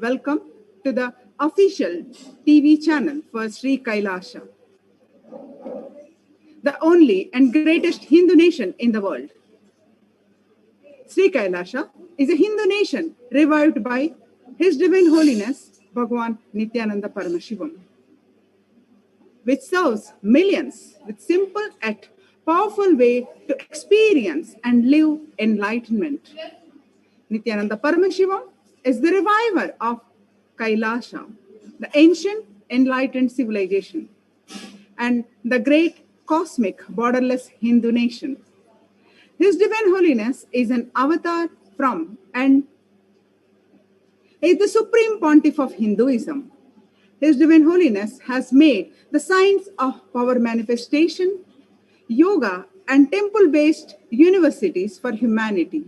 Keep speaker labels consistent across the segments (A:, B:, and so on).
A: welcome to the official TV channel for Sri Kailasha, the only and greatest Hindu nation in the world. Sri Kailasha is a Hindu nation revived by His Divine Holiness Bhagwan Nithyananda Paramashivam, which serves millions with simple yet powerful way to experience and live enlightenment. Nithyananda Paramashivam is the reviver of Kailasha, the ancient enlightened civilization, and the great cosmic borderless Hindu nation. His Divine Holiness is an avatar from and is the Supreme Pontiff of Hinduism. His Divine Holiness has made the science of power manifestation, yoga, and temple-based universities for humanity.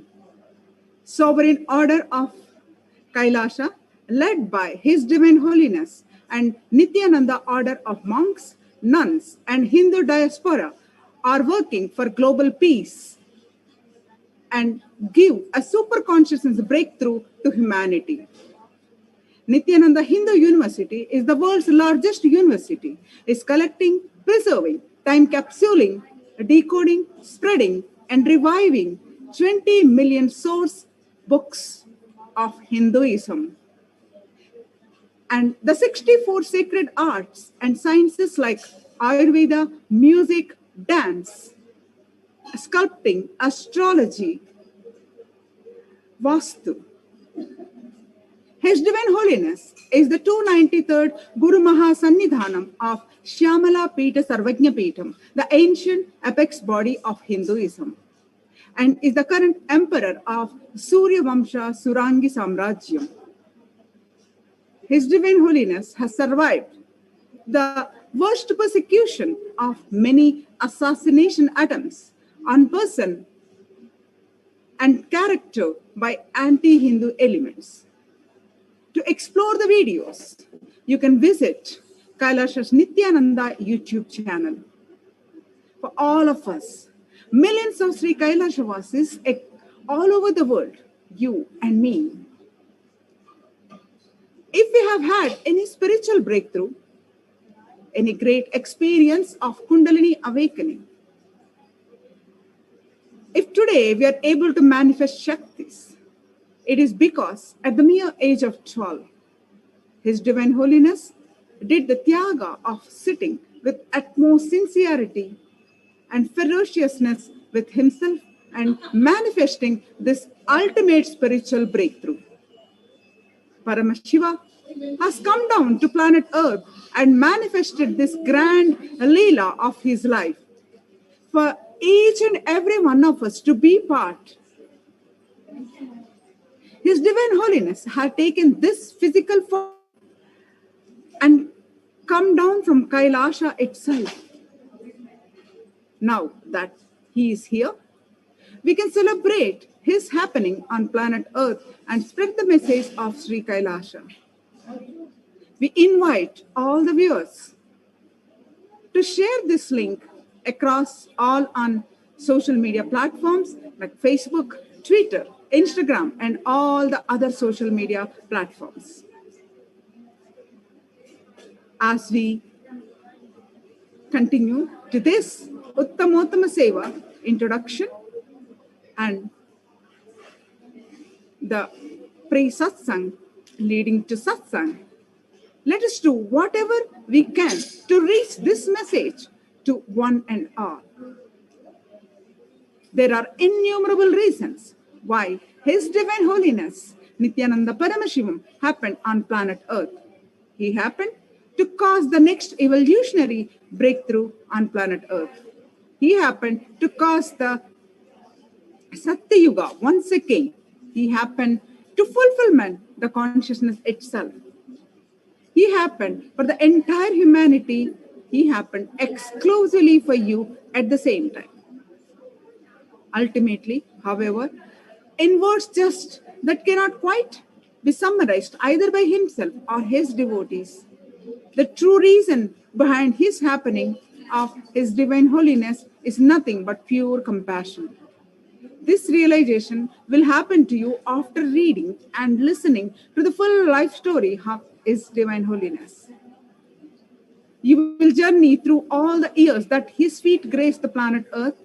A: Sovereign Order of Kailasha, led by His Divine Holiness, and Nithyananda Order of monks, nuns, and Hindu diaspora are working for global peace and give a super consciousness breakthrough to humanity. Nithyananda Hindu University is the world's largest university. It's collecting, preserving, time capsuling, decoding, spreading, and reviving 20 million source books of Hinduism. And the 64 sacred arts and sciences like Ayurveda, music, dance, sculpting, astrology, Vastu. His Divine Holiness is the 293rd Guru Mahasannidhanam of Shyamala Pita Sarvajna Pitam, the ancient apex body of Hinduism, and is the current emperor of Surya Vamsha Surangi Samrajyam. His Divine Holiness has survived the worst persecution of many assassination attempts on person and character by anti-Hindu elements. To explore the videos, you can visit Kailasha's Nithyananda YouTube channel. For all of us, millions of Sri Kailashavasis all over the world, you and me, if we have had any spiritual breakthrough, any great experience of Kundalini awakening, if today we are able to manifest Shaktis, it is because at the mere age of 12, His Divine Holiness did the Tyaga of sitting with utmost sincerity and ferociousness with himself and manifesting this ultimate spiritual breakthrough. Paramashiva has come down to planet Earth and manifested this grand Leela of his life for each and every one of us to be part. His Divine Holiness had taken this physical form and come down from Kailasha itself. Now that he is here, we can celebrate his happening on planet Earth and spread the message of Sri Kailasha. We invite all the viewers to share this link across all on social media platforms like Facebook, Twitter, Instagram, and all the other social media platforms. As we continue to this Uttamottama Seva introduction and the pre-Satsang leading to Satsang, let us do whatever we can to reach this message to one and all. There are innumerable reasons why His Divine Holiness Nithyananda Paramashivam happened on planet Earth. He happened to cause the next evolutionary breakthrough on planet Earth. He happened to cause the Satya Yuga once again. He happened to fulfillment the consciousness itself. He happened for the entire humanity. He happened exclusively for you at the same time. Ultimately, however, in words just that cannot quite be summarized either by himself or his devotees, the true reason behind his happening of His Divine Holiness is nothing but pure compassion. This realization will happen to you after reading and listening to the full life story of His Divine Holiness. You will journey through all the years that His feet graced the planet Earth.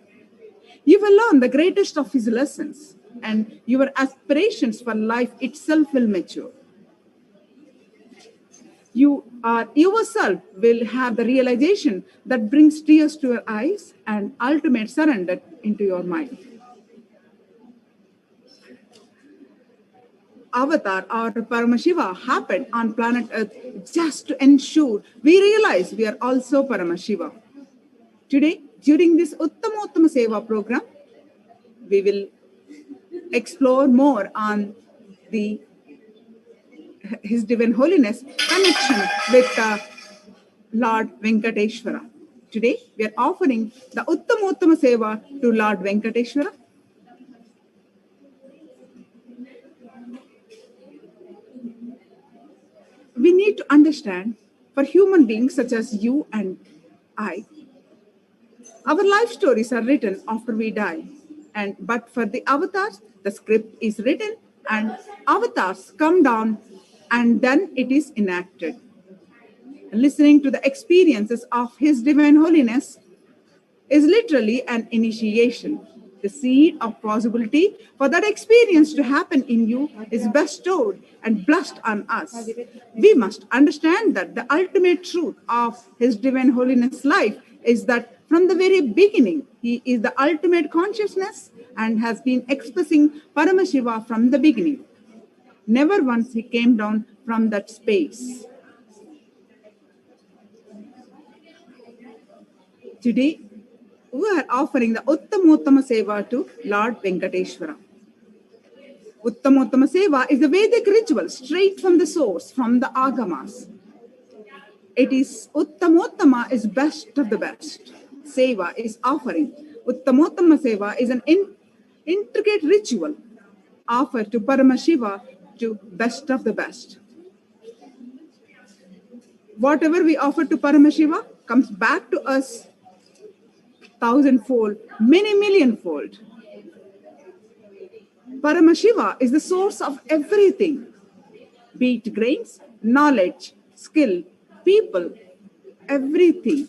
A: You will learn the greatest of His lessons, and your aspirations for life itself will mature. You yourself will have the realization that brings tears to your eyes and ultimate surrender into your mind. Avatar or Paramashiva happened on planet Earth just to ensure we realize we are also Paramashiva. Today, during this Uttamottama Seva program, we will explore more on His Divine Holiness connection with Lord Venkateshwara. Today, we are offering the Uttamottama Seva to Lord Venkateshwara. We need to understand, for human beings such as you and I, our life stories are written after we die. But for the avatars, the script is written and avatars come down and then it is enacted. Listening to the experiences of His Divine Holiness is literally an initiation. The seed of possibility for that experience to happen in you is bestowed and blessed on us. We must understand that the ultimate truth of His Divine Holiness life is that from the very beginning, He is the ultimate consciousness and has been expressing Paramashiva from the beginning. Never once He came down from that space. Today, we are offering the Uttamottama Seva to Lord Venkateshwara. Uttamottama Seva is a Vedic ritual straight from the source, from the Agamas. It is Uttamottama is best of the best. Seva is offering. Uttamottama Seva is an intricate ritual offered to Paramashiva to best of the best. Whatever we offer to Paramashiva comes back to us thousandfold, many millionfold. Paramashiva is the source of everything, be it grains, knowledge, skill, people, everything.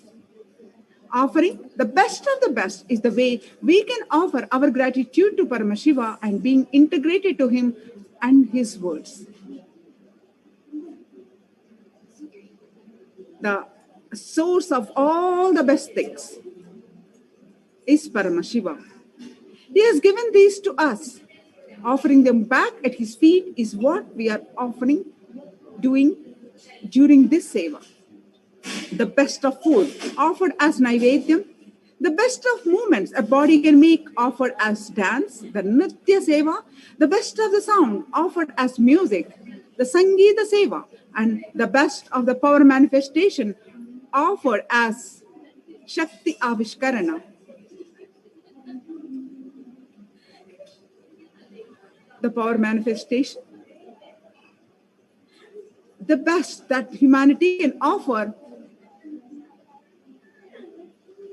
A: Offering the best of the best is the way we can offer our gratitude to Paramashiva and being integrated to Him and His words. The source of all the best things is Paramashiva. He has given these to us. Offering them back at His feet is what we are doing during this seva. The best of food offered as Naivedyam, the best of movements a body can make offered as dance, the Nitya Seva, the best of the sound offered as music, the Sangeeta Seva, and the best of the power manifestation offered as Shakti Avishkarana. The power manifestation, the best that humanity can offer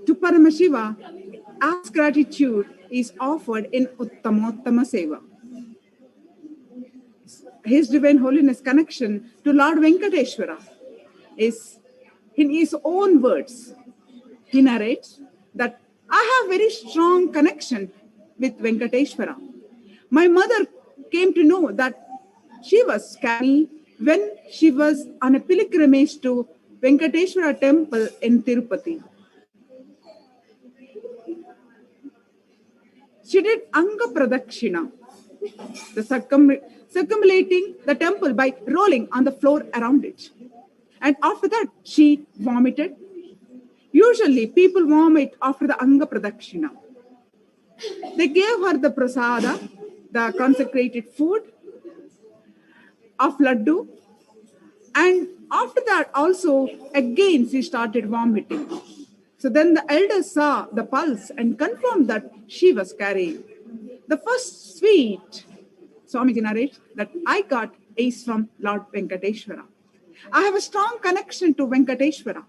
A: to Paramashiva as gratitude is offered in Uttamottama Seva. His Divine Holiness connection to Lord Venkateshwara is in His own words. He narrates that I have very strong connection with Venkateshwara. My mother came to know that she was carrying when she was on a pilgrimage to Venkateshwara temple in Tirupati. She did Anga Pradakshina, the circumambulating the temple by rolling on the floor around it. And after that, she vomited. Usually, people vomit after the Anga Pradakshina. They gave her the prasada, the consecrated food of laddu. And after that, also, again, she started vomiting. So then the elders saw the pulse and confirmed that she was carrying. The first sweet, Swamiji narrates, that I got is from Lord Venkateshwara. I have a strong connection to Venkateshwara.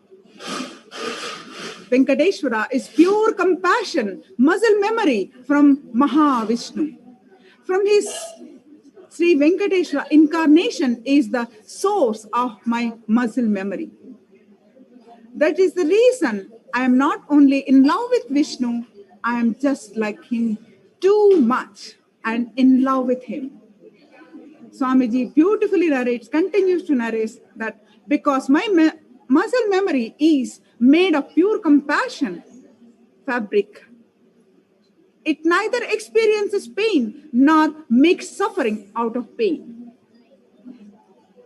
A: Venkateshwara is pure compassion, muscle memory from Mahavishnu. From his Sri Venkateshwara incarnation is the source of my muscle memory. That is the reason I am not only in love with Vishnu, I am just like him too much and in love with him. Swamiji beautifully narrates, continues to narrate that because my muscle memory is made of pure compassion fabric, it neither experiences pain nor makes suffering out of pain.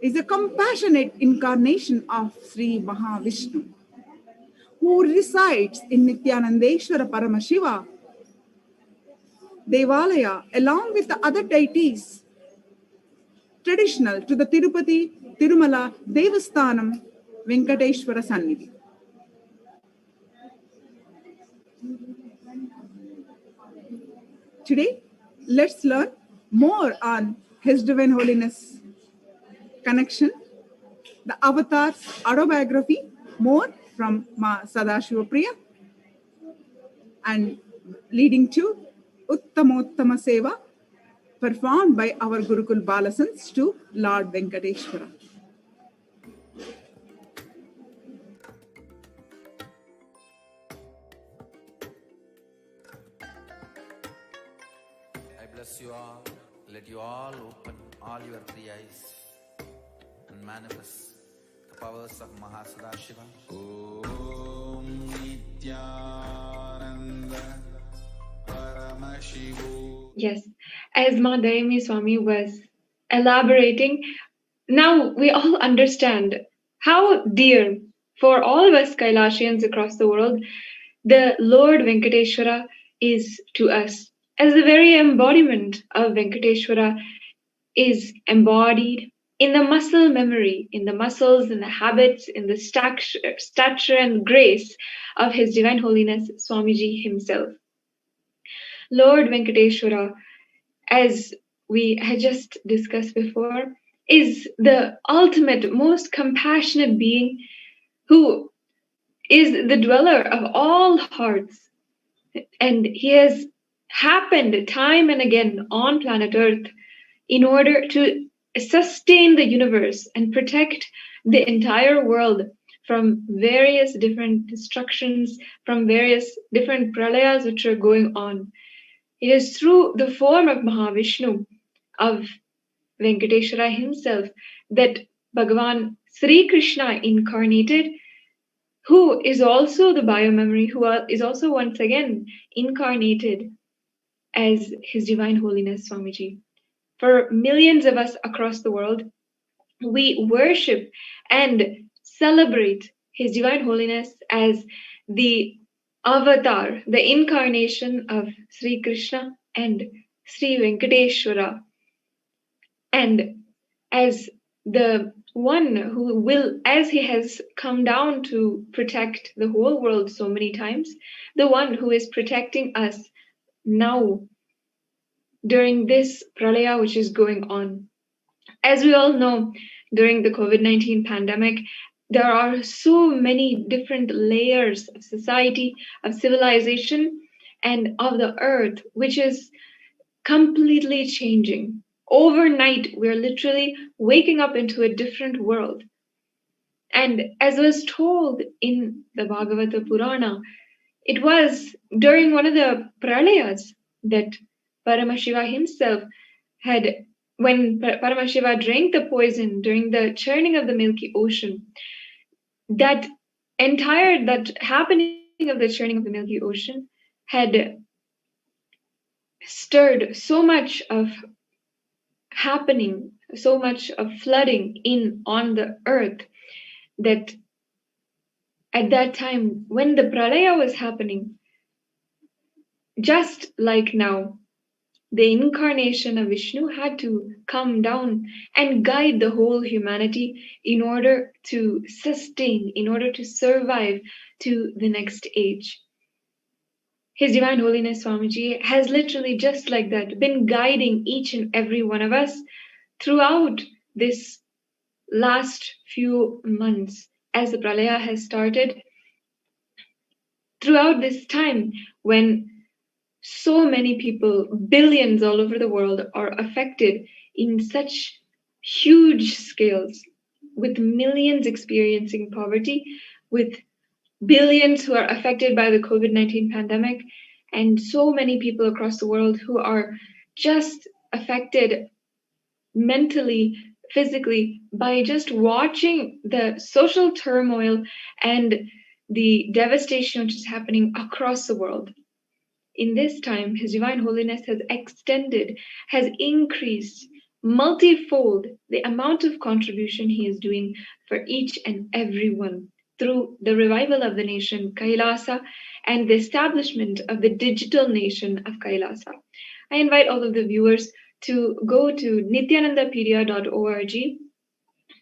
A: It is a compassionate incarnation of Sri Mahavishnu, who resides in Nithyanandeshwara Paramashiva Devalaya along with the other deities traditional to the Tirupati, Tirumala, Devasthanam, Venkateshwara Sannidhi. Today, let's learn more on His Divine Holiness connection, the Avatar's autobiography, more from Ma Sadashiva Priya, and leading to Uttamottama Seva, performed by our Gurukul Balasans to Lord Venkateshwara.
B: I bless you all. Let you all open all your three eyes and manifest the powers of Mahasadashiva. Om Nithyananda Paramashivoham.
C: Yes, as Madayami Swami was elaborating, now we all understand how dear for all of us Kailashians across the world the Lord Venkateshwara is to us. As the very embodiment of Venkateshwara is embodied in the muscle memory, in the muscles, in the habits, in the stature and grace of His Divine Holiness Swamiji himself. Lord Venkateshwara, as we had just discussed before, is the ultimate, most compassionate being who is the dweller of all hearts. And he has happened time and again on planet Earth in order to sustain the universe and protect the entire world from various different destructions, from various different pralayas which are going on. It is through the form of Mahavishnu, of Venkateshwara himself, that Bhagavan Sri Krishna incarnated, who is also the biomemory, who is also once again incarnated as His Divine Holiness Swamiji. For millions of us across the world, we worship and celebrate His Divine Holiness as the avatar, the incarnation of Sri Krishna and Sri Venkateshwara, and as the one who will, as he has come down to protect the whole world so many times, the one who is protecting us now during this pralaya which is going on. As we all know, during the COVID-19 pandemic, there are so many different layers of society, of civilization, and of the earth, which is completely changing. Overnight, we're literally waking up into a different world. And as was told in the Bhagavata Purana, it was during one of the pralayas that Paramashiva himself had, when Paramashiva drank the poison during the churning of the Milky Ocean, that happening of the churning of the Milky Ocean had stirred so much of happening, so much of flooding on the earth, that at that time, when the pralaya was happening, just like now, the incarnation of Vishnu had to come down and guide the whole humanity in order to sustain, in order to survive to the next age. His Divine Holiness Swamiji has literally just like that been guiding each and every one of us throughout this last few months as the pralaya has started. throughout this time when so many people, billions all over the world, are affected in such huge scales, with millions experiencing poverty, with billions who are affected by the COVID-19 pandemic, and so many people across the world who are just affected mentally, physically, by just watching the social turmoil and the devastation which is happening across the world. In this time, His Divine Holiness has extended, has increased multifold the amount of contribution he is doing for each and every one through the revival of the nation Kailasa and the establishment of the digital nation of Kailasa. I invite all of the viewers to go to nithyanandapedia.org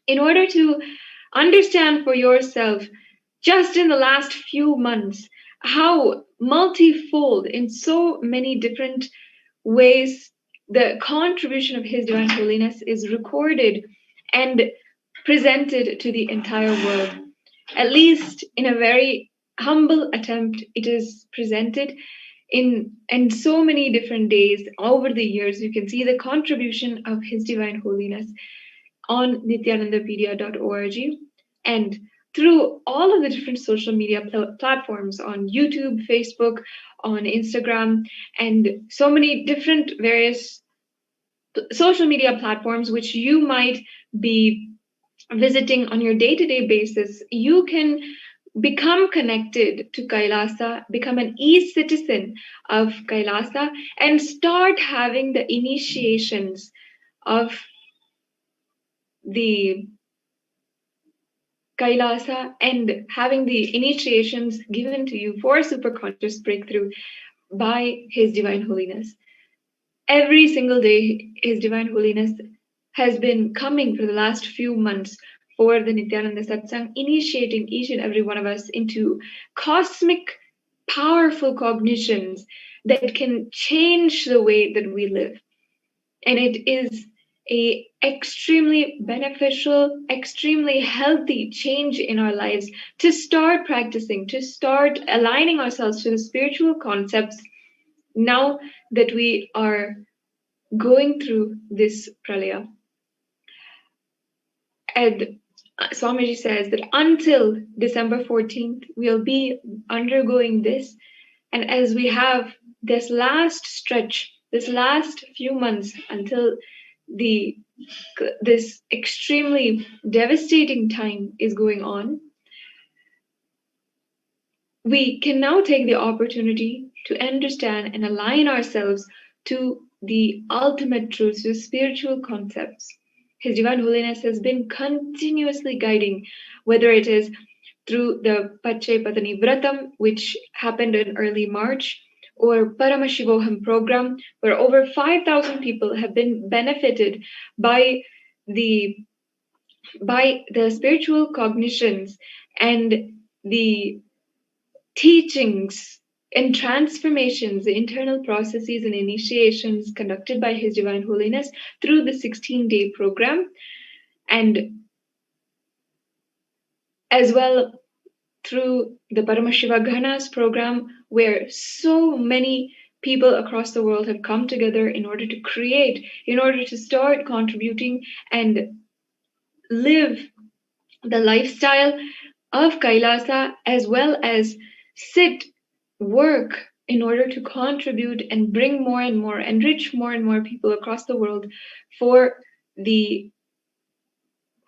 C: in order to understand for yourself, just in the last few months, how multifold in so many different ways the contribution of His Divine Holiness is recorded and presented to the entire world. At least in a very humble attempt, it is presented in so many different days over the years. You can see the contribution of His Divine Holiness on nithyanandapedia.org and through all of the different social media platforms on YouTube, Facebook, on Instagram, and so many different various social media platforms which you might be visiting on your day-to-day basis. You can become connected to Kailasa, become an e-citizen of Kailasa, and start having the initiations of the Kailasa and having the initiations given to you for superconscious breakthrough by His Divine Holiness. Every single day, His Divine Holiness has been coming for the last few months for the Nithyananda Satsang, initiating each and every one of us into cosmic, powerful cognitions that can change the way that we live. And it is a extremely beneficial, extremely healthy change in our lives to start practicing, to start aligning ourselves to the spiritual concepts now that we are going through this pralaya. And Swamiji says that until December 14th, we'll be undergoing this. And as we have this last stretch, this last few months until this extremely devastating time is going on, we can now take the opportunity to understand and align ourselves to the ultimate truths, the spiritual concepts. His Divine Holiness has been continuously guiding, whether it is through the Pache Patani Vratam, which happened in early March, or Paramashivoham program, where over 5,000 people have been benefited by the spiritual cognitions and the teachings and transformations, the internal processes and initiations conducted by His Divine Holiness through the 16-day program, and as well through the Paramashiva Ghanas program, where so many people across the world have come together in order to create, in order to start contributing and live the lifestyle of Kailasa, as well as sit, work in order to contribute and bring more and more, enrich more and more people across the world for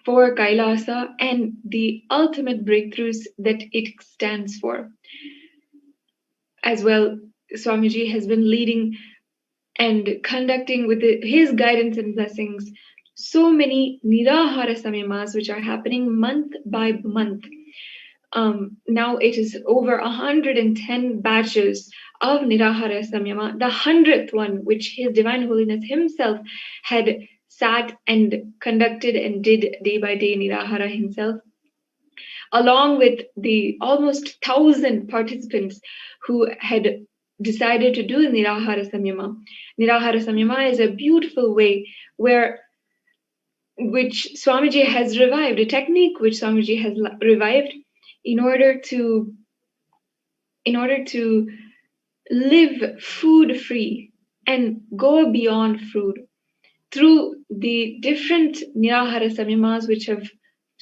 C: Kailasa and the ultimate breakthroughs that it stands for. As well, Swamiji has been leading and conducting with his guidance and blessings so many Nirahara Samyamas which are happening month by month. Now it is over 110 batches of Nirahara Samyama, the 100th one, which His Divine Holiness himself had sat and conducted and did day by day Nirahara himself, along with the almost 1,000 participants who had decided to do Nirahara Samyama. Nirahara Samyama is a beautiful way which Swamiji has revived, a technique which Swamiji has revived in order to in order to live food free and go beyond food through the different Nirahara Samyamas which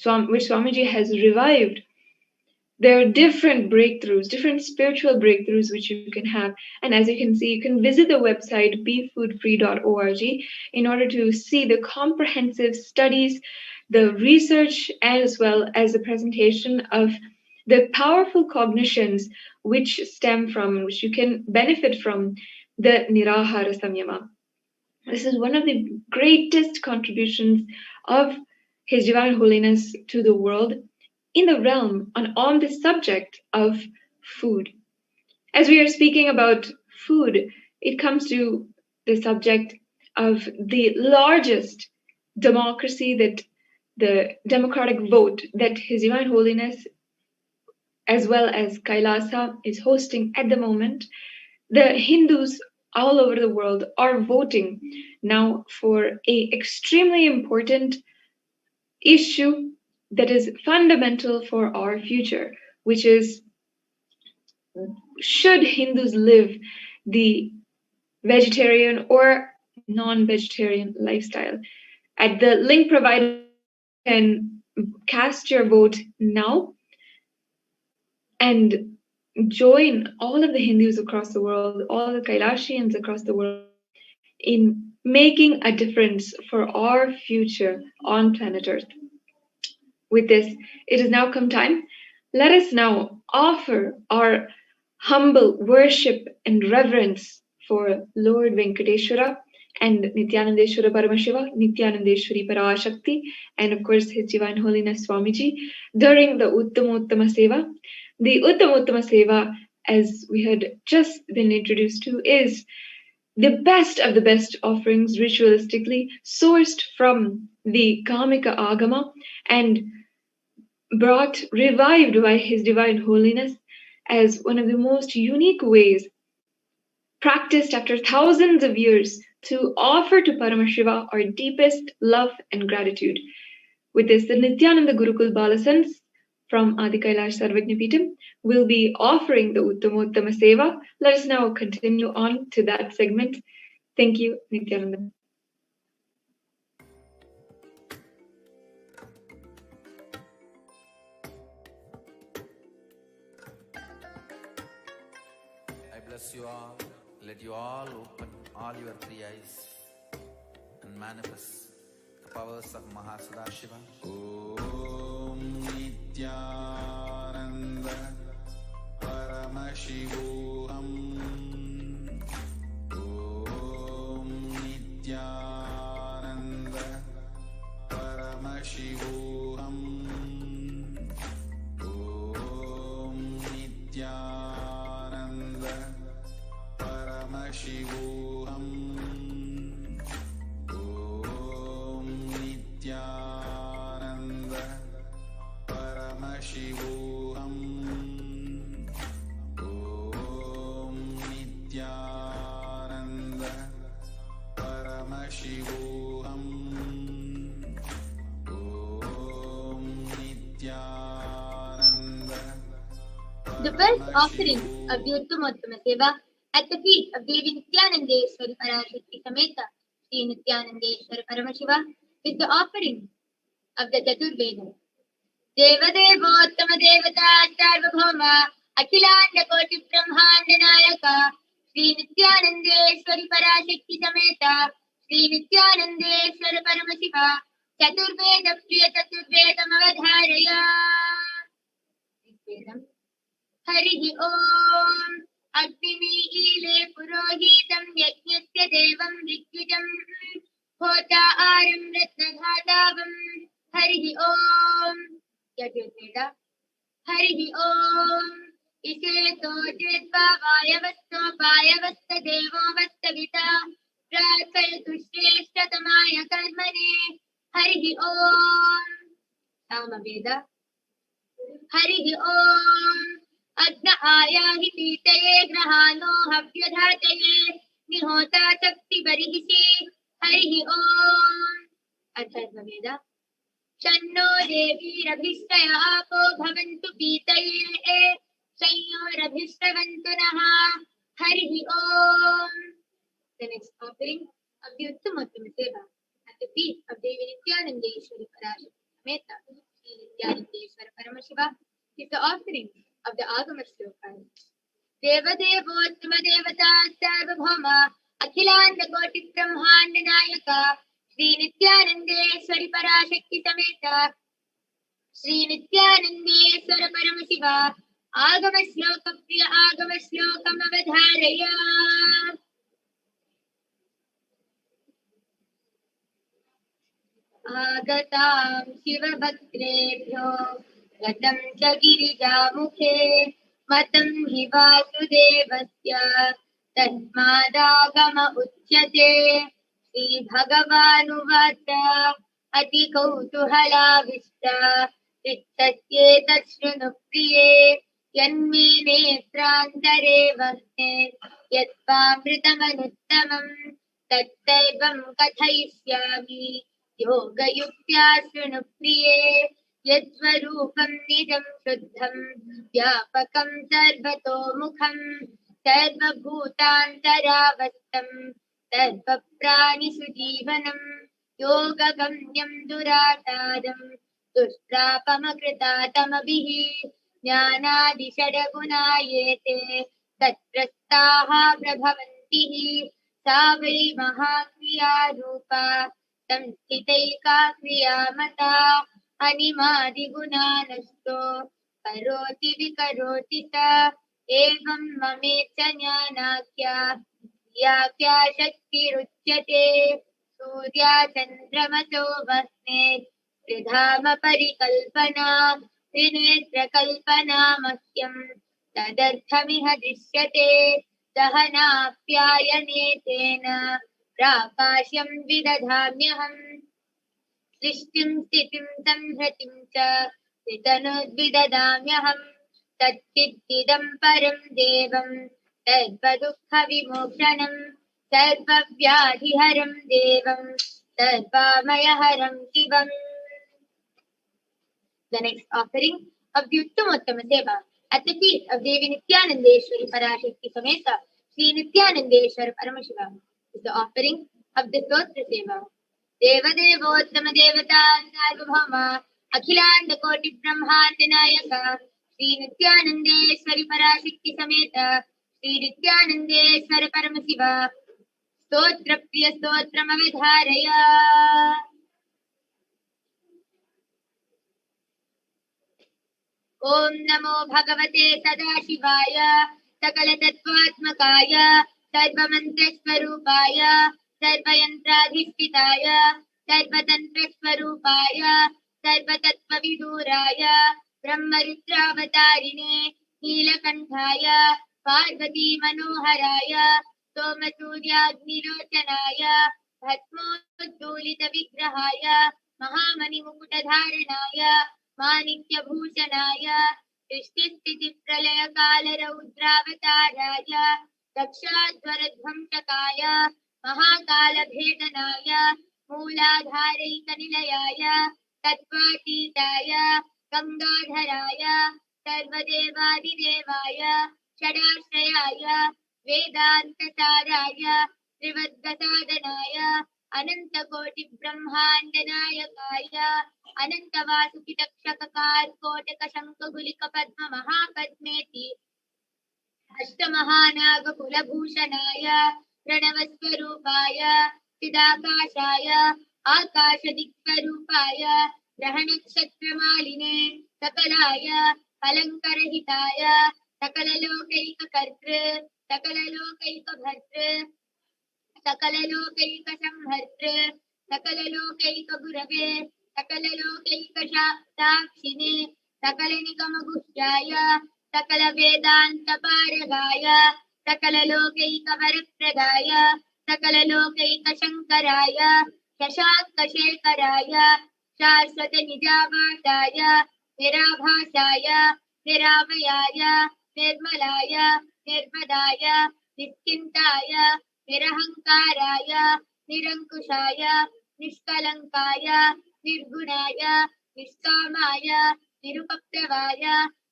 C: Swamiji has revived. There are different breakthroughs, different spiritual breakthroughs which you can have. And as you can see, you can visit the website befoodfree.org in order to see the comprehensive studies, the research, as well as the presentation of the powerful cognitions which stem from, which you can benefit from the Nirahara Samyama. This is one of the greatest contributions of His Divine Holiness to the world in the realm on the subject of food. As we are speaking about food, it comes to the subject of the largest democracy, that the democratic vote that His Divine Holiness as well as Kailasa is hosting at the moment. The Hindus all over the world are voting now for an extremely important issue that is fundamental for our future, which is, should Hindus live the vegetarian or non-vegetarian lifestyle? At the link provided, you can cast your vote now and join all of the Hindus across the world, all the Kailashians across the world, in making a difference for our future on planet Earth. With this, it has now come time. Let us now offer our humble worship and reverence for Lord Venkateshwara and Nithyanandeshwara Paramashiva, Nithyanandeshwari Parashakti, and of course His Divine Holiness Swamiji during the Uttamottama Seva. The Uttamottama Seva, as we had just been introduced to, is the best of the best offerings ritualistically sourced from the Kamika Agama and revived by His Divine Holiness as one of the most unique ways practiced after thousands of years to offer to Paramashiva our deepest love and gratitude. With this, the Nithyananda Gurukul Balasans from Adi Kailash Sarvajnapeetham will be offering the Uttamottama Seva. Let us now continue on to that segment. Thank you, Nithyananda.
B: I bless you all. Let you all open all your three eyes and manifest the powers of Mahasadashiva. Om Nithyananda Paramashivoham. Om Nithyananda Paramashivoham. Om Nithyananda Paramashivoham. Om Nithyananda Paramashivoham. Om Nithyananda Paramashivoham. Om Nithyananda.
D: The first offering of the Uttamottama Seva at the feet of Devi Nithyanandeshwari Parashakti Sameta Sri Nithyanandeshwara Paramashiva is the offering of the Chaturveda. Devadevottama Devata Sarvabhauma Akhilanda Koti Brahmanda Nayaka Sri Nithyanandeshwari Parashakti Sameta Sri Nithyanandeshwara Paramashiva Chaturveda Priya Chaturvedam Avadharaya. Harihi Om Agnimeele Purohitam Yajnasya Devam Rikyujam Hota Aram Ratnadhatavam. Harihi Om Yajurveda. Harihi Om Isheto Jedva Vayavasto Vayavasta Devo Vastavita Prakayatu Shreshtatamaya Karmane. Harihi Om Samaveda. Harihi Om Agna Ayahi Pitaye Grahano Havyadhataye Nihota Shakti Barihishi. Harihi Om Atharvaveda. Shanno Devi Rabhishaya Apo Bhavantu Pitaye संयोरभिष्टवन्तु नः हरिः ओम्. The next offering of the Uttamattama Seva at the feet of Devi Nithyanandeshwari Parashikti Sri Nithyanandeshwara Paramashiva is the offering of the Agama Shlokas. Devadevottama Devata Sarvabhauma Akhilanda Koti Brahmanda Nayaka Sri Nithyanandeshwari Parashikti Sameta Sri Nithyanandeshwara Paramashiva Agama Shloka Priya Agama Shlokam Avadharaya. आगतां शिवभक्त्रेभ्यो गतं च गिरिजामुखे मतं हि वासुदेवस्य तस्मादागम उच्यते. श्रीभगवानुवाच अतिकौतूहलाविष्ट चित्तस्येतत् शृणु प्रिये यन्मे नेत्रान्तरे वह्ने यत्त्वामृतमनुत्तमम् तत्सर्वं कथयिष्यामि योगयुक्त्या शृणु प्रिये. यत्स्वरूपं निजं शुद्धं व्यापकं सर्वतोमुखं सर्वभूतान्तरावस्थं सर्वप्राणिषु जीवनं योगगम्यं दुराचारं दुष्प्रापमकृतातमभिः ज्ञानादिषड्गुणायेते तत्प्रस्ताः प्रभवन्ति सा वै महाक्रिया रूपा संस्थितैका क्रियामता अनिमादिगुणानस्तो करोति विकरोति स एवं ममेच्च ज्ञानाख्या क्रियाख्या शक्तिरुच्यते. सूर्याचन्द्रमसो वह्ने त्रिधाम परिकल्पना त्रिनेत्रकल्पना मह्यं तदर्थमिह दृश्यते. दहनाप्यायनेतेन प्राकाश्यं विदधाम्यहम् सृष्टिं स्थितिं संहृतिं च वितनुद्विदधाम्यहम् तच्चिद्दिदं परं देवं सर्वदुःखविमोचनं सर्वव्याधिहरं देवं सर्वामयहरं शिवम्. The next offering of the Uttamattama Seva at the feet of Devi Nithyanandeshwari Parashikti Sameta Sri Nithyanandeshwara Paramashivam is the offering of the Stotra Seva. Devadevottama Devata Sarvabhauma Akhilanda Koti Brahmanda Nayaka Sri Nithyanandeshwari Parashikti Sameta Sri Nithyanandeshwara Paramashiva Stotra Priya Stotram Avadharaya. Om Namo Bhagavate Sadashivaय सकलतत्त्वात्मकाय सर्वमन्त्रस्वरूपाय सर्वयन्त्राधिष्ठिताय सर्वतन्त्रस्वरूपाय सर्वतत्त्वविदूराय ब्रह्मरुद्रावतारिणे नीलकण्ठाय पार्वतीमनोहराय सोमसूर्याग्निलोचनाय भस्मोद्दोलितविग्रहाय महामणिमुकुटधारणाय माणिक्यभूषणाय सृष्टिस्थितिप्रलयकालरौद्रावताराय दक्षाध्वरध्वंसकाय महाकालभेदनाय मूलाधारैकनिलयाय तत्त्वातीताय गङ्गाधराय सर्वदेवादिदेवाय षडाश्रयाय वेदान्तसाराय त्रिवद्गसाधनाय अनन्तकोटिब्रह्माण्डनायकाय अनन्तवासुकितक्षककार्कोटकशङ्खगुलिकपद्ममहापद्मेति अष्टमहानागकुलभूषणाय प्रणवस्वरूपाय चिदाकाशाय आकाशदिक्स्वरूपाय ग्रहनक्षत्रमालिने सकलाय अलङ्करहिताय सकललोकैककर्तृ सकललोकैकभर्तृ सकललोकैकसंहर्तृ सकललोकैकगुरवे सकललोकैकसाक्षिणे सकलनिगमगुह्याय सकलवेदान्तपारगाय सकललोकैकवरप्रदाय सकललोकैकशङ्कराय शशाङ्कशेखराय शाश्वतनिजावासाय निराभासाय निरामयाय निर्मलाय निर्मदाय निश्चिन्ताय निरहङ्काराय निरङ्कुशाय निष्कलङ्काय निर्गुणाय निष्कामाय निरुपप्लवाय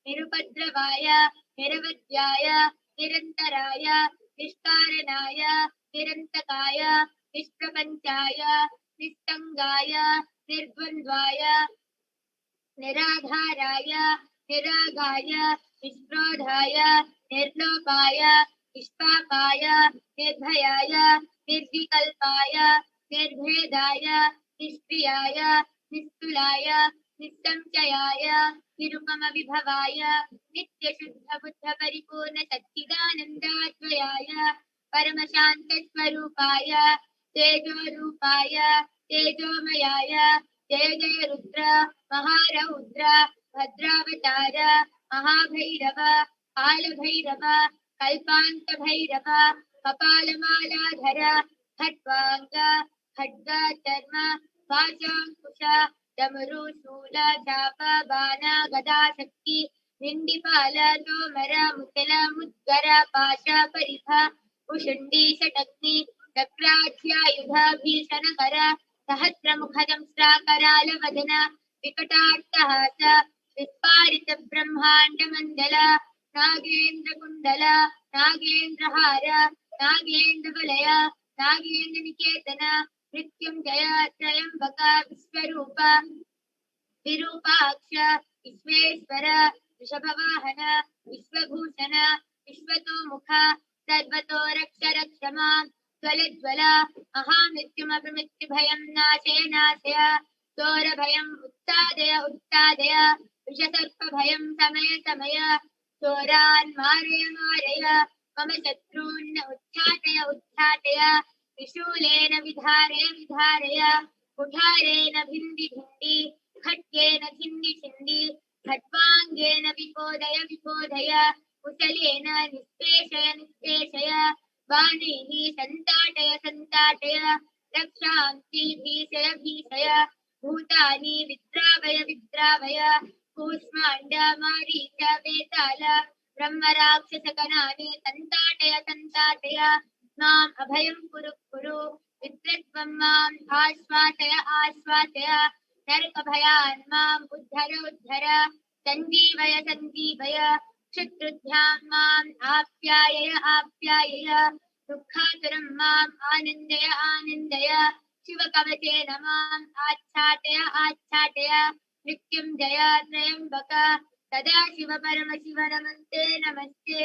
D: निरुपद्रवाय निरवध्याय निरन्तराय निष्कारणाय निरन्तकाय निष्प्रपञ्चाय निस्सङ्गाय निर्द्वन्द्वाय निराधाराय निरागाय निष्क्रोधाय निर्लोपाय निष्पापाय निर्भयाय निर्विकल्पाय निर्भेदाय निष्क्रियाय निस्तुलाय निस्संशयाय निरुपमविभवाय नित्यशुद्धबुद्धपरिपूर्ण सच्चिदानन्दाद्वयाय परमशान्तस्वरूपाय तेजोरूपाय तेजोमयाय जय जय रुद्र महारौद्र भद्रावतार महाभैरव कालभैरव कल्पान्तभैरव कपालमालाधर खट्वाङ्ग खड्गचर्म पाशाङ्कुश डमरु शूल चाप बाण गदा शक्ति निण्डिपाल तोमर मुचल मुद्गर पाश परिख उशुण्डी षटग्नि चक्राध्यायुध भीषणकर सहस्रमुखदंष्ट्राकरालवदन विकटाट्टहास विस्फारित ब्रह्माण्डमण्डल नागेन्द्रकुण्डल नागेन्द्रहार नागेन्द्रवलय नागेन्द्रनिकेतन मृत्युञ्जय त्रयम्बक विश्वरूप विरूपाक्ष विश्वेश्वर वृषभवाहन विश्वभूषण विश्वतोमुख सर्वतो रक्ष रक्ष माम् ज्वल अहामृत्युमपमृत्युभयं नाशय नाशय चोरभयम् उत्सादय उत्सादय विषसर्पभयं समय समय चोरान् मारय मारय मम शत्रून् उच्चाटय उच्चाटय त्रिशूलेन विधारय विधारय कुठारेण भिन्डि भिन्डि खड्गेन छिन्डि छिन्डि खड्वाङ्गेन विपोदय विपोदय कुशलेन निष्पेषय निष्पेषय बाणैः सन्ताटय सन्ताटय रक्षांसि भीषय भीषय भूतानि विद्रावय विद्रावय कूष्माण्ड मारीच वेताल ब्रह्मराक्षसगणानि सन्ताटय सन्ताटय माम् अभयं कुरु कुरु विद्रत्वं माम् आश्वासय आश्वासय नरकभयान् माम् उद्धर उद्धर सञ्जीवय सञ्जीवय शत्रुभ्यां माम् आप्यायय आप्यायय दुःखातुरं माम् आनन्दय आनन्दय शिवकवचेन माम् आच्छादय आच्छादय मृत्युञ्जय त्र्यम्बक सदा शिव परमशिव नमस्ते नमस्ते।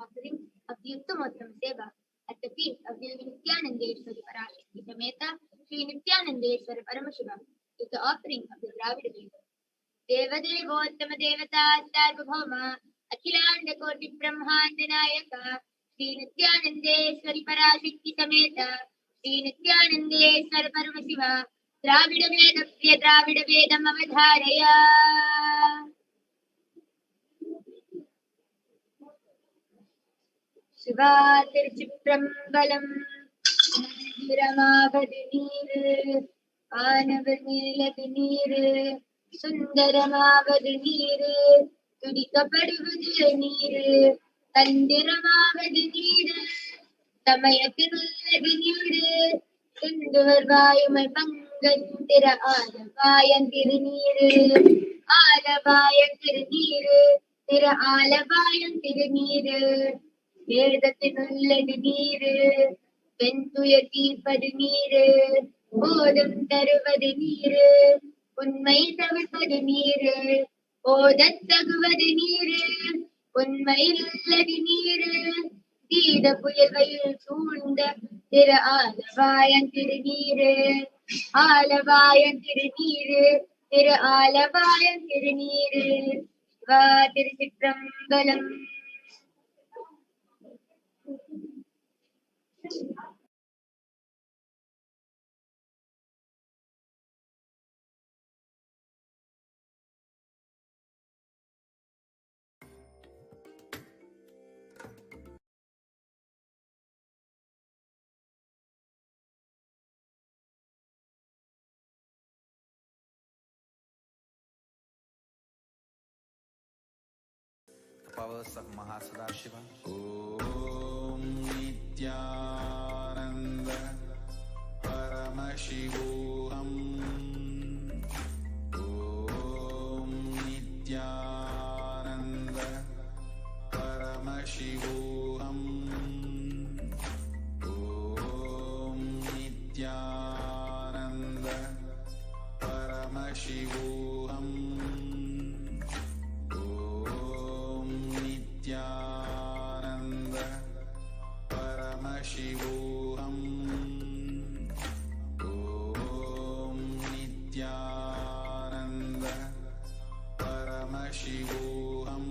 D: Offering of the Uttamottam Seva at the feet of the Nithyanandeshwari Parashakti Sameta Sri Nithyanandeshwara Paramashivam is the offering of the Dravida Veda. देवदेवोत्तम देवता सार्वभौम अखिलांड कोटि ब्रह्मांड नायक श्री नित्यानंदेश्वरी पराशक्ति समेत श्री नित्यानंदेश्वर परमशिव द्राविड वेद प्रिय द्राविड वेदम अवधारय। शिवा तिरुचित्रंबलम रमावदनीर आनवनीलदनीर சுந்தரமாவது நீரு துடிக்கப்படுவது நீரு தந்திரமாவது நீரு சமயத்தினுள்ளது நீரு சுண்டுவர் வாயுமை பங்கன் திரு ஆலவாயன் திருநீரு ஆலவாயன் திருநீரு திரு ஆலவாயன் திருநீரு வேதத்தினுள்ளது நீரு வெண்துயர் தீர்ப்பது நீரு போதும் தருவது நீரு உண்மை தவிர்ப்பது நீரு ஓதத் தகுவது நீரு உண்மையில் உள்ளது நீரு தீத புயல்களில் சூழ்ந்த திரு ஆலவாயன் திருநீரு ஆலவாயன் திருநீரு திரு ஆலவாயன் திருநீரு வா திருச்சிற்றம்பலம்.
B: Powers of Mahasudashiva. Om Nithyananda Paramashivoham. Om Nithyananda Paramashivoham. Om Nithyananda Paramashivoham. Om Nithyananda Paramashivoham.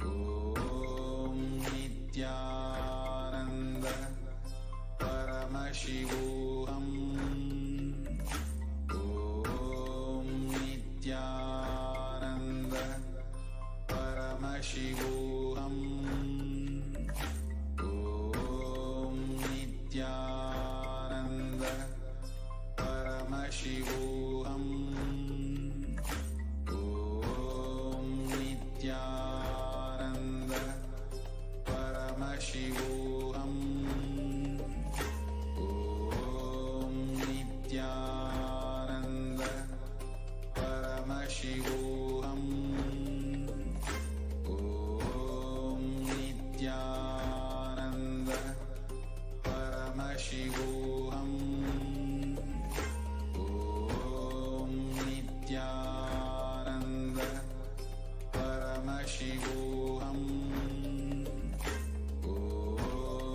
B: Om Nithyananda Paramashivoham. Om Nithyananda Paramashivoham. Om Nithyananda Paramashivoham. Om Nithyananda Paramashivoham. Om Nithyananda Paramashivoham. Om Nithyananda Paramashivoham. Om Nithyananda Paramashivoham.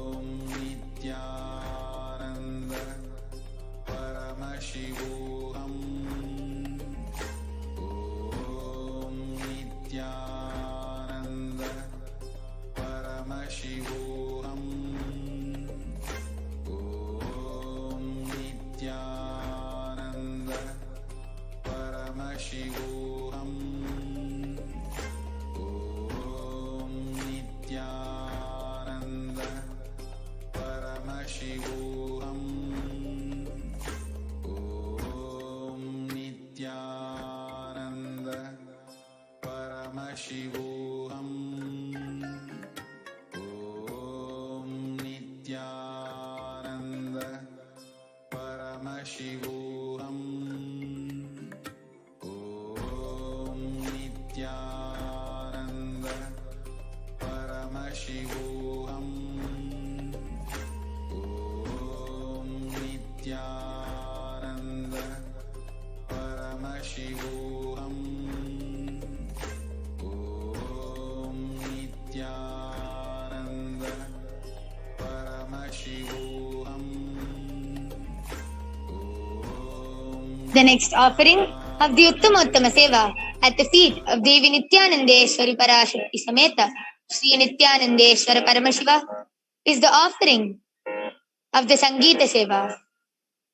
B: Om Nithyananda Paramashivoham. Om Nithyananda Paramashivoham. Om Nithyananda Paramashivoham. Om Nithyananda Paramashivoham. Om Nithyananda Paramashivoham. Om Nithyananda Paramashivoham. Om Nithyananda Paramashivoham. Om Nithyananda Paramashivoham. Om Nithyananda Paramashivoham.
D: The next offering of the Uttama Seva at the feet of Devi Nithyanandeswari Parashakti Sameta Sri Nithyanandeswara Paramashiva is the offering of the Sangeeta Seva.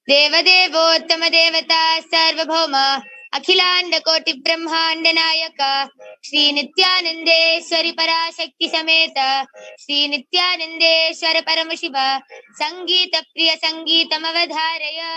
D: Deva Devottama Devata Sarvabhauma Akhilanda Koti Brahmanda Nayaka Sri Nithyanandeswari Parashakti Sameta Sri Nithyanandeswara Paramashiva Sangeeta Priya Sangeetam Avadharaya.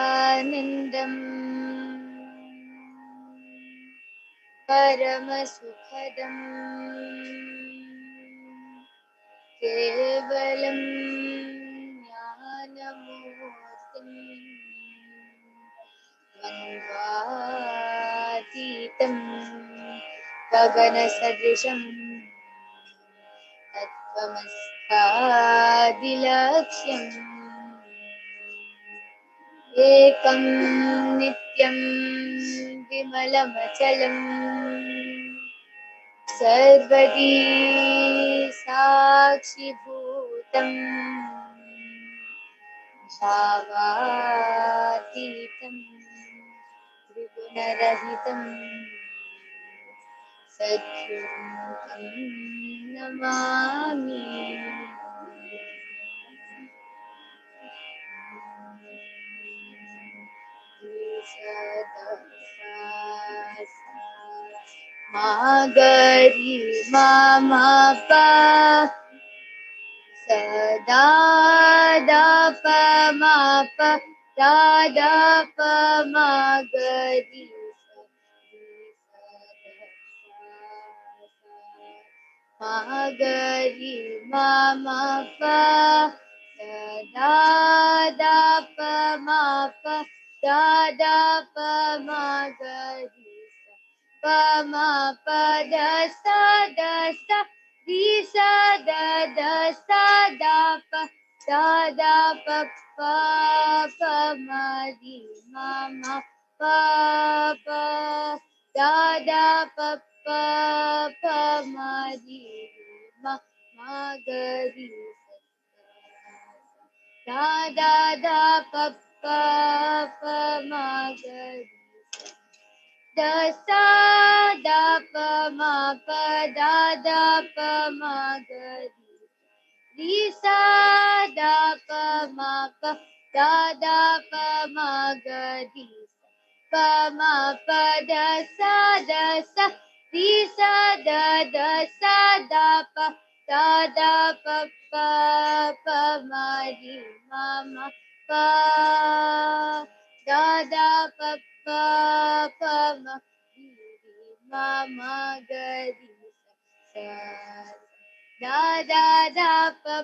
D: Nithyanandam Paramasukhadam Kevalam Jnanamurtim Manvatitam Gaganasadrisham Tattvamasthadilakshyam Ekam Nityam Vimalamachalam Sarvadi Sakshi Bhutam Bhavatitam Trigunarahitam Satgurum Namami. Magari mama pa sada da pa ma pa da pa ma ga ri sa ma ga ri ma ma pa da pa ma pa da pa ma ga ri pa ma pa da sa ri sa da sa da pa pa ma ri ma ma pa da pa ma ri ma ga ri da pa ma ga ri da sa da pa ma pa da pa ma ga ri sa da pa ma pa da pa ma ga ri pa ma pa da sa ri sa da sa da pa pa ma ri ma ma pa da pa ma ri ma ma ga ri sa da pa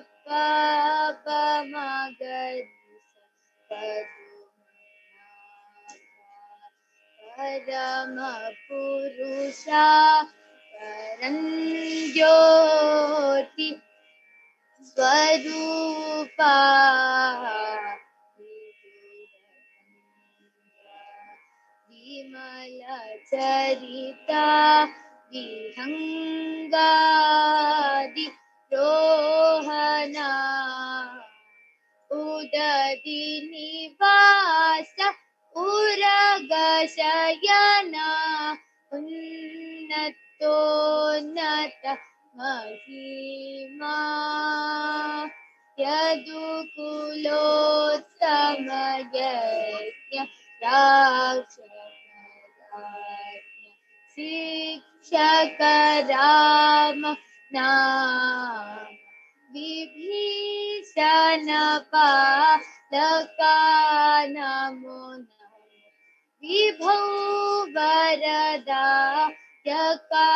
D: ma ga ri sa Parama Purusha Paranjyoti Swarupa Vimala Charita Vihangadi Rohana Udadi Nivasa Uragashayana Unnatonata Mahima Yadukulotsamayajya Rakshakaraja Shikshakarama Nama Vibhishana Palaka Namo Vibho Varada Yaka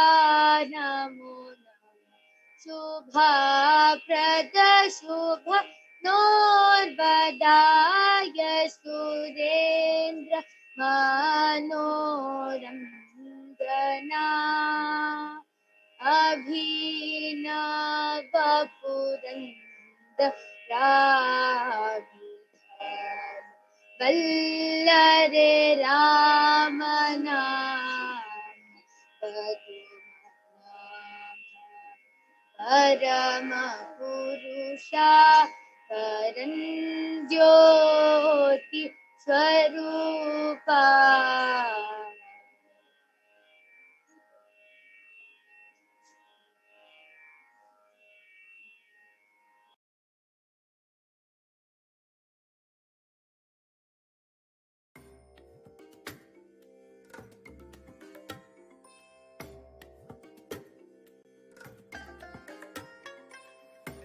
D: Namo Shubha Prada Shubha Norbadaya Surendra Manoramgana Abhinavapuranda Ravihan Vallare Ramana Parama Purusha Paranjyoti Swarupa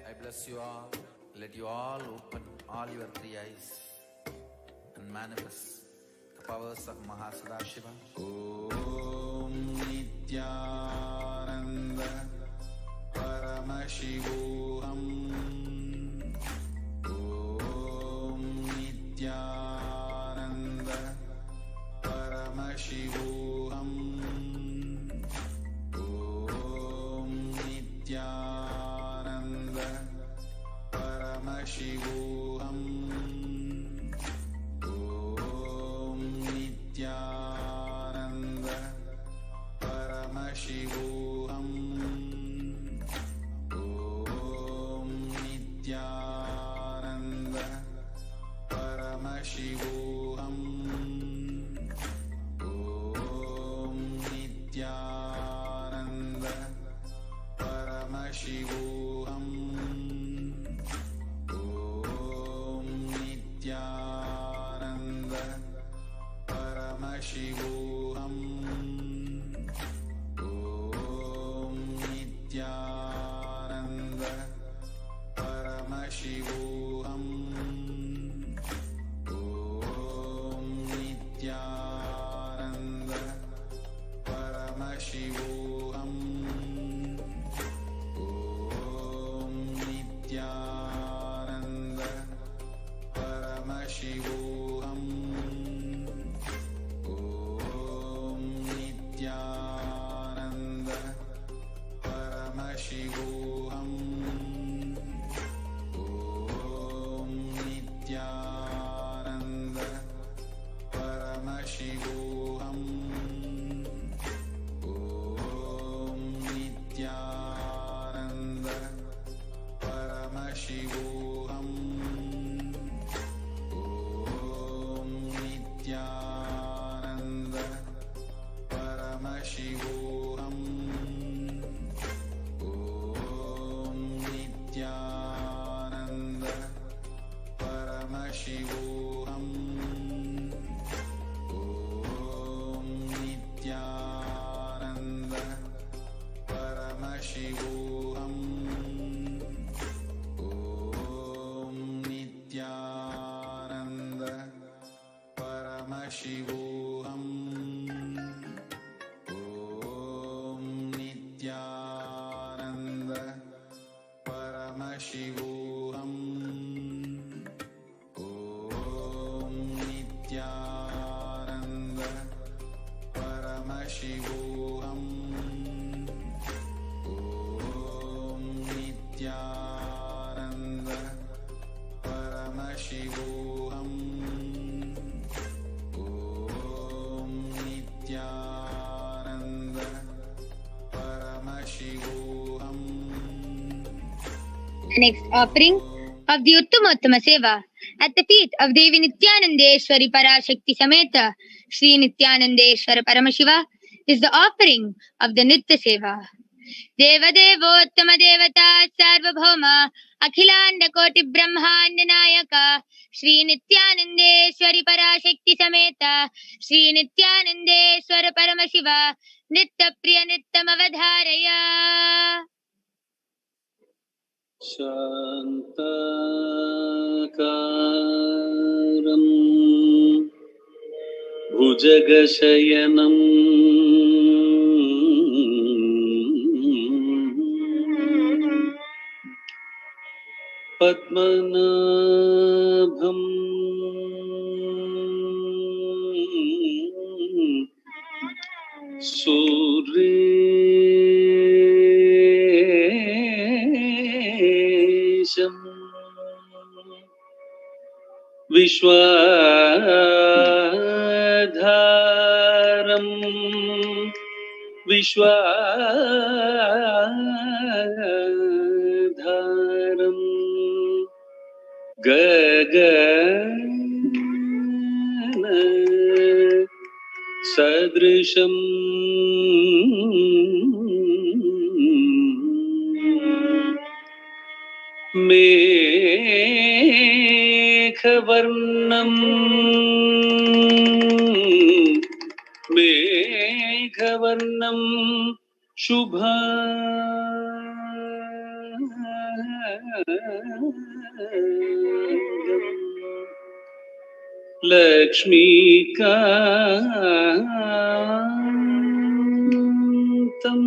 B: I bless you all. Let you all open all your three eyes and manifest the powers of Mahasadashiva. Om Nithyananda Paramashivoham. Om Nithyananda Paramashivoham. Om Nithyananda Paramashivoham. Om Nithyananda Paramashivoham. Om Nithyananda Paramashivoham. Om Nithyananda Paramashivoham. Om Nithyananda Paramashivoham. Om Nithyananda Paramashivoham. Om Paramashivoham. Om Nithyananda Paramashivoham. Om Nithyananda Paramashivoham. Om Nithyananda Paramashivoham. Om Nithyananda Paramashivoham. Om Nithyananda Paramashivoham. Om Nithyananda Paramashivoham. Om Nithyananda Paramashivoham. Om Nithyananda Paramashivoham. Om Nithyananda Paramashivoham.
D: The next offering of the Uttama Seva at the feet of Devi Nithyanandeshwari Parashakti Sameta Sri Nithyanandeshwara Paramashiva is the offering of the Nitya Seva. Deva Devottama Devata Sarvabhauma Akhilanda Koti Brahmanda Nayaka Sri Nithyanandeshwari Parashakti Sameta Sri Nithyanandeshwara Paramashiva Nitya Priya Nityam Avadharaya.
E: शान्ताकारं भुजगशयनं पद्मनाभं सूर्येशं विश्वाधारं विश्वाधारं गगन सदृशं मेघवर्णं मेघवर्णं शुभांगं लक्ष्मीकान्तं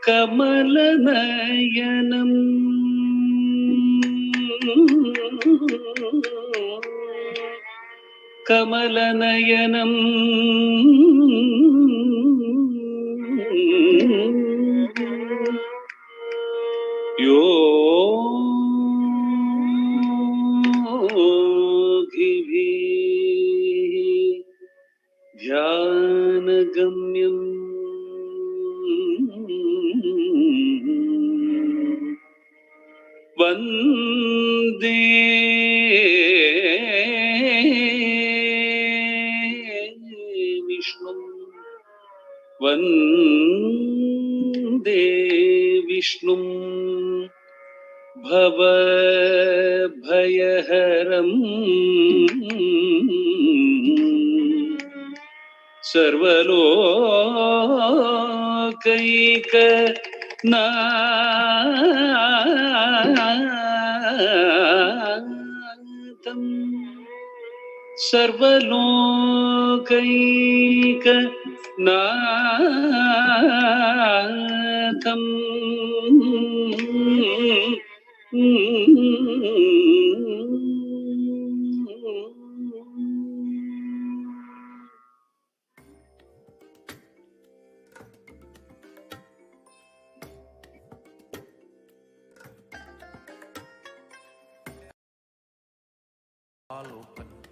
E: कमलनयनं कमलनयनं योगिभिः ध्यानगम्यं वन्दे विष्णुं वन्दे विष्णुं भवभयहरं सर्वलोकैकनाथं सर्वलोकैकनाथं
B: All open.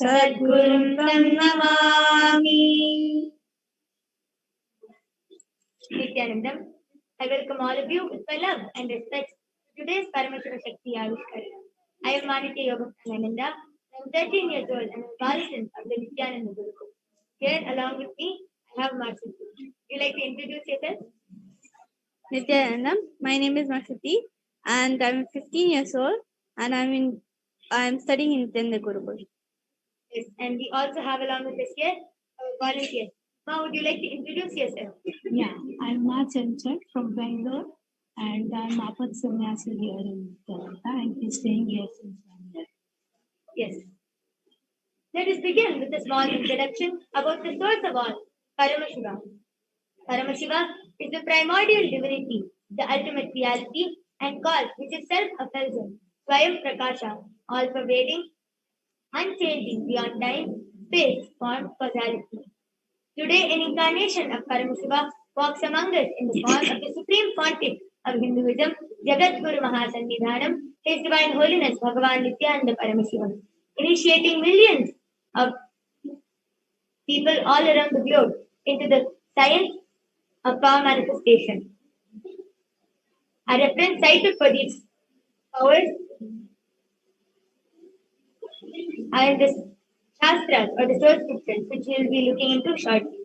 D: Sadgurum Tam Namami. Nithyanandam, I welcome all of you with my love and respect to today's Paramashiva Shakti Avishkar. I am Manitya Yogananda. I am 13 years old and a Balasan of the Nithyananda Gurukul. Here along with me, I have Marshruti. Would you like to introduce yourself?
F: Nithyanandam, my name is Marshruti and I'm 15 years old and I'm studying in Nithyananda Gurukul.
D: Yes, and we also have along with us here our volunteer. Ma, would you like to introduce yourself?
G: Yeah, I'm Ma Chanchal from Bangalore and I'm Apat Sannyasi here in Kolkata and he's staying here since 1 year.
D: Yes. Let us begin with a small introduction about the source of all, Paramashiva. Paramashiva is the primordial divinity, the ultimate reality and cause which is self-effulgent, Swayam Prakasha, all-pervading, unchanging beyond time, space, form, causality. Today, an incarnation of Paramashiva walks among us in the form of the Supreme Pontiff of Hinduism, Jagat Guru Mahasannidhanam, His Divine Holiness Bhagavan Nithyananda Paramashivam, initiating millions of people all around the globe into the science of power manifestation. A reference cited for these powers are in the Shastras or the source scriptures, which we will be looking into shortly.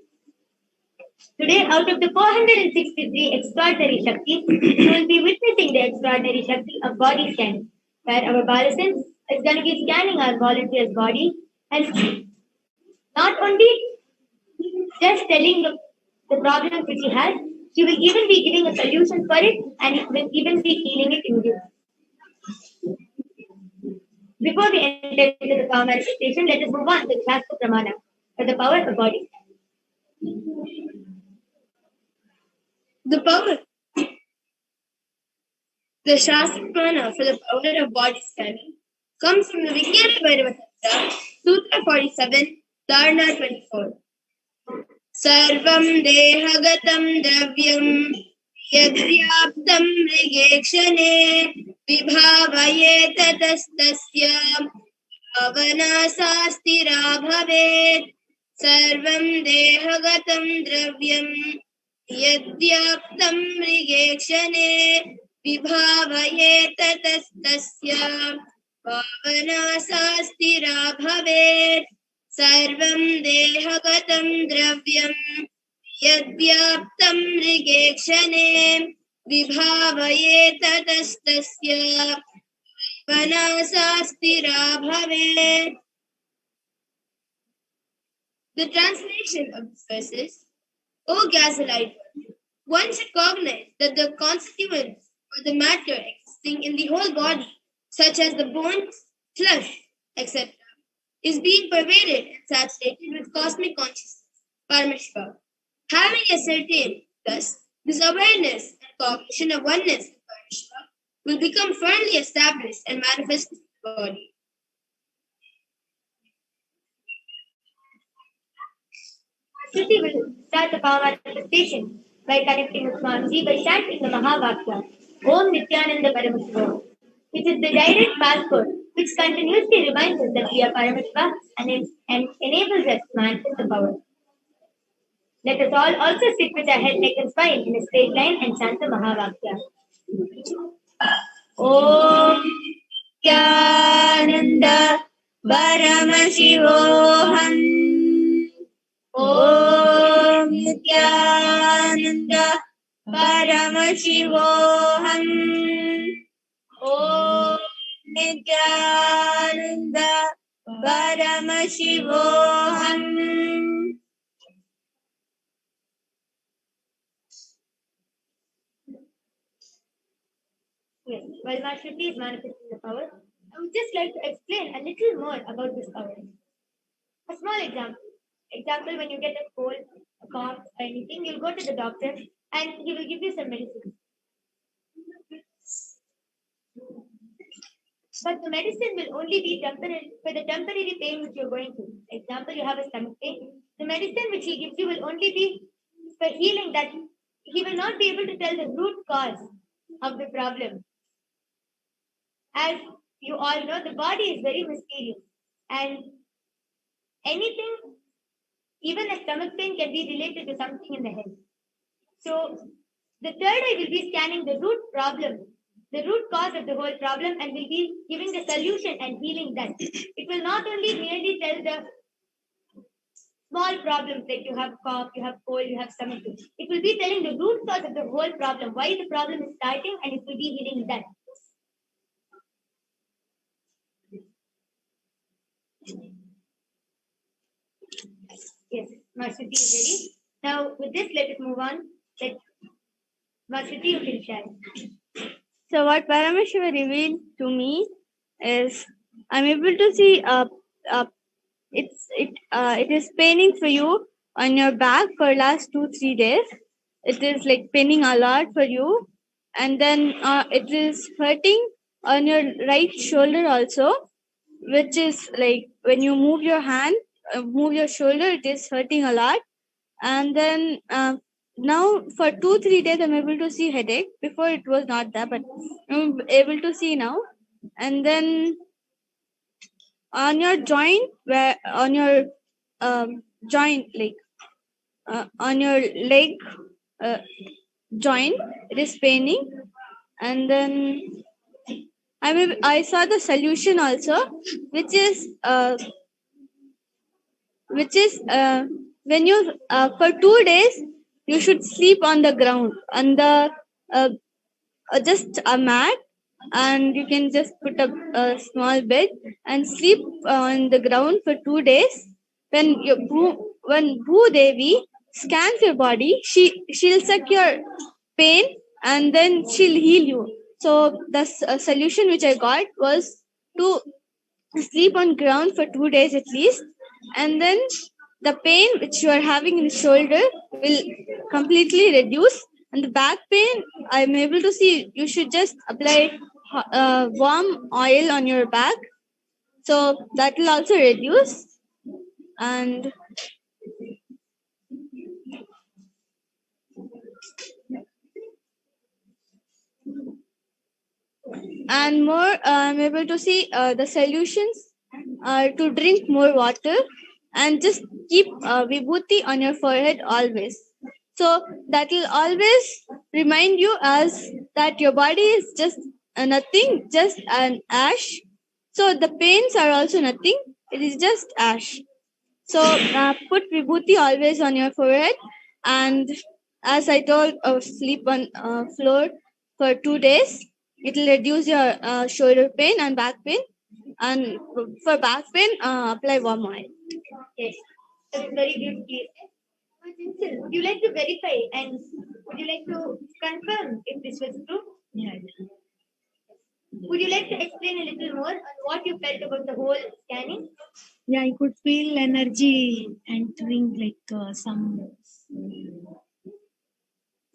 D: Today, out of the 463 extraordinary Shaktis, we will be witnessing the extraordinary Shakti of body scanning, where our Balasan is going to be scanning our volunteer's body and not only just telling the problems which he has, she will even be giving a solution for it and it will even be healing it immediately. Before we enter into the power manifestation, let us move on to the Shastra Pramana for the power of body.
F: The Shastra Pramana for the power of body scanning comes from the Vijnana Bhairava Tantra, Sutra 47, Dharana 24. Sarvam Dehagatam Dravyam Yadvyaptam Mrigekshane Vibhavaye Tatastasya Bhavana Sastira Bhavet Sarvam Dehagatam Dravyam Yadvyaptam Mrigekshane Vibhavaye Tatastasya Bhavana Sastira Bhavet Sarvam Dehagatam Dravyam Yadvyaptam Mrigekshane Vibhavaye Tatastasya Vanasastira Bhavet. The translation of this verse is, O Gasolite, one should cognize that the constituents or the matter existing in the whole body, such as the bones, flesh, etc., is being pervaded and saturated with cosmic consciousness, Paramashiva. Having ascertained thus this awareness and cognition of oneness with Paramashiva will become firmly established and manifest in the body.
D: Shruti will start the power manifestation by connecting with Swamiji by chanting the Mahavakya, Om Nithyananda Paramashivoham, which is the direct passport which continuously reminds us that we are Paramashiva and enables us to manifest the power. Let us all also sit with our head, neck and spine in a straight line and chant the Mahavakya. Om Nithyananda Paramashivoham. Om Nithyananda Paramashivoham. Om Nithyananda Paramashivoham. Yes, while Shruti is manifesting the power, I would just like to explain a little more about this power. A small example. Example, when you get a cold, a cough, or anything, you'll go to the doctor and he will give you some medicine. But the medicine will only be temporary for the temporary pain which you're going through. Example, you have a stomach pain. The medicine which he gives you will only be for healing that. He will not be able to tell the root cause of the problem. As you all know, the body is very mysterious and anything, even a stomach pain, can be related to something in the head. So the third eye will be scanning the root problem, the root cause of the whole problem, and will be giving the solution and healing that. It will not only merely tell the small problems like you have cough, you have cold, you have stomach pain. It will be telling the root cause of the whole problem, why the problem is starting, and it will be healing that. Yes, Master T is ready. Now, with this, let us move on. Master T, you can share.
H: So what Paramashiva revealed to me is I'm able to see it is paining for you on your back for last 2-3 days. It is like paining a lot for you, and then it is hurting on your right shoulder also, which is like when you move your hand, move your shoulder, it is hurting a lot. And then now for 2-3 days I'm able to see headache. Before it was not there, but I'm able to see now. And then on your joint, where on your joint, like on your leg joint, it is paining. And then I saw the solution also, which is when you for 2 days you should sleep on the ground, on the just a mat, and you can just put up a small bed and sleep on the ground for 2 days. When when Bhu Devi scans your body, she'll suck your pain and then she'll heal you. So the solution which I got was to sleep on ground for 2 days at least, and then the pain which you are having in the shoulder will completely reduce. And the back pain, I'm able to see you should just apply warm oil on your back, so that will also reduce. And more, I'm able to see the solutions are to drink more water and just keep vibhuti on your forehead always. So that will always remind you as that your body is just nothing, just an ash. So the pains are also nothing, it is just ash. So put vibhuti always on your forehead, and as I told, sleep on floor for 2 days. It will reduce your shoulder pain and back pain. And for back pain, apply warm oil.
D: Yes, that's very beautifully said. Would you like to verify and would you like to confirm if this was true?
G: Yeah.
D: Would you like to explain a little more on what you felt about the whole scanning?
G: Yeah, I could feel energy entering, like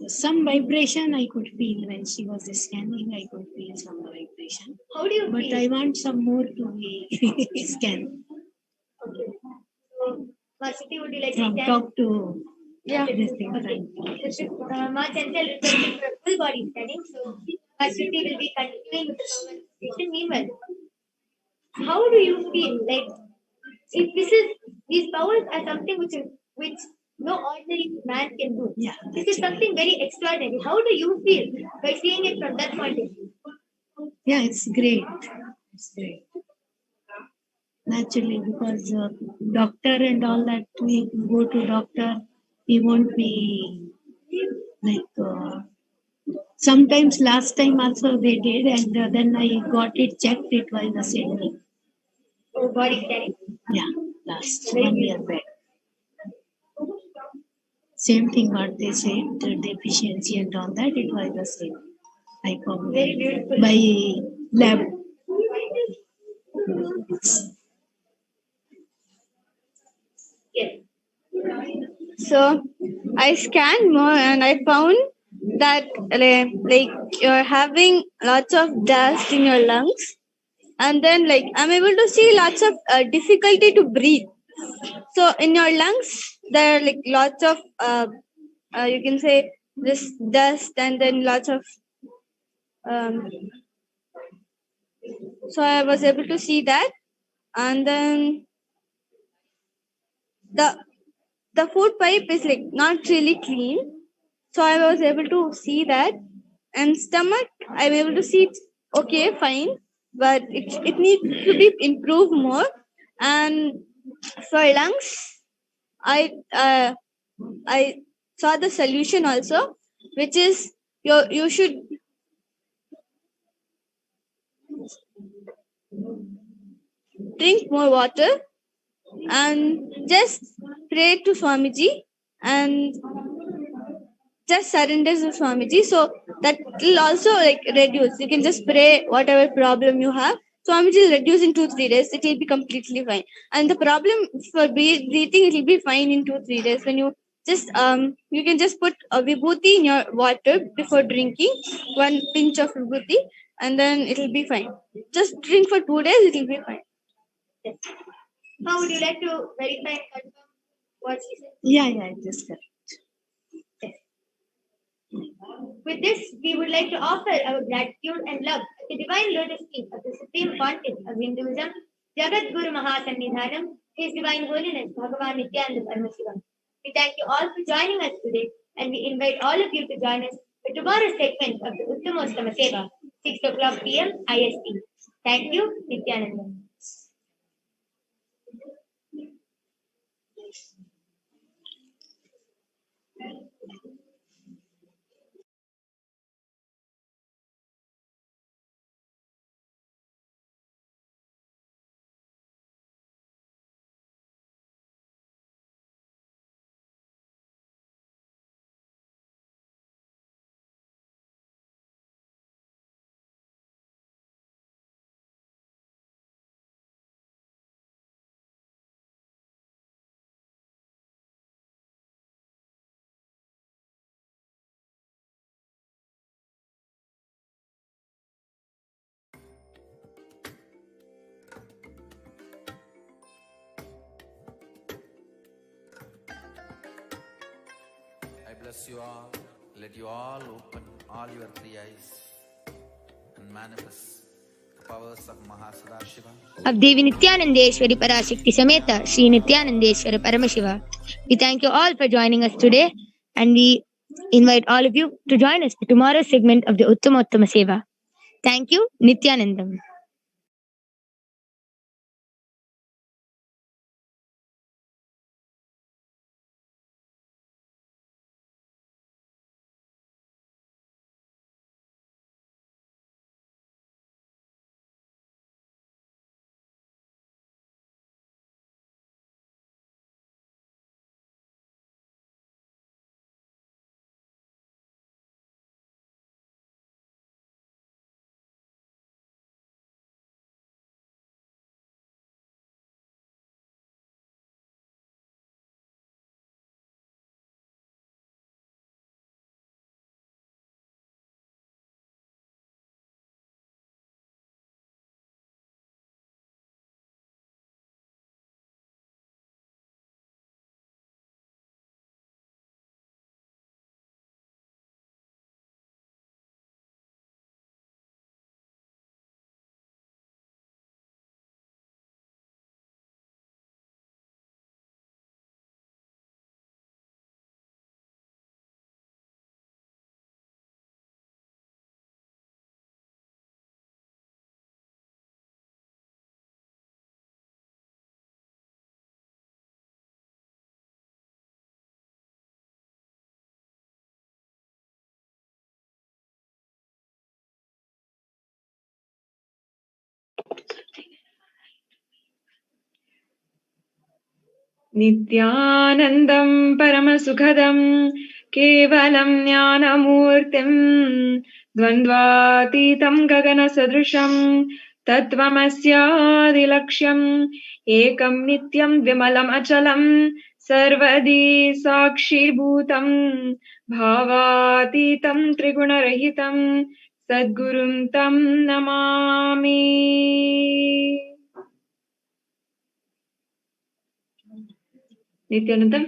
G: some vibration I could feel when she was scanning. I could feel some vibration.
D: How do you
G: But
D: feel?
G: I want some more to be scanned.
D: Okay. So, Masiti, would you like
G: From
D: to
G: top to this thing.
D: Okay. This is Ma Chantal requesting for full body scanning. So, Masiti will be continuing with the conversation. Meanwhile, how do you feel? Like, if these powers are something which no ordinary man can do.
G: Yeah,
D: this is something very extraordinary. How do you feel by seeing it from that point of view?
G: Yeah, it's great. It's great. Naturally, because doctor and all that, we go to doctor, we won't be like. Sometimes last time also they did, and then I got it checked. It was the same thing.
D: Oh, body scanning.
G: Yeah, last 1 year back. Same thing what they said, the deficiency and all that, it was the same. I come
D: Very beautiful.
G: by lab.
D: Yes.
H: So I scanned more and I found that like you're having lots of dust in your lungs, and then like I'm able to see lots of difficulty to breathe. So in your lungs there are like lots of you can say this dust, and then lots of so I was able to see that. And then the food pipe is like not really clean. So I was able to see that. And stomach, I'm able to see it's okay, fine, but it needs to be improved more. And for lungs, I saw the solution also, which is you should drink more water and just pray to Swamiji and just surrender to Swamiji. So that will also like reduce. You can just pray whatever problem you have. Swamiji will reduce in 2-3 days. It will be completely fine. And the problem for breathing, it will be fine in 2-3 days. When you just you can just put a vibhuti in your water before drinking, 1 pinch of vibhuti, and then it will be fine. Just drink for 2 days, it will be fine.
F: Yes. Now, would you like to verify and confirm what she said?
G: Yeah, just correct.
F: Yes. With this, we would like to offer our gratitude and love at the divine lotus feet of the Supreme Pontiff of Hinduism, Jagat Guru Mahasannidhanam, His Divine Holiness Bhagavan Nithyananda Paramashivam. We thank you all for joining us today, and we invite all of you to join us for tomorrow's segment of the Uttamostama Seva, 6 o'clock p.m. IST. Thank you, Nithyananda.
B: I bless you all. Let you all open all your 3 eyes and manifest the powers of Mahasadashiva.
D: Of Devi Nithyanandeshwari Parashakti Sameta Sri Nithyanandeshwara Paramashiva. We thank you all for joining us today, and we invite all of you to join us for tomorrow's segment of the Uttamottama Seva. Thank you, Nithyanandam.
C: Nithyanandam Paramasukhadam Kevalam Jnanamurtim Dvandvatitam Gagana Sadrisham Tatvamasyadilaksham Ekam Nityam Vimalam Achalam Sarvadi Sakshi Bhutam Bhavatitam Trigunarahitam Sadgurum Tam Namami. Nithyanandam,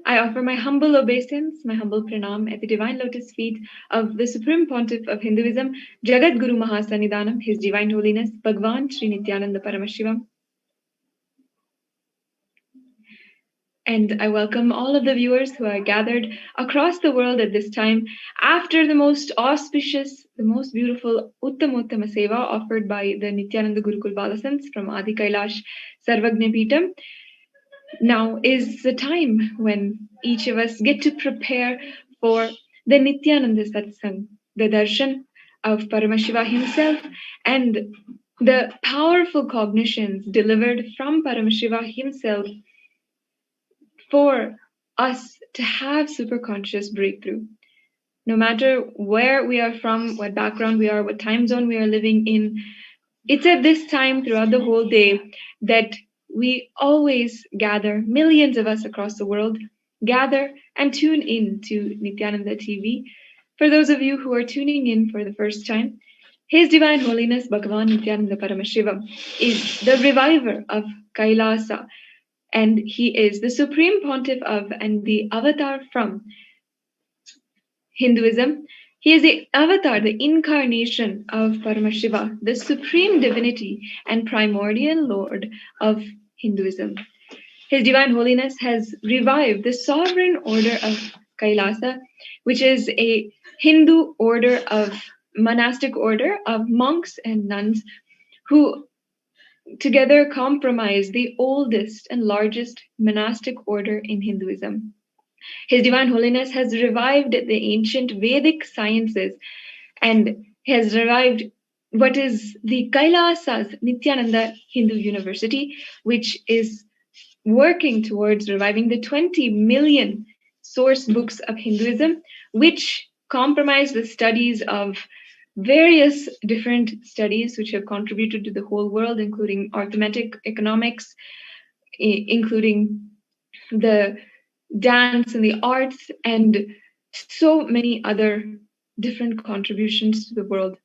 C: I offer my humble obeisance, my humble pranam at the divine lotus feet of the Supreme Pontiff of Hinduism, Jagat Guru Mahasannidhanam, His Divine Holiness Bhagavan Sri Nithyananda Paramashivam. And I welcome all of the viewers who are gathered across the world at this time after the most auspicious, the most beautiful Uttamottama Seva offered by the Nithyananda Gurukul Balasants from Adi Kailash Sarvagnya Peetam. Now is the time when each of us get to prepare for the Nithyananda Satsang, the darshan of Paramashiva himself, and the powerful cognitions delivered from Paramashiva himself for us to have superconscious breakthrough. No matter where we are from, what background we are, what time zone we are living in, it's at this time throughout the whole day that we always gather, millions of us across the world, gather and tune in to Nithyananda TV. For those of you who are tuning in for the first time, His Divine Holiness Bhagavan Nithyananda Paramashivam is the reviver of Kailasa, and he is the supreme pontiff of and the avatar from Hinduism. He is the avatar, the incarnation of Paramashiva, the supreme divinity and primordial lord of Hinduism. His Divine Holiness has revived the sovereign order of Kailasa, which is a Hindu order of monastic order of monks and nuns who together comprise the oldest and largest monastic order in Hinduism. His Divine Holiness has revived the ancient Vedic sciences and has revived what is the Kailasa's Nithyananda Hindu University, which is working towards reviving the 20 million source books of Hinduism, which comprise the studies of various different studies which have contributed to the whole world, including arithmetic, economics, including the dance and the arts, and so many other different contributions to the world.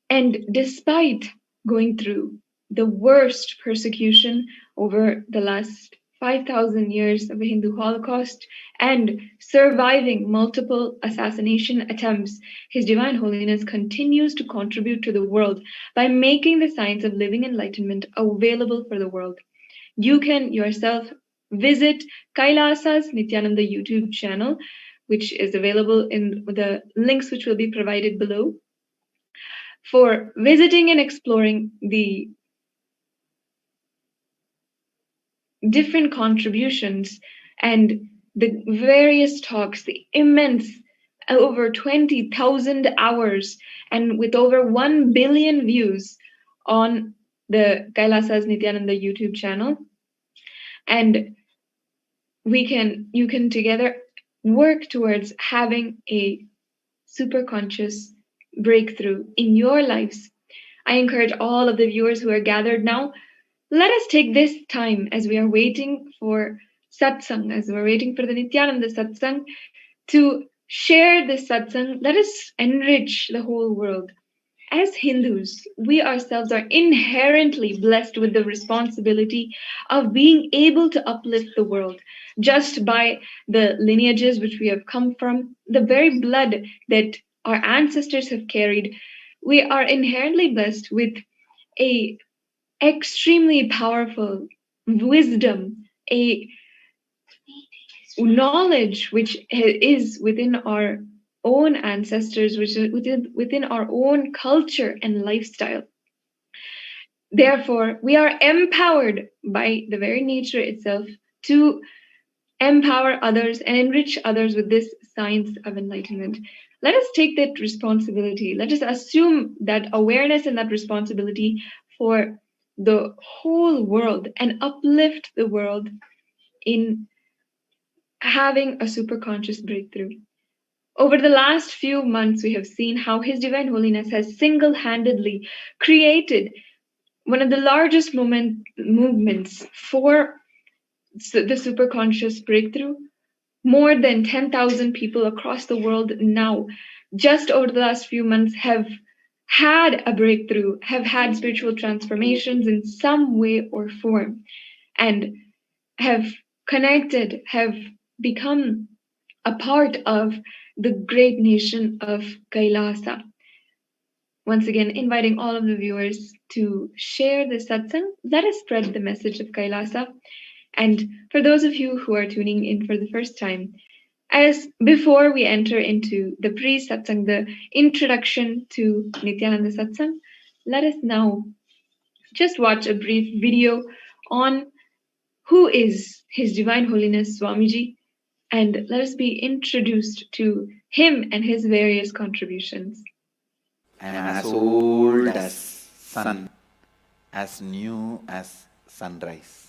C: And despite going through the worst persecution over the last 5,000 years of the Hindu Holocaust and surviving multiple assassination attempts, His Divine Holiness continues to contribute to the world by making the science of living enlightenment available for the world. You can yourself visit Kailasa's Nithyananda YouTube channel, which is available in the links which will be provided below, for visiting and exploring the different contributions and the various talks, the immense over 20,000 hours and with over 1 billion views on the Kailasa's Nithyananda YouTube channel. And you can together work towards having a super conscious breakthrough in your lives. I encourage all of the viewers who are gathered now, let us take this time as we are waiting for Satsang, as we're waiting for the Nithyananda Satsang, to share this Satsang. Let us enrich the whole world. As Hindus, we ourselves are inherently blessed with the responsibility of being able to uplift the world just by the lineages which we have come from, the very blood that our ancestors have carried. We are inherently blessed with a extremely powerful wisdom, a knowledge which is within our own ancestors, which is within our own culture and lifestyle. Therefore, we are empowered by the very nature itself to empower others and enrich others with this science of enlightenment. Let us take that responsibility. Let us assume that awareness and that responsibility for the whole world and uplift the world in having a super conscious breakthrough. Over the last few months, we have seen how His Divine Holiness has single-handedly created one of the largest movements for the super conscious breakthrough. More than 10,000 people across the world now, just over the last few months, have had a breakthrough, have had spiritual transformations in some way or form, and have connected, have become a part of the great nation of Kailasa. Once again, inviting all of the viewers to share this satsang. Let us spread the message of Kailasa. And for those of you who are tuning in for the first time, as before we enter into the pre-satsang, the introduction to Nithyananda Satsang, let us now just watch a brief video on who is His Divine Holiness Swamiji, and let us be introduced to him and his various contributions.
B: I am as old as sun, as new as sunrise.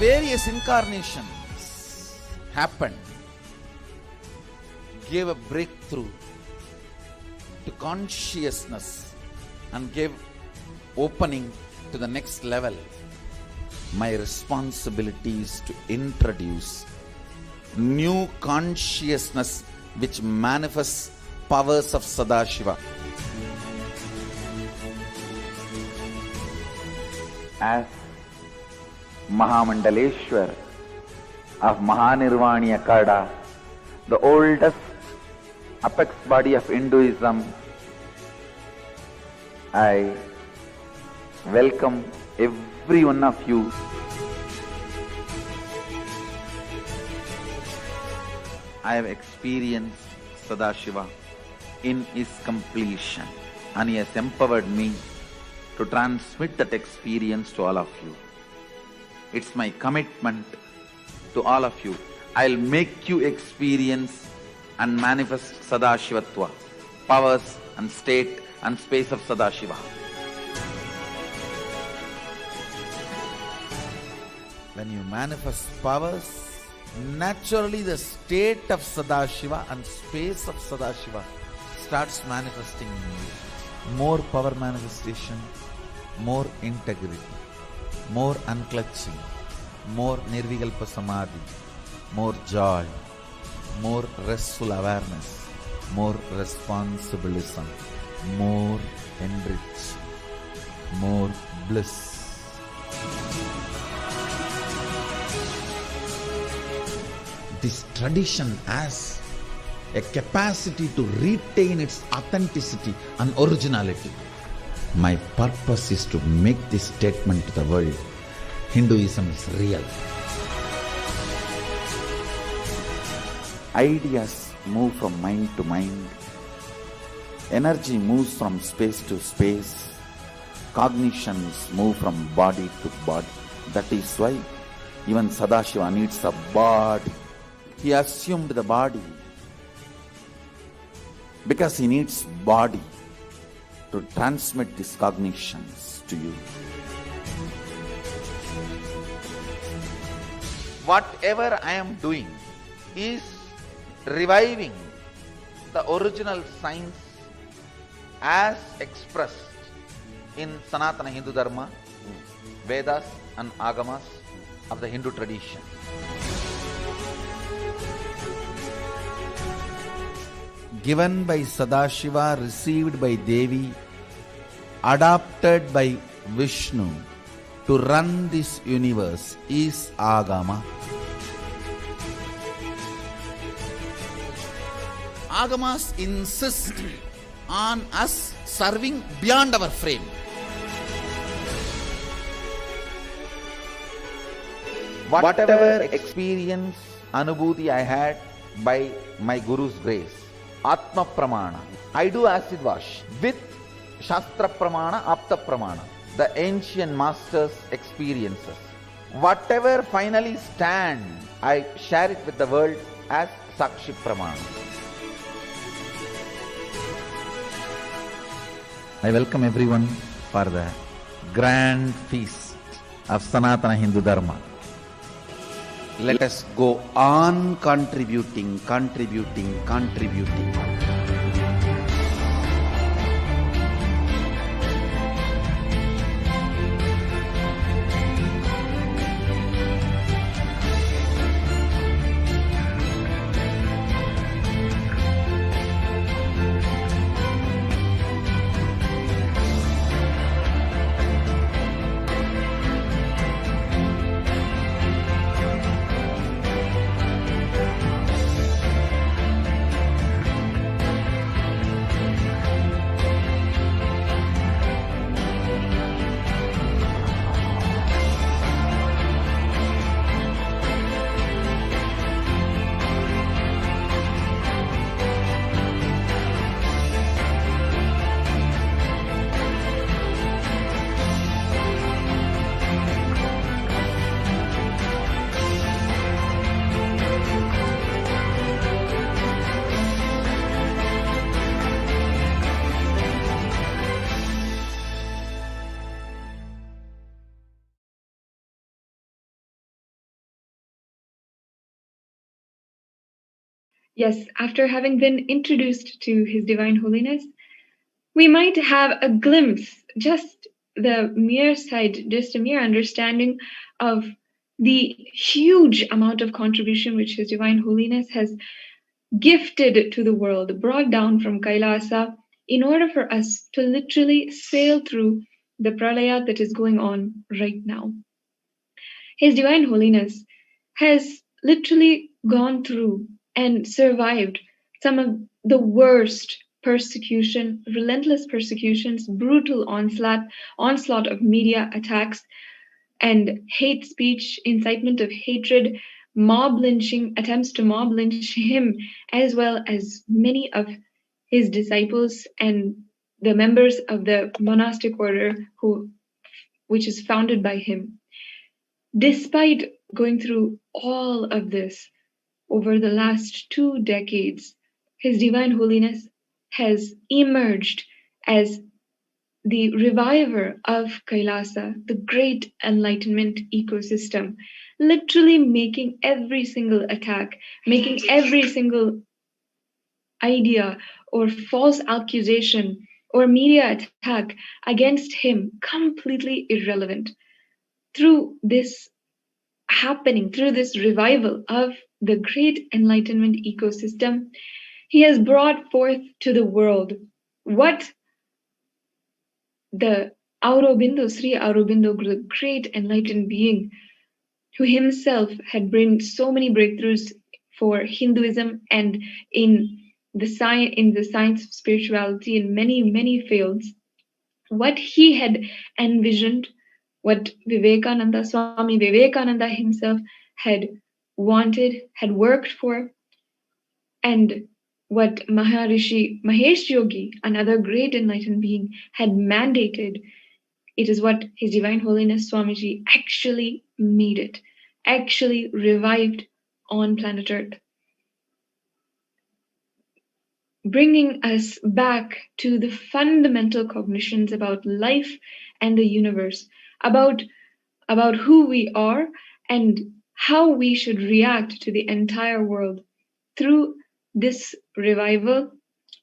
B: Various incarnations happened, gave a breakthrough to consciousness and gave opening to the next level. My responsibility is to introduce new consciousness which manifests powers of Sadashiva. As Mahamandaleshwar of Mahanirvani Akada, the oldest apex body of Hinduism, I welcome every one of you. I have experienced Sadashiva in his completion, and he has empowered me to transmit that experience to all of you. It's my commitment to all of you. I'll make you experience and manifest Sadashivatva, powers and state and space of Sadashiva. When you manifest powers, naturally the state of Sadashiva and space of Sadashiva starts manifesting in you. More power manifestation, more integrity, more unclutching, more nirvikalpa samadhi, more joy, more restful awareness, more responsibilism, more enrich, more bliss. This tradition has a capacity to retain its authenticity and originality. My purpose is to make this statement to the world. Hinduism is real. Ideas move from mind to mind. Energy moves from space to space. Cognitions move from body to body. That is why even Sadashiva needs a body. He assumed the body because he needs body to transmit these cognitions to you. Whatever I am doing is reviving the original science as expressed in Sanatana Hindu Dharma, Vedas and Agamas of the Hindu tradition. Given by Sadashiva, received by Devi, adopted by Vishnu to run this universe is Agama. Agamas insist
I: on us serving beyond our frame.
B: Whatever experience, anubhuti I had by my Guru's grace, Atma Pramana, I do acid wash with Shastra Pramana, Apta Pramana, the ancient masters' experiences. Whatever finally stand, I share it with the world as Sakshi Pramana. I welcome everyone for the grand feast of Sanatana Hindu Dharma.
I: Let us go on contributing.
C: Yes, after having been introduced to His Divine Holiness, we might have a glimpse, just the mere sight, just a mere understanding of the huge amount of contribution which His Divine Holiness has gifted to the world, brought down from Kailasa, in order for us to literally sail through the pralaya that is going on right now. His Divine Holiness has literally gone through and survived some of the worst persecution, relentless persecutions, brutal onslaught of media attacks and hate speech, incitement of hatred, mob lynching, attempts to mob lynch him, as well as many of his disciples and the members of the monastic order which is founded by him. Despite going through all of this over the last 2 decades, His Divine Holiness has emerged as the reviver of Kailasa, the great enlightenment ecosystem, literally making every single attack, making every single idea or false accusation or media attack against him completely irrelevant. Through this happening, through this revival of the great enlightenment ecosystem, he has brought forth to the world what the Aurobindo, Sri Aurobindo, the great enlightened being, who himself had brought so many breakthroughs for Hinduism and in the science of spirituality in many fields, what he had envisioned, what Swami Vivekananda himself had wanted, had worked for, and what Maharishi Mahesh Yogi, another great enlightened being, had mandated. It is what His Divine Holiness Swamiji actually made it, actually revived on planet Earth, bringing us back to the fundamental cognitions about life and the universe, about who we are and how we should react to the entire world. Through this revival,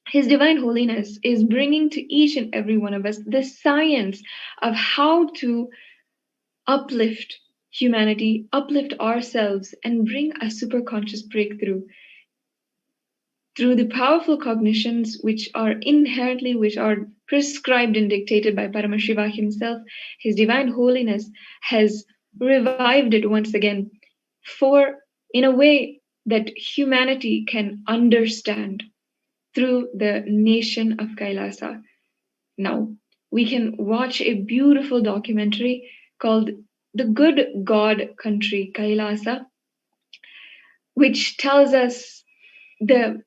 C: His Divine Holiness is bringing to each and every one of us the science of how to uplift humanity, uplift ourselves, and bring a superconscious breakthrough through the powerful cognitions which are prescribed and dictated by Paramashiva himself. His Divine Holiness has revived it once again in a way that humanity can understand. through the nation of Kailasa. Now, we can watch a beautiful documentary called The Good God Country, Kailasa, which tells us the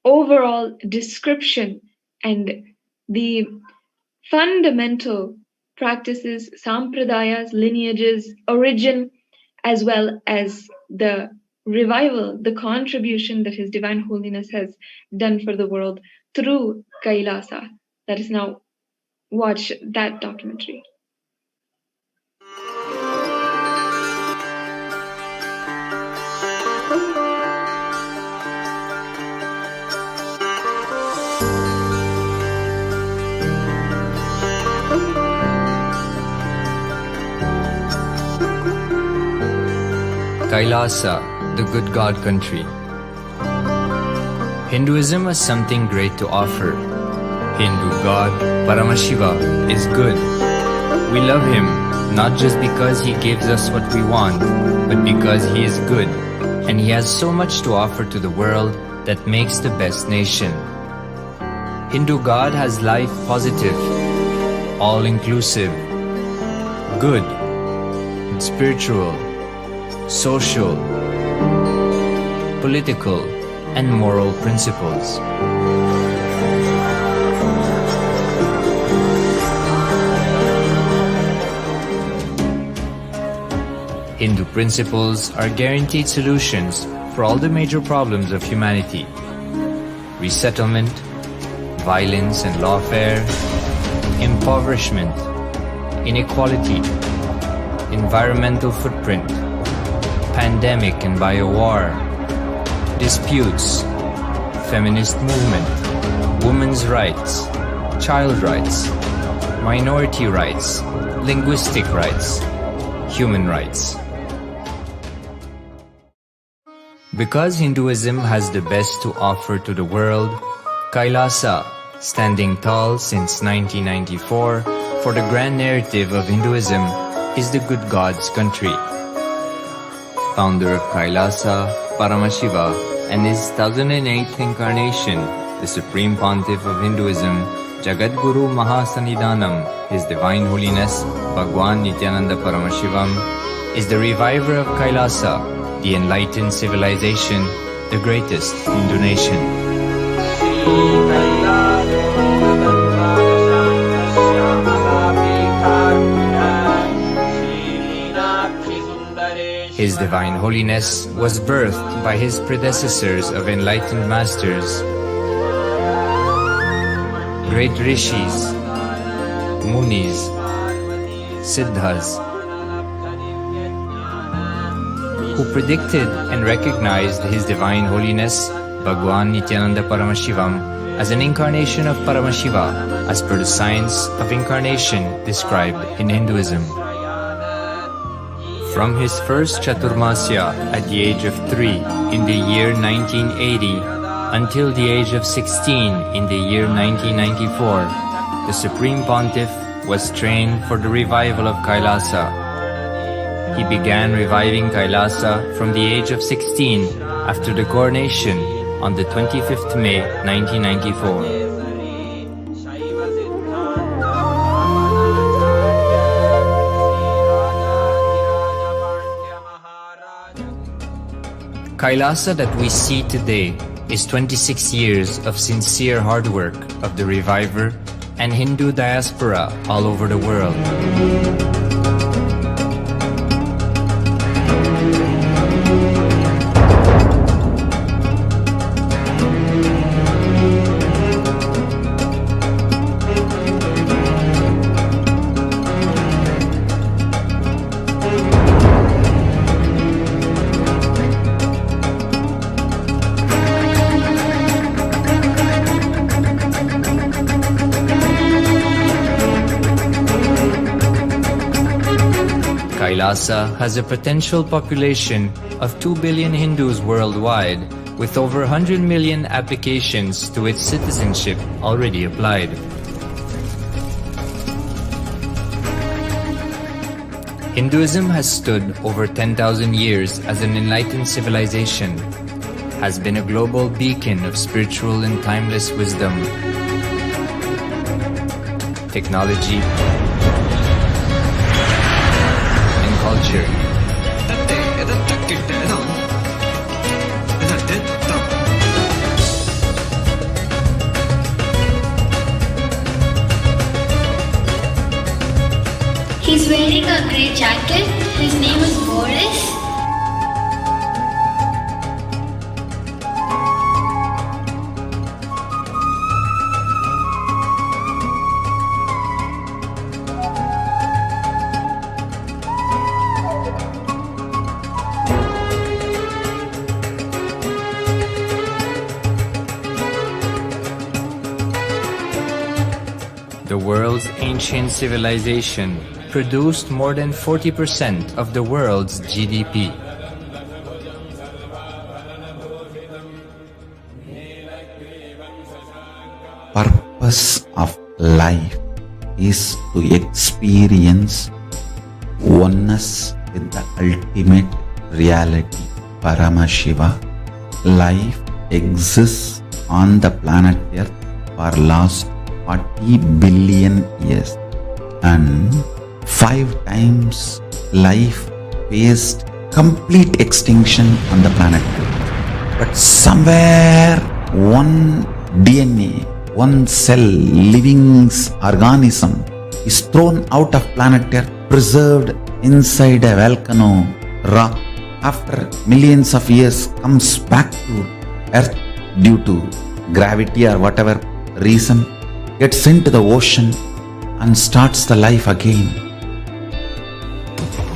C: overall description and the fundamental practices, sampradayas, lineages, origin, as well as the revival, the contribution that His Divine Holiness has done for the world through Kailasa. Let us now watch that documentary.
J: Kailasa, the good God country. Hinduism has something great to offer. Hindu God, Paramashiva, is good. We love Him not just because He gives us what we want, but because He is good, and He has so much to offer to the world that makes the best nation. Hindu God has life positive, all-inclusive, good, spiritual, social, political, and moral principles. Hindu principles are guaranteed solutions for all the major problems of humanity: resettlement, violence and lawfare, impoverishment, inequality, environmental footprint, pandemic and biowar, disputes, feminist movement, women's rights, child rights, minority rights, linguistic rights, human rights. Because Hinduism has the best to offer to the world, Kailasa, standing tall since 1994 for the grand narrative of Hinduism, is the good God's country. Founder of Kailasa, Paramashiva, and his 1008th incarnation, the Supreme Pontiff of Hinduism, Jagadguru Mahasannidhanam, His Divine Holiness, Bhagwan Nithyananda Paramashivam, is the reviver of Kailasa, the enlightened civilization, the greatest Hindu nation. His Divine Holiness was birthed by his predecessors of enlightened masters, great rishis, munis, siddhas, who predicted and recognized His Divine Holiness, Bhagwan Nithyananda Paramashivam, as an incarnation of Paramashiva, as per the science of incarnation described in Hinduism. From his first Chaturmasya at the age of 3 in the year 1980 until the age of 16 in the year 1994, the Supreme Pontiff was trained for the revival of Kailasa. He began reviving Kailasa from the age of 16 after the coronation on the 25th May 1994. Kailasa that we see today is 26 years of sincere hard work of the reviver and Hindu diaspora all over the world. Kailasa has a potential population of 2 billion Hindus worldwide, with over 100 million applications to its citizenship already applied. Hinduism has stood over 10,000 years as an enlightened civilization, has been a global beacon of spiritual and timeless wisdom, technology, and culture.
D: He's wearing a grey jacket. His name is Boris.
J: The world's ancient civilization produced more than 40% of the world's GDP.
B: Purpose of life is to experience oneness with the ultimate reality, Paramashiva. Life exists on the planet Earth for last 40 billion years, and 5 times life faced complete extinction on the planet Earth. But somewhere one DNA, one cell, living organism is thrown out of planet Earth, preserved inside a volcano rock. After millions of years comes back to Earth due to gravity or whatever reason, gets into the ocean and starts the life again.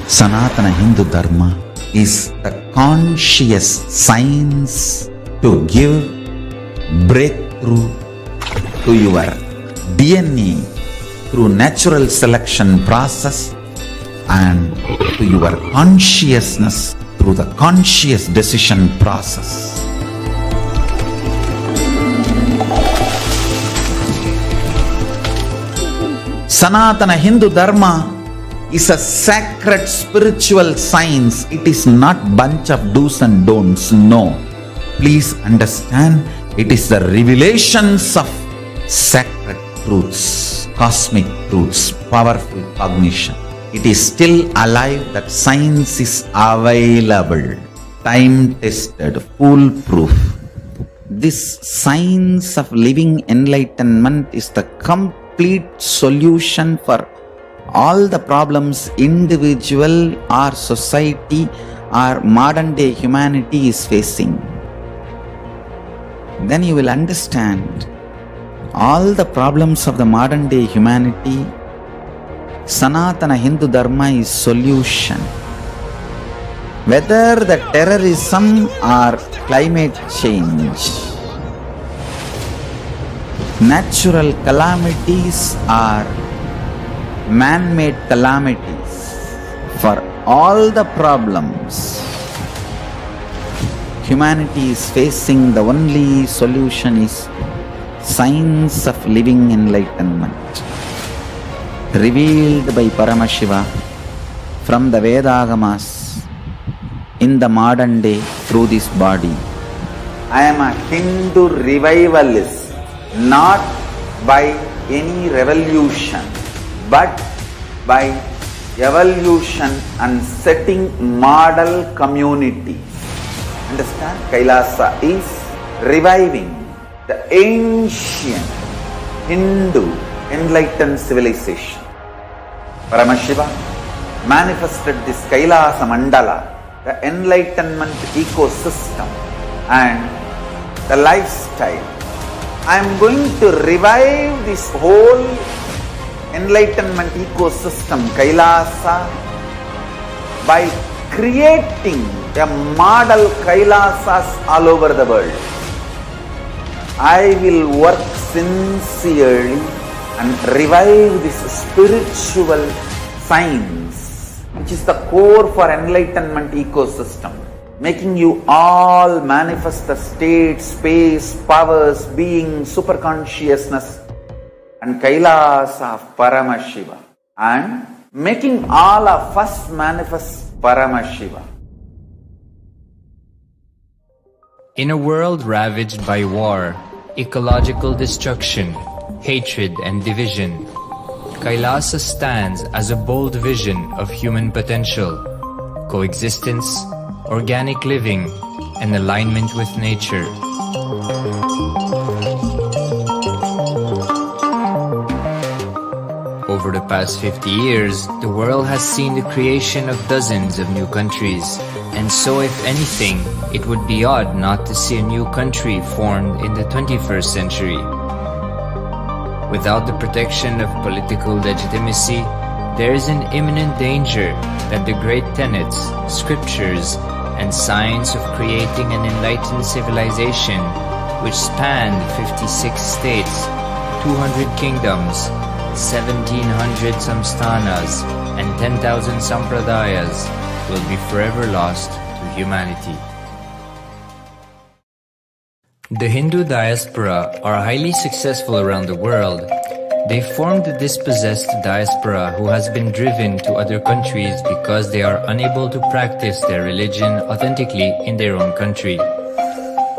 B: Sanatana Hindu Dharma is the conscious science to give breakthrough to your DNA through natural selection process and to your consciousness through the conscious decision process. Sanatana Hindu Dharma is a sacred spiritual science. It is not bunch of do's and don'ts. No. Please understand, it is the revelations of sacred truths, cosmic truths, powerful cognition. It is still alive. That science is available, time-tested, foolproof. This science of living enlightenment is the complete solution for all the problems individual or society or modern day humanity is facing. Then you will understand all the problems of the modern day humanity. Sanatana Hindu Dharma is solution. Whether the terrorism or climate change, natural calamities or man-made calamities, for all the problems humanity is facing, the only solution is science of living enlightenment, revealed by Paramashiva from the Vedagamas in the modern day through this body. I am a Hindu revivalist, not by any revolution, but by evolution and setting model communities. Understand? Kailasa is reviving the ancient Hindu enlightened civilization. Paramashiva manifested this Kailasa Mandala, the enlightenment ecosystem and the lifestyle. I am going to revive this whole enlightenment ecosystem, Kailasa, by creating a model Kailasas all over the world. I will work sincerely and revive this spiritual science, which is the core for enlightenment ecosystem, making you all manifest the state, space, powers, being, superconsciousness and Kailasa of Paramashiva, and making all of us manifest Paramashiva.
J: In a world ravaged by war, ecological destruction, hatred and division, Kailasa stands as a bold vision of human potential, coexistence, organic living, and alignment with nature. Over the past 50 years, the world has seen the creation of dozens of new countries, and so if anything, it would be odd not to see a new country formed in the 21st century. Without the protection of political legitimacy, there is an imminent danger that the great tenets, scriptures, and science of creating an enlightened civilization, which spanned 56 states, 200 kingdoms, 1,700 samsthanas, and 10,000 sampradayas, will be forever lost to humanity. The Hindu diaspora are highly successful around the world. They formed the dispossessed diaspora who has been driven to other countries because they are unable to practice their religion authentically in their own country.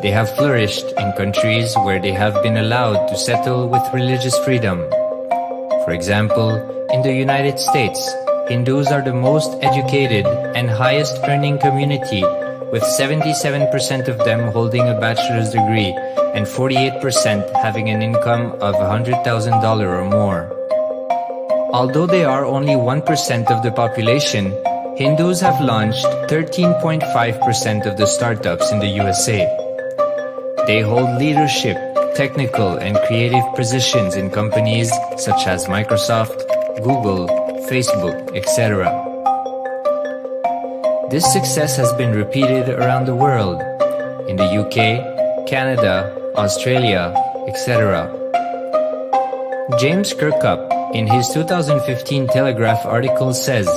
J: They have flourished in countries where they have been allowed to settle with religious freedom. For example, in the United States, Hindus are the most educated and highest earning community, with 77% of them holding a bachelor's degree and 48% having an income of $100,000 or more. Although they are only 1% of the population, Hindus have launched 13.5% of the startups in the USA. They hold leadership, technical and creative positions in companies such as Microsoft, Google, Facebook, etc. This success has been repeated around the world, in the UK, Canada, Australia, etc. James Kirkup, in his 2015 Telegraph article says,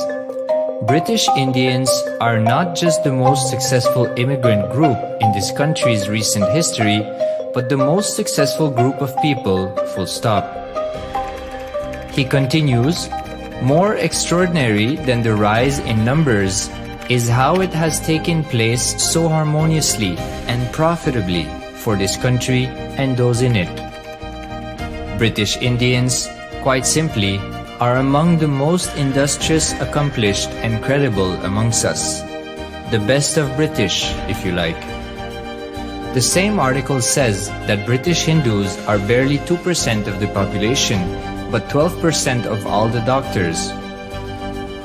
J: British Indians are not just the most successful immigrant group in this country's recent history, but the most successful group of people, full stop. He continues, more extraordinary than the rise in numbers is how it has taken place so harmoniously and profitably for this country and those in it. British Indians, quite simply, are among the most industrious, accomplished and credible amongst us. The best of British, if you like. The same article says that British Hindus are barely 2% of the population, but 12% of all the doctors.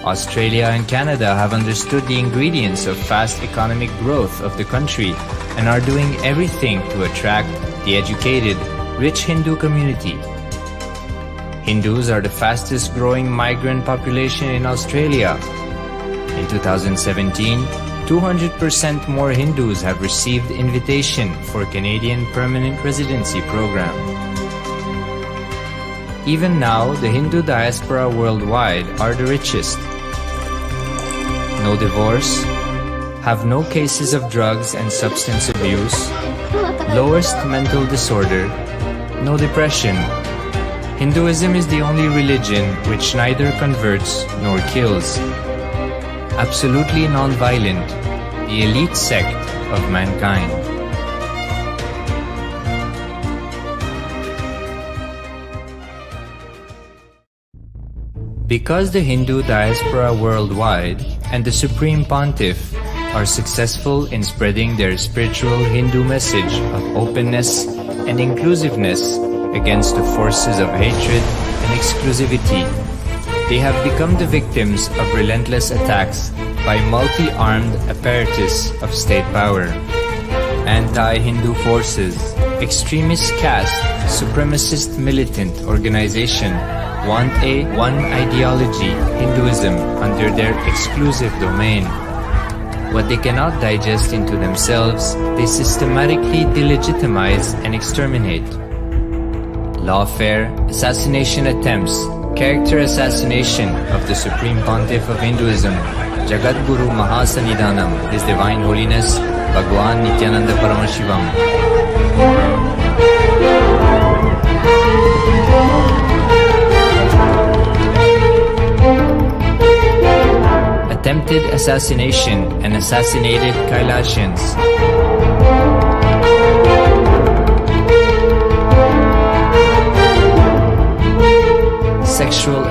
J: Australia and Canada have understood the ingredients of fast economic growth of the country and are doing everything to attract the educated, rich Hindu community. Hindus are the fastest growing migrant population in Australia. In 2017, 200% more Hindus have received invitation for Canadian Permanent Residency Program. Even now, the Hindu diaspora worldwide are the richest. No divorce, have no cases of drugs and substance abuse, lowest mental disorder, no depression. Hinduism is the only religion which neither converts nor kills. Absolutely non-violent, the elite sect of mankind. Because the Hindu diaspora worldwide and the Supreme Pontiff are successful in spreading their spiritual Hindu message of openness and inclusiveness against the forces of hatred and exclusivity, they have become the victims of relentless attacks by multi-armed apparatus of state power. Anti-Hindu forces, extremist caste, supremacist militant organization want a one ideology, Hinduism, under their exclusive domain. What they cannot digest into themselves, they systematically delegitimize and exterminate. Lawfare, assassination attempts, character assassination of the Supreme Pontiff of Hinduism, Jagadguru Mahasannidhanam, His Divine Holiness, Bhagwan Nithyananda Paramashivam. Attempted assassination and assassinated Kailasians.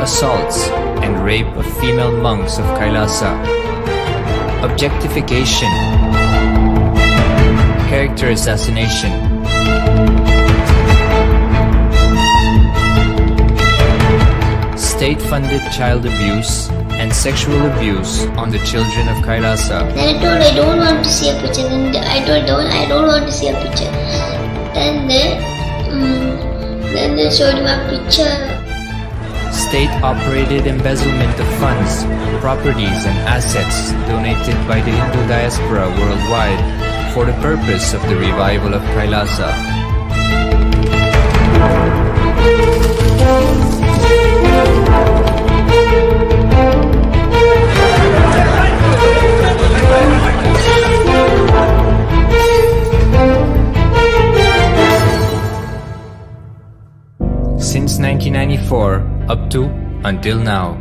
J: assaults and rape of female monks of Kailasa, objectification, character assassination, state-funded child abuse and sexual abuse on the children of Kailasa.
K: Then I told I don't want to see a picture. Then I told I don't want to see a picture. Then they showed me a picture.
J: State-operated embezzlement of funds, properties and assets donated by the Hindu diaspora worldwide for the purpose of the revival of Kailasa. Since 1994 up to until now.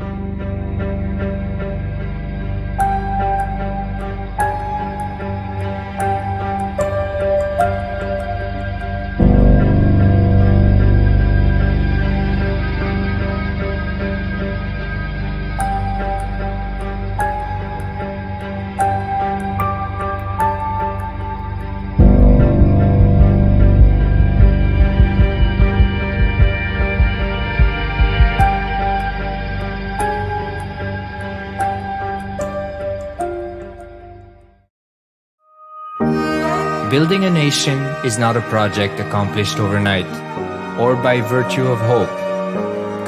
J: Building a nation is not a project accomplished overnight or by virtue of hope.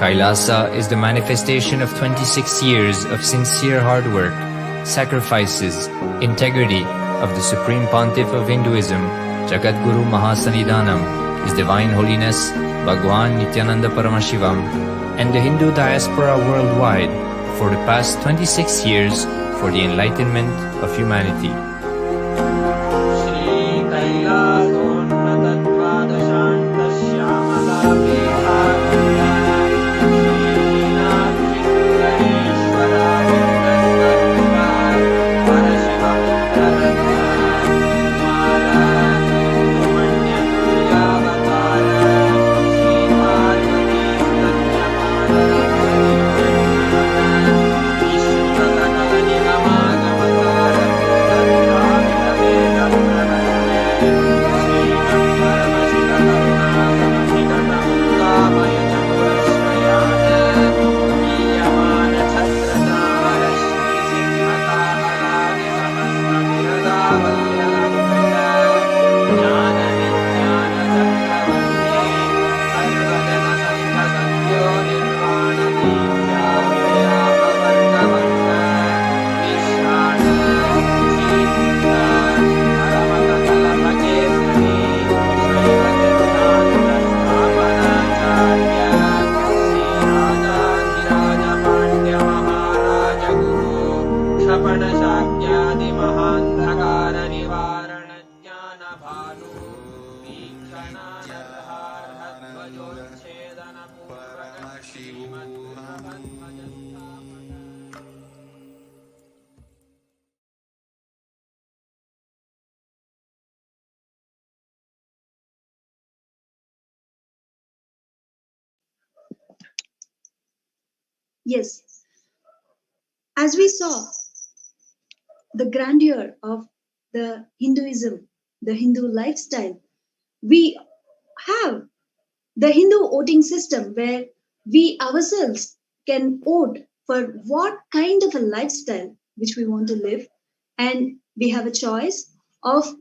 J: Kailasa is the manifestation of 26 years of sincere hard work, sacrifices, integrity of the Supreme Pontiff of Hinduism, Jagadguru Mahasanidhanam, His Divine Holiness Bhagwan Nithyananda Paramashivam, and the Hindu diaspora worldwide for the past 26 years for the enlightenment of humanity.
L: Yes, as we saw the grandeur of the Hinduism, the Hindu lifestyle, we have the Hindu voting system where we ourselves can vote for what kind of a lifestyle which we want to live, and we have a choice of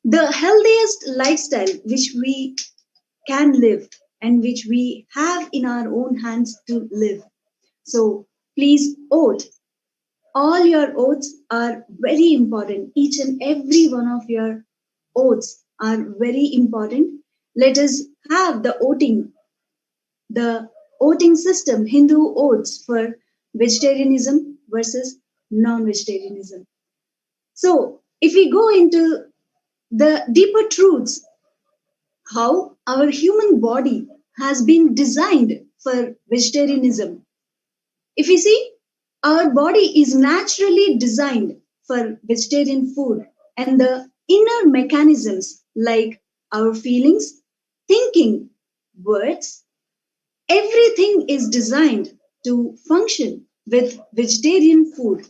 L: the healthiest lifestyle which we can live and which we have in our own hands to live. So please vote. All your votes are very important. Each and every one of your votes are very important. Let us have the voting system, Hindu votes for vegetarianism versus non-vegetarianism. So if we go into the deeper truths, how our human body has been designed for vegetarianism. If you see, our body is naturally designed for vegetarian food, and the inner mechanisms like our feelings, thinking, words, everything is designed to function with vegetarian food.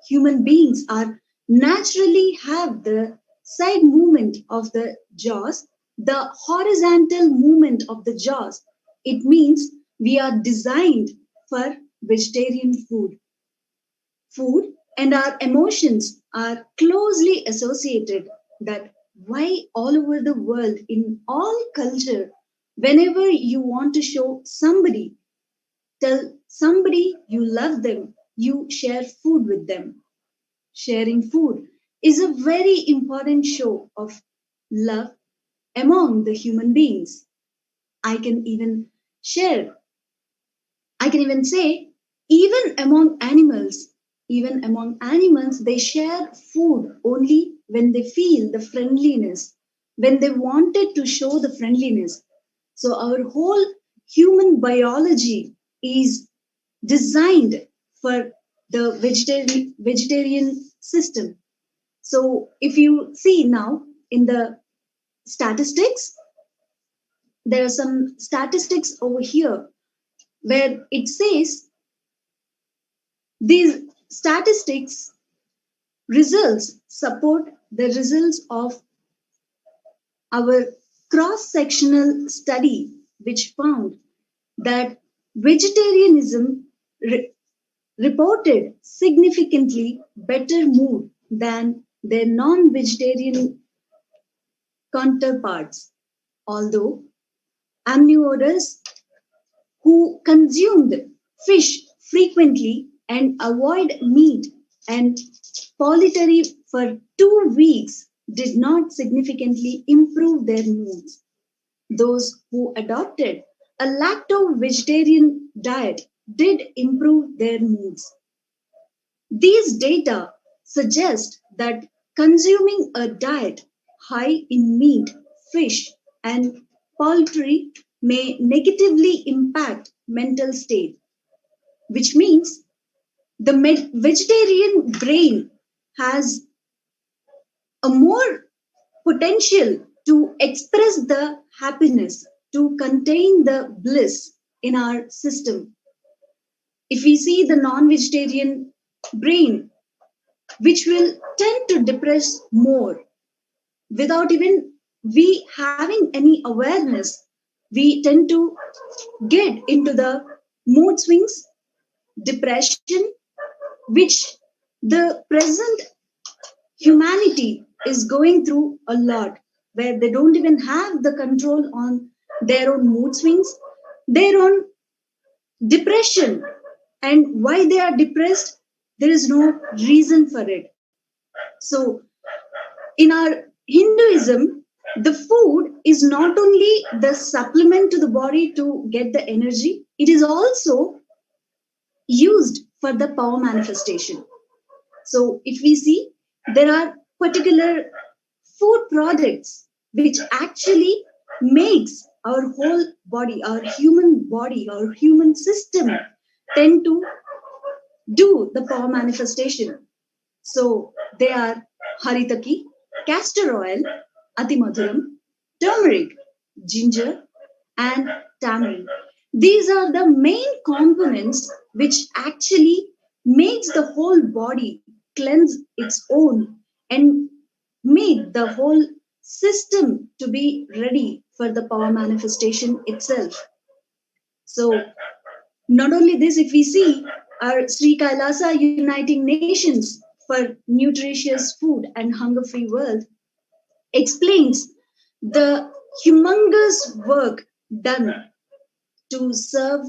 L: Human beings are naturally have the side movement of the jaws, the horizontal movement of the jaws. It means we are designed for vegetarian food. Food and our emotions are closely associated. That why all over the world, in all culture, whenever you want to show somebody, tell somebody you love them, you share food with them. Sharing food is a very important show of love among the human beings. I can even share, I can even say, even among animals, they share food only when they feel the friendliness, when they wanted to show the friendliness. So our whole human biology is designed for the vegetarian system. So if you see now in the statistics, there are some statistics over here where it says these statistics results support the results of our cross-sectional study, which found that vegetarianism reported significantly better mood than their non-vegetarian counterparts, although omnivores who consumed fish frequently and avoid meat and poultry for 2 weeks did not significantly improve their moods. Those who adopted a lacto-vegetarian diet did improve their moods. These data suggest that consuming a diet high in meat, fish, and poultry may negatively impact mental state, which means the vegetarian brain has a more potential to express the happiness, to contain the bliss in our system. If we see the non-vegetarian brain, which will tend to depress more without even we having any awareness, we tend to get into the mood swings, depression, which the present humanity is going through a lot, where they don't even have the control on their own mood swings, their own depression. And why they are depressed, there is no reason for it. So in our Hinduism, the food is not only the supplement to the body to get the energy, it is also used for the power manifestation. So if we see, there are particular food products which actually makes our whole body, our human system tend to do the power manifestation. So they are haritaki, castor oil, atimadhuram, turmeric, ginger, and tamarind. These are the main components which actually makes the whole body cleanse its own and make the whole system to be ready for the power manifestation itself. So not only this, if we see our Sri Kailasa Uniting Nations for Nutritious Food and Hunger-Free World explains the humongous work done to serve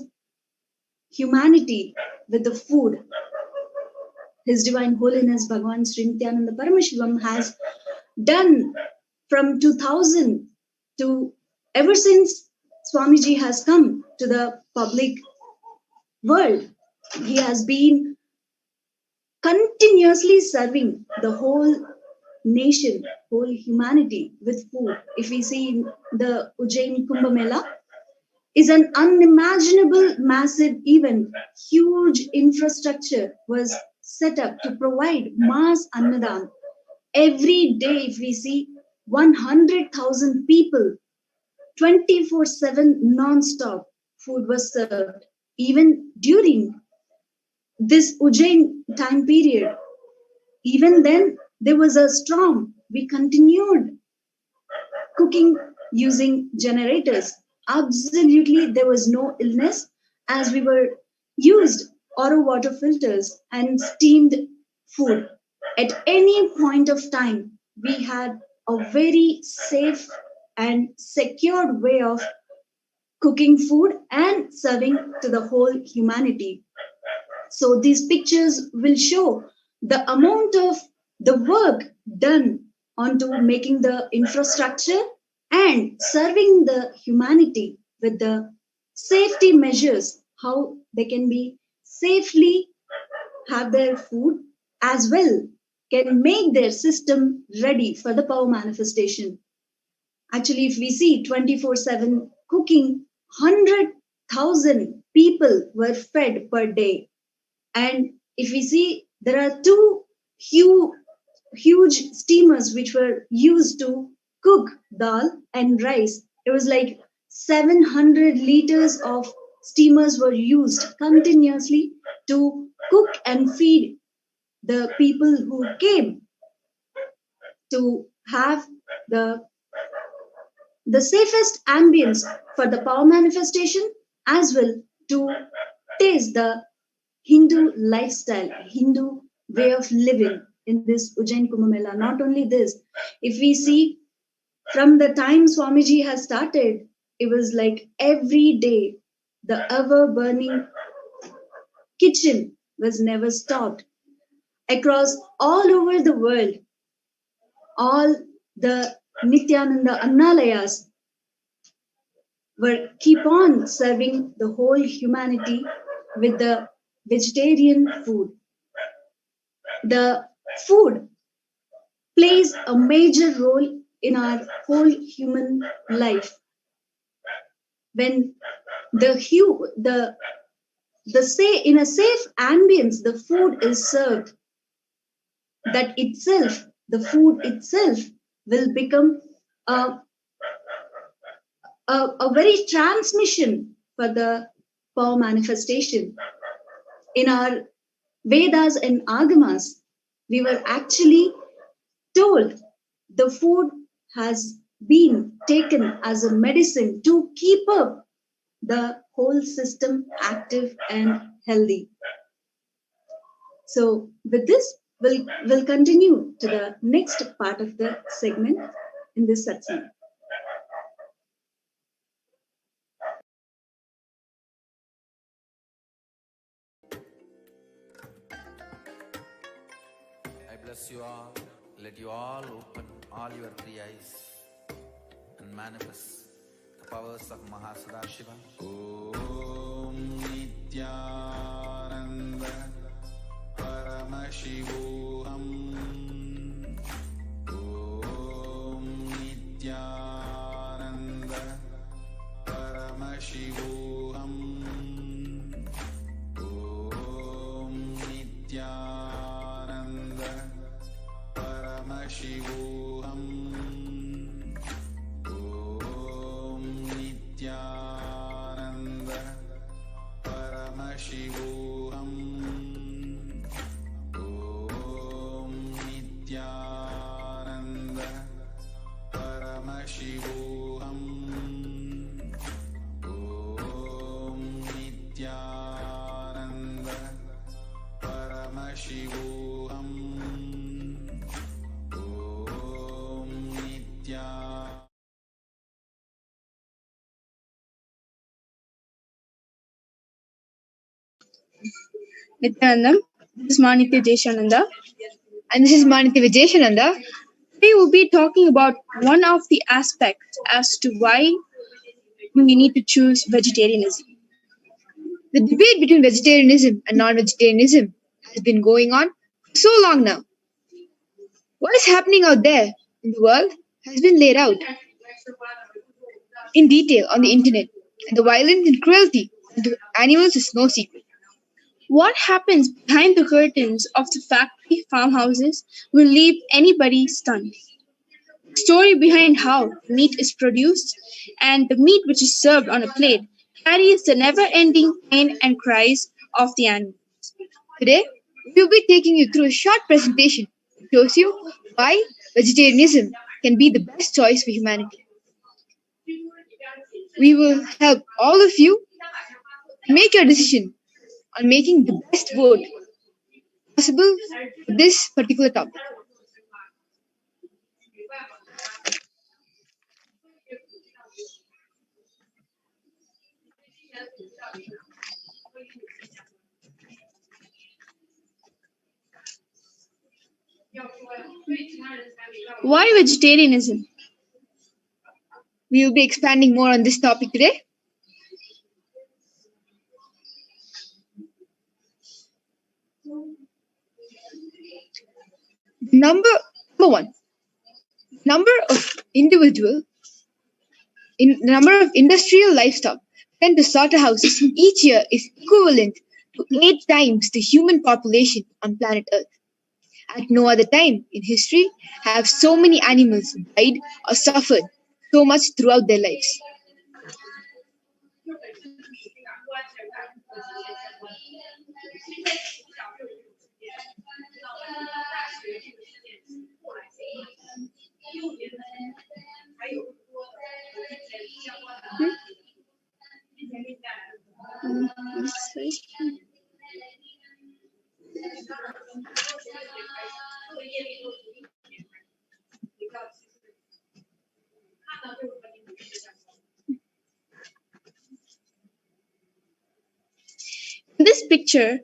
L: humanity with the food. His Divine Holiness Bhagavan Sri Nithyananda Paramashivam has done from 2000 to ever since Swamiji has come to the public world. He has been continuously serving the whole nation, whole humanity with food. If we see the Ujjain Kumbh Mela, is an unimaginable massive event. Huge infrastructure was set up to provide mass annadan. Every day, if we see 100,000 people, 24/7 non-stop food was served. even during this Ujjain time period, even then there was a storm. We continued cooking using generators. Absolutely, there was no illness as we were used RO water filters and steamed food. At any point of time, we had a very safe and secured way of cooking food and serving to the whole humanity. So these pictures will show the amount of the work done onto making the infrastructure and serving the humanity with the safety measures, how they can be safely have their food as well, can make their system ready for the power manifestation. Actually, if we see 24/7 cooking, 100,000 people were fed per day. And if we see, there are two huge steamers which were used to cook dal and rice. It was like 700 liters of steamers were used continuously to cook and feed the people who came to have the safest ambience for the power manifestation, as well to taste the Hindu lifestyle, Hindu way of living in this Ujjain Kumbh Mela. Not only this, if we see from the time Swamiji has started, it was like every day the ever burning kitchen was never stopped. Across all over the world, all the Nithyananda Annalayas were keep on serving the whole humanity with the vegetarian food. The food plays a major role in our whole human life. When in a safe ambience, the food is served, that itself, the food itself will become a very transmission for the power manifestation. In our Vedas and Agamas, we were actually told the food has been taken as a medicine to keep up the whole system active and healthy. So with this, we'll continue to the next part of the segment in this satsang.
I: I bless you all. Let you all open all your three eyes and manifest the powers of Mahasadashiva. Om Nithyananda Paramashivoham. Om Nithyananda Paramashivoham. Om Nithyananda Paramashivoham. Om Nithyananda Paramashivoham. Om Nithyananda Paramashivoham. Om Nithyananda Paramashivoham.
M: Nithyanandam, this is Manitya Jeshananda, and this is Manitya Vijeshananda. We will be talking about one of the aspects as to why we need to choose vegetarianism. The debate between vegetarianism and non-vegetarianism has been going on for so long now. What is happening out there in the world has been laid out in detail on the internet, and the violence and cruelty to animals is no secret. What happens behind the curtains of the factory farmhouses will leave anybody stunned. The story behind how meat is produced and the meat which is served on a plate carries the never-ending pain and cries of the animals. Today, we will be taking you through a short presentation that shows you why vegetarianism can be the best choice for humanity. We will help all of you make your decision on making the best vote possible for this particular topic. Why vegetarianism? We will be expanding more on this topic today. Number one, number of number of industrial livestock sent to slaughterhouses each year is equivalent to 8 times the human population on planet Earth. At no other time in history have so many animals died or suffered so much throughout their lives. In this picture,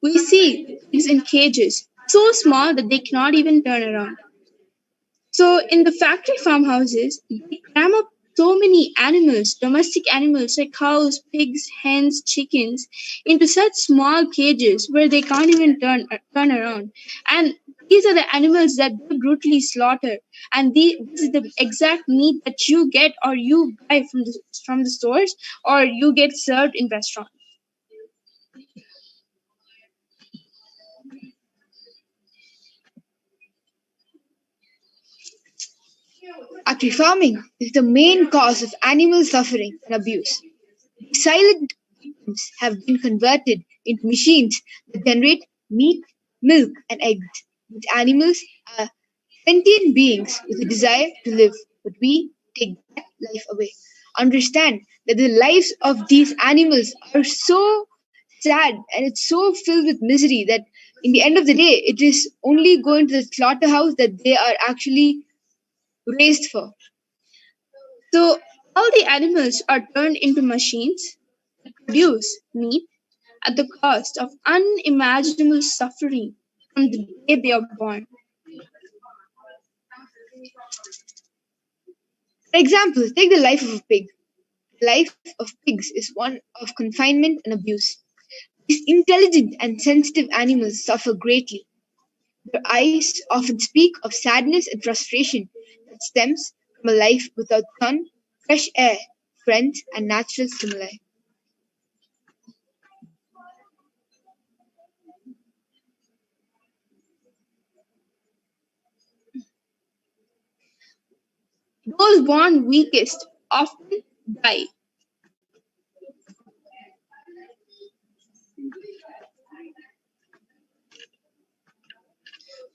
M: we see pigs in cages, so small that they cannot even turn around. So, in the factory farmhouses, they cram up so many animals, domestic animals like cows, pigs, hens, chickens, into such small cages where they can't even turn around. And these are the animals that they brutally slaughter. And this is the exact meat that you get or you buy from the stores or you get served in restaurants. Factory farming is the main cause of animal suffering and abuse. Silent victims have been converted into machines that generate meat, milk, and eggs. These animals are sentient beings with a desire to live, but we take that life away. Understand that the lives of these animals are so sad and it's so filled with misery that in the end of the day, it is only going to the slaughterhouse that they are actually raised for. So all the animals are turned into machines that produce meat at the cost of unimaginable suffering from the day they are born. For example, take the life of a pig. The life of pigs is one of confinement and abuse. These intelligent and sensitive animals suffer greatly. Their eyes often speak of sadness and frustration that stems from a life without sun, fresh air, friends, and natural stimuli. Those born weakest often die.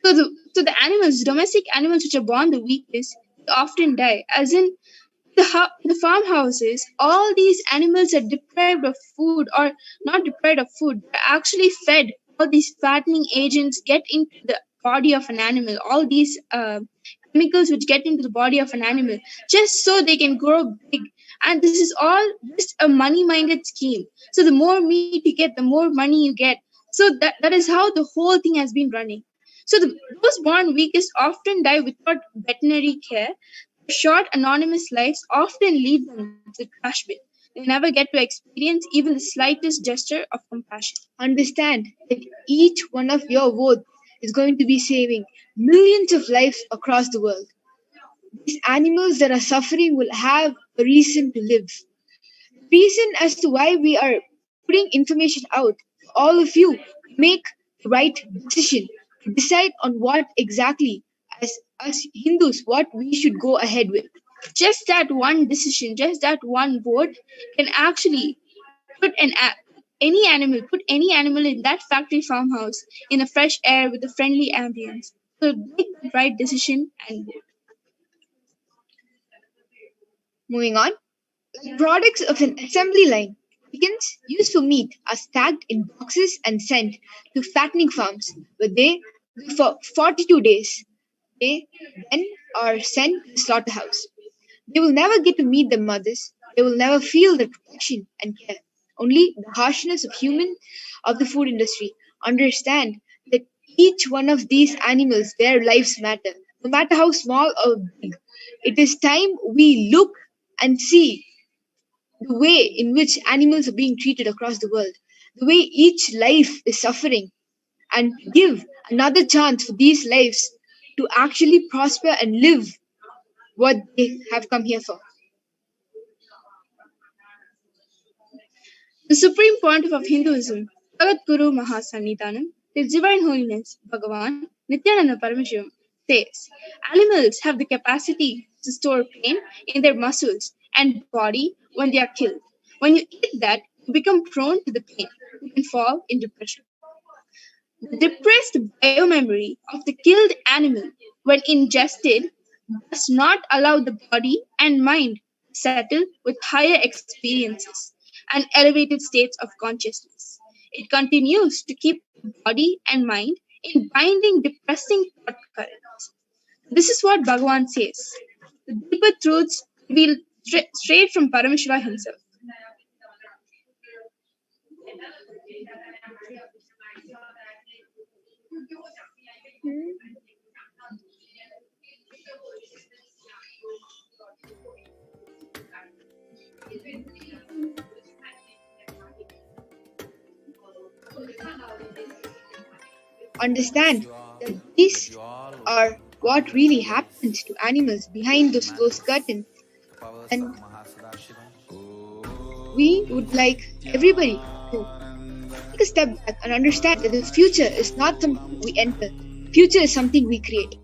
M: So the animals, domestic animals which are born the weakest, they often die. As in the farmhouses, all these animals are deprived of food or not deprived of food. They're actually fed. All these fattening agents get into the body of an animal. All these chemicals which get into the body of an animal just so they can grow big. And this is all just a money-minded scheme. So the more meat you get, the more money you get. So that is how the whole thing has been running. So those born weakest often die without veterinary care. Short, anonymous lives often lead them to the trash bin. They never get to experience even the slightest gesture of compassion. Understand that each one of your votes is going to be saving millions of lives across the world. These animals that are suffering will have a reason to live. The reason as to why we are putting information out, all of you make the right decision to decide on what exactly, as us Hindus, what we should go ahead with. Just that one decision, just that one vote can actually put any animal in that factory farmhouse in a fresh air with a friendly ambience. So make the right decision and vote.
N: Moving on, like products of an assembly line, chickens used for meat are stacked in boxes and sent to fattening farms where they live for 42 days. They then are sent to the slaughterhouse. They will never get to meet their mothers. They will never feel the protection and care. Only the harshness of the food industry. Understand that each one of these animals, their lives matter, no matter how small or big. It is time we look and see the way in which animals are being treated across the world, the way each life is suffering, and give another chance for these lives to actually prosper and live what they have come here for.
M: The Supreme Pontiff of Hinduism, Jagat Guru Mahasannidhanam, His Divine Holiness Bhagavan Nithyananda Paramashivam, says animals have the capacity to store pain in their muscles and body when they are killed. When you eat that, you become prone to the pain. You can fall in depression. The depressed biomemory of the killed animal, when ingested, does not allow the body and mind to settle with higher experiences and elevated states of consciousness. It continues to keep the body and mind in binding, depressing thought currents. This is what Bhagavan says. The deeper truths revealed straight from Paramashiva himself.
N: Understand that these are what really happens to animals behind those closed curtains, and we would like everybody to take a step back and understand that the future is not something we enter, future is something we create.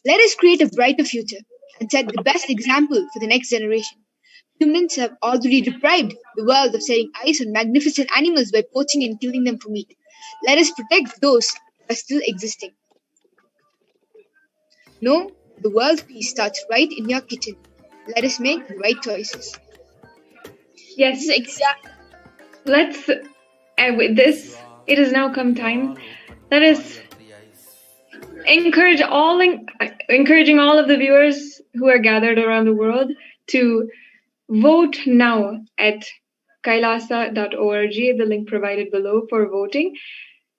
N: Let us create a brighter future and set the best example for the next generation. Humans have already deprived the world of setting eyes on magnificent animals by poaching and killing them for meat. Let us protect those who are still existing. Know the world's peace starts right in your kitchen. Let us make the right choices.
C: Yes, exactly. Let's, and with this, it has now come time. Let us encouraging all of the viewers who are gathered around the world to vote now at kailasa.org, the link provided below for voting.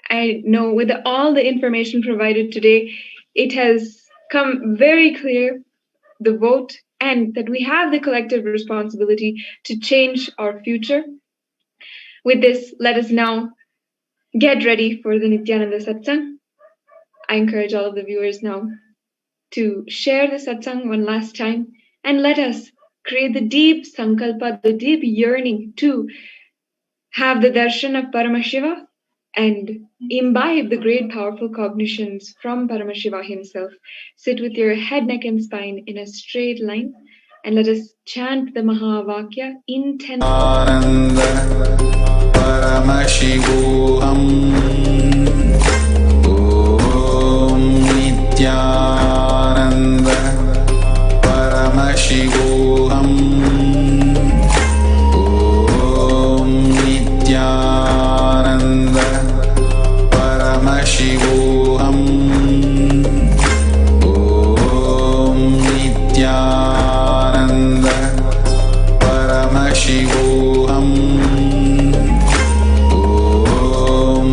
C: I know with all the information provided today, it has come very clear, the vote, and that we have the collective responsibility to change our future. With this, let us now get ready for the Nithyananda Satsang. I encourage all of the viewers now to share the Satsang one last time, and let us create the deep sankalpa, the deep yearning to have the darshan of Paramashiva and imbibe the great powerful cognitions from Paramashiva himself. Sit with your head, neck and spine in a straight line, and let us chant the Mahavakya in 10
I: Nithyananda Paramashivoham. Om Nithyananda Paramashivoham. Om Nithyananda Paramashivoham. Om Nithyananda Paramashivoham. Om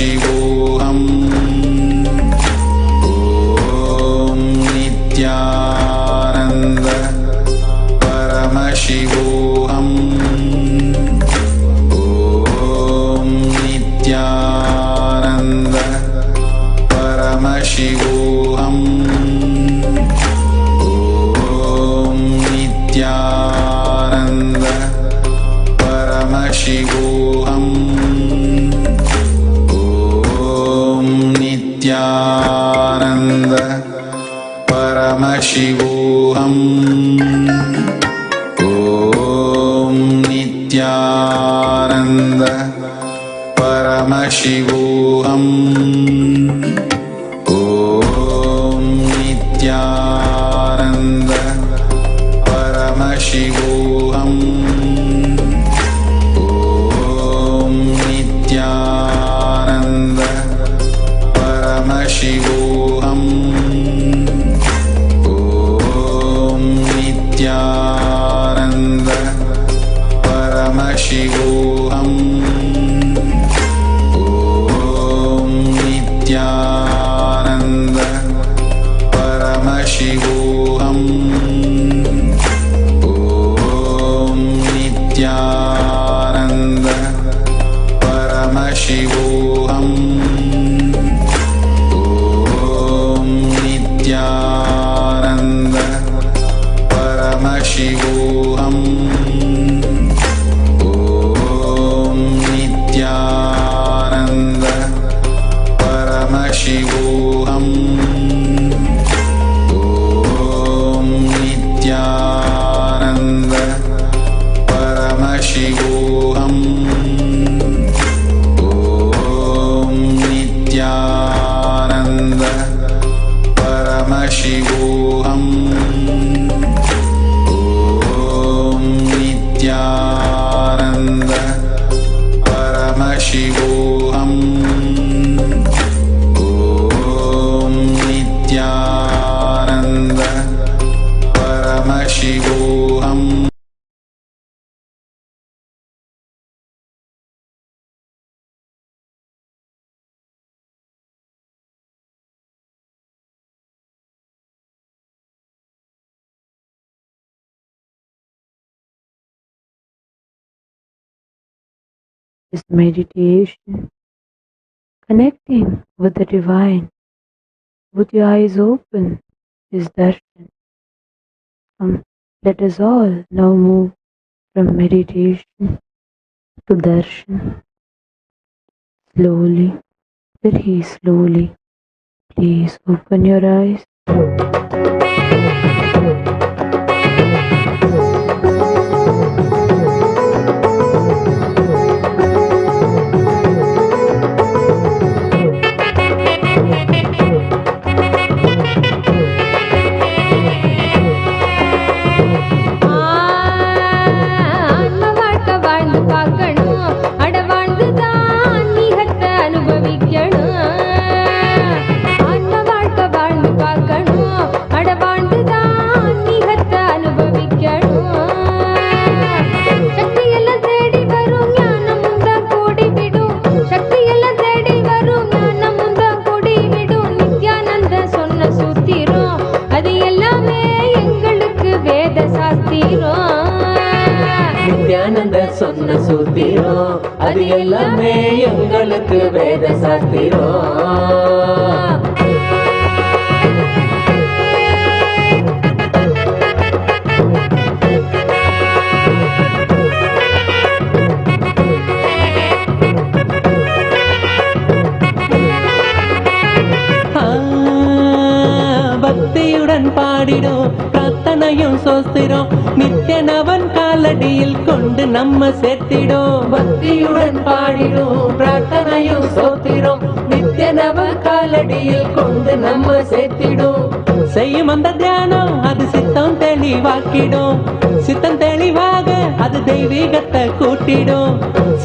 B: Paramashivoham. Om Nithyananda Paramashivoham. Om Nithyananda Paramashivoham. Om Nithyananda Paramashivoham. Om Nithyananda Paramashivoham. Om Nithyananda Paramashivoham. Om Nithyananda Paramashivoham. Om Nithyananda Paramashivoham. Om Nithyananda Paramashivoham. Om Nithyananda Paramashivoham. Om Nithyananda Paramashivoham. Om Nithyananda Paramashivoham. Om Nithyananda Paramashivoham. Om Nithyananda Paramashivoham. Om Nithyananda Paramashivoham. Om Nithyananda Paramashivoham. Om Nithyananda Paramashivoham.
O: This meditation, connecting with the divine, with your eyes open, is darshan. Let us all now move from meditation to darshan. Slowly, very slowly, please open your eyes.
P: Nityananda சொன்ன சூத்திரம் அது எல்லாமே எங்களுக்கு வேத சாஸ்திரம். பக்தியுடன் பாடிடும் பிரார்த்தனையும் சோஸ்திரம் நித்யனவன் காலடியில் கொண்டு நம்ம சேர்த்திடும். பக்தியுடன் பாடிடும் பிரார்த்தனையும் சோத்திரம் நித்யனவன் காலடியில் கொண்டு நம்ம சேர்த்திடும். செய்யும் அந்த தியானம் அது சித்தம் தெளிவாக்கிடும். சித்தம் தெளிவாக அது தெய்வீகத்தை கூட்டிடும்.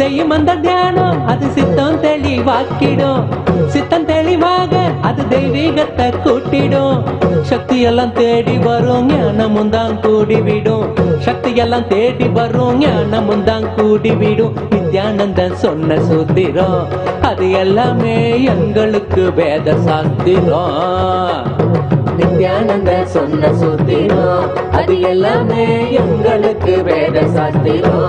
P: செய்யும் அந்த தியானம் அது சித்தம் தெளிவாக்கிடும். சித்தம் தெளிவாக அது அது தெய்வீகத்தை கூட்டிடும். சக்தி எல்லாம் தேடி வரும் ஞானமும் தான் கூடிவிடும். சக்தி எல்லாம் தேடி வரும் ஞானமும் தான் கூடிவிடும். நித்யானந்தன் சொன்ன சூத்திரம் அது எல்லாமே எங்களுக்கு வேத சாஸ்திரம். நித்யானந்த சொன்ன சூத்திரம் அது எல்லாமே எங்களுக்கு வேத சாஸ்திரம்.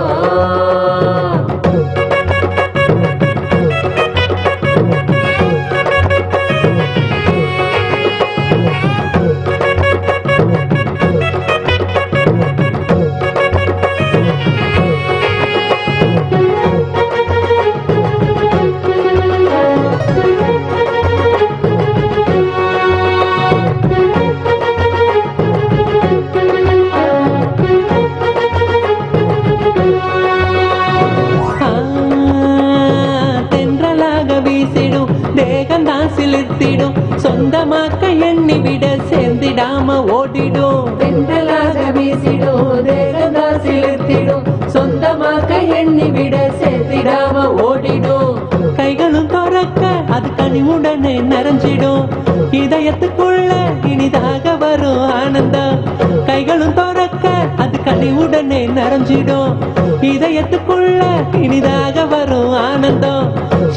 P: சொந்தமாக்க எண்ணி விட சேர்ந்திடாம ஓடிடும். தென்றலாக வீசிடும் தேகந்தா சிலிர்த்திடும். சொந்தமாக்க எண்ணி விட சேர்ந்திடாம ஓடிடும். கைகளும் துறக்க அது கனிவுடனே நிறைஞ்சிடும். இதயத்துக்குள்ள இனிதாக வரும் ஆனந்தம். கைகளும் துறக்க அது கனிவுடனே நிறைஞ்சிடும். இதயத்துக்குள்ள இனிதாக வரும் ஆனந்தம்.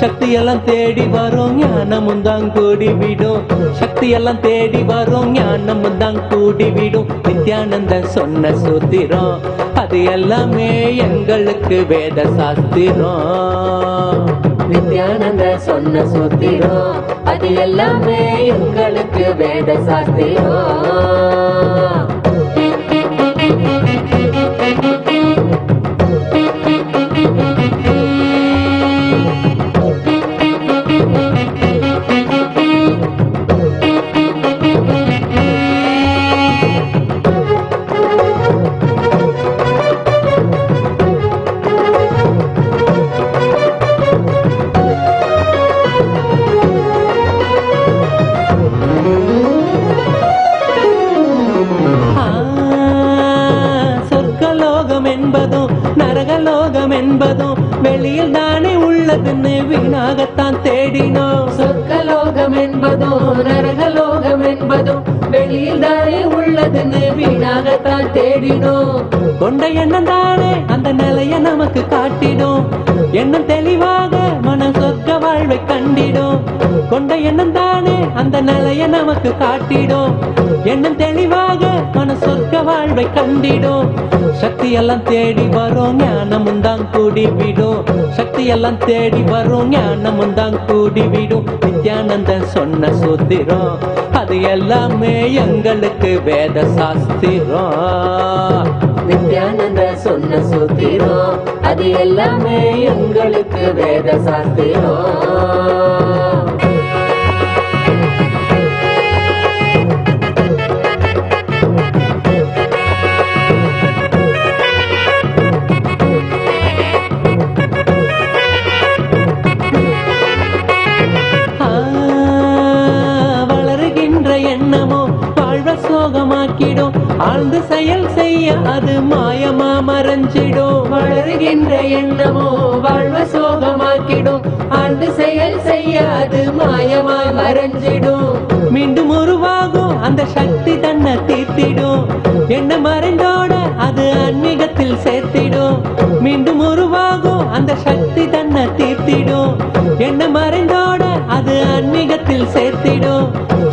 P: சக்தி எல்லாம் தேடி வரும் ஞானமும் தான் கூடிவிடும். சக்தி எல்லாம் தேடி வரும் ஞானமும் தான் கூடிவிடும். நித்யானந்தன் சொன்ன சூத்திரம் அது எல்லாமே எங்களுக்கு வேத சாஸ்திரம். நித்யானந்த சொன்ன சூத்திரம் அது எல்லாமே எங்களுக்கு வேத சாஸ்திரம். என்பதும் வெளியில் தானே உள்ளதுன்னு வீணாகத்தான் தேடினோம். சொர்க்கலோகம் என்பதும் நரகலோகம் என்பதும் வெளியில் தானே உள்ளதுன்னு வீணாகத்தான் தேடினோம். கொண்ட எண்ணம் தானே அந்த நிலைய நமக்கு காட்டிடும். எண்ணம் தெளிவாக மனம் சொர்க்க வாழ்வை கண்டிடும். கொண்ட எண்ணம் தானே அந்த நிலைய நமக்கு காட்டிடும். எண்ணம் தெளிவாக மனம் சொர்க்க வாழ்வை கண்டிடும். சக்தி எல்லாம் தேடி வரும் ஞானமும் தான் கூடிவிடும். சக்தி எல்லாம் தேடி வரும் ஞானமும் தான் கூடிவிடும். நித்யானந்தன் சொன்ன சூத்திரம் அது எல்லாமே எங்களுக்கு வேத சாஸ்திரம். நித்யானந்த சொன்ன சூத்திரம் அது எல்லாமே எங்களுக்கு வேத சாஸ்திரம். சோகமாக்கிடும். ஆழ்ந்து செயல் செய்ய அது மாயமா மறைஞ்சிடும். வளருகின்ற எண்ணமோ வாழ்வ சோகமாக்கிடும். ஆழ்ந்து செயல் செய்ய அது மாயமா மறைஞ்சிடும். மீண்டும் உருவாகும் அந்த சக்தி தன்னை தீர்த்திடும். என்ன மறைந்தோட அது ஆன்மீகத்தில் சேர்த்திடும். மீண்டும் உருவாகும் அந்த சக்தி தன்னை தீர்த்திடும். என்ன மறைந்தோட அது ஆன்மீகத்தில் சேர்த்திடும்.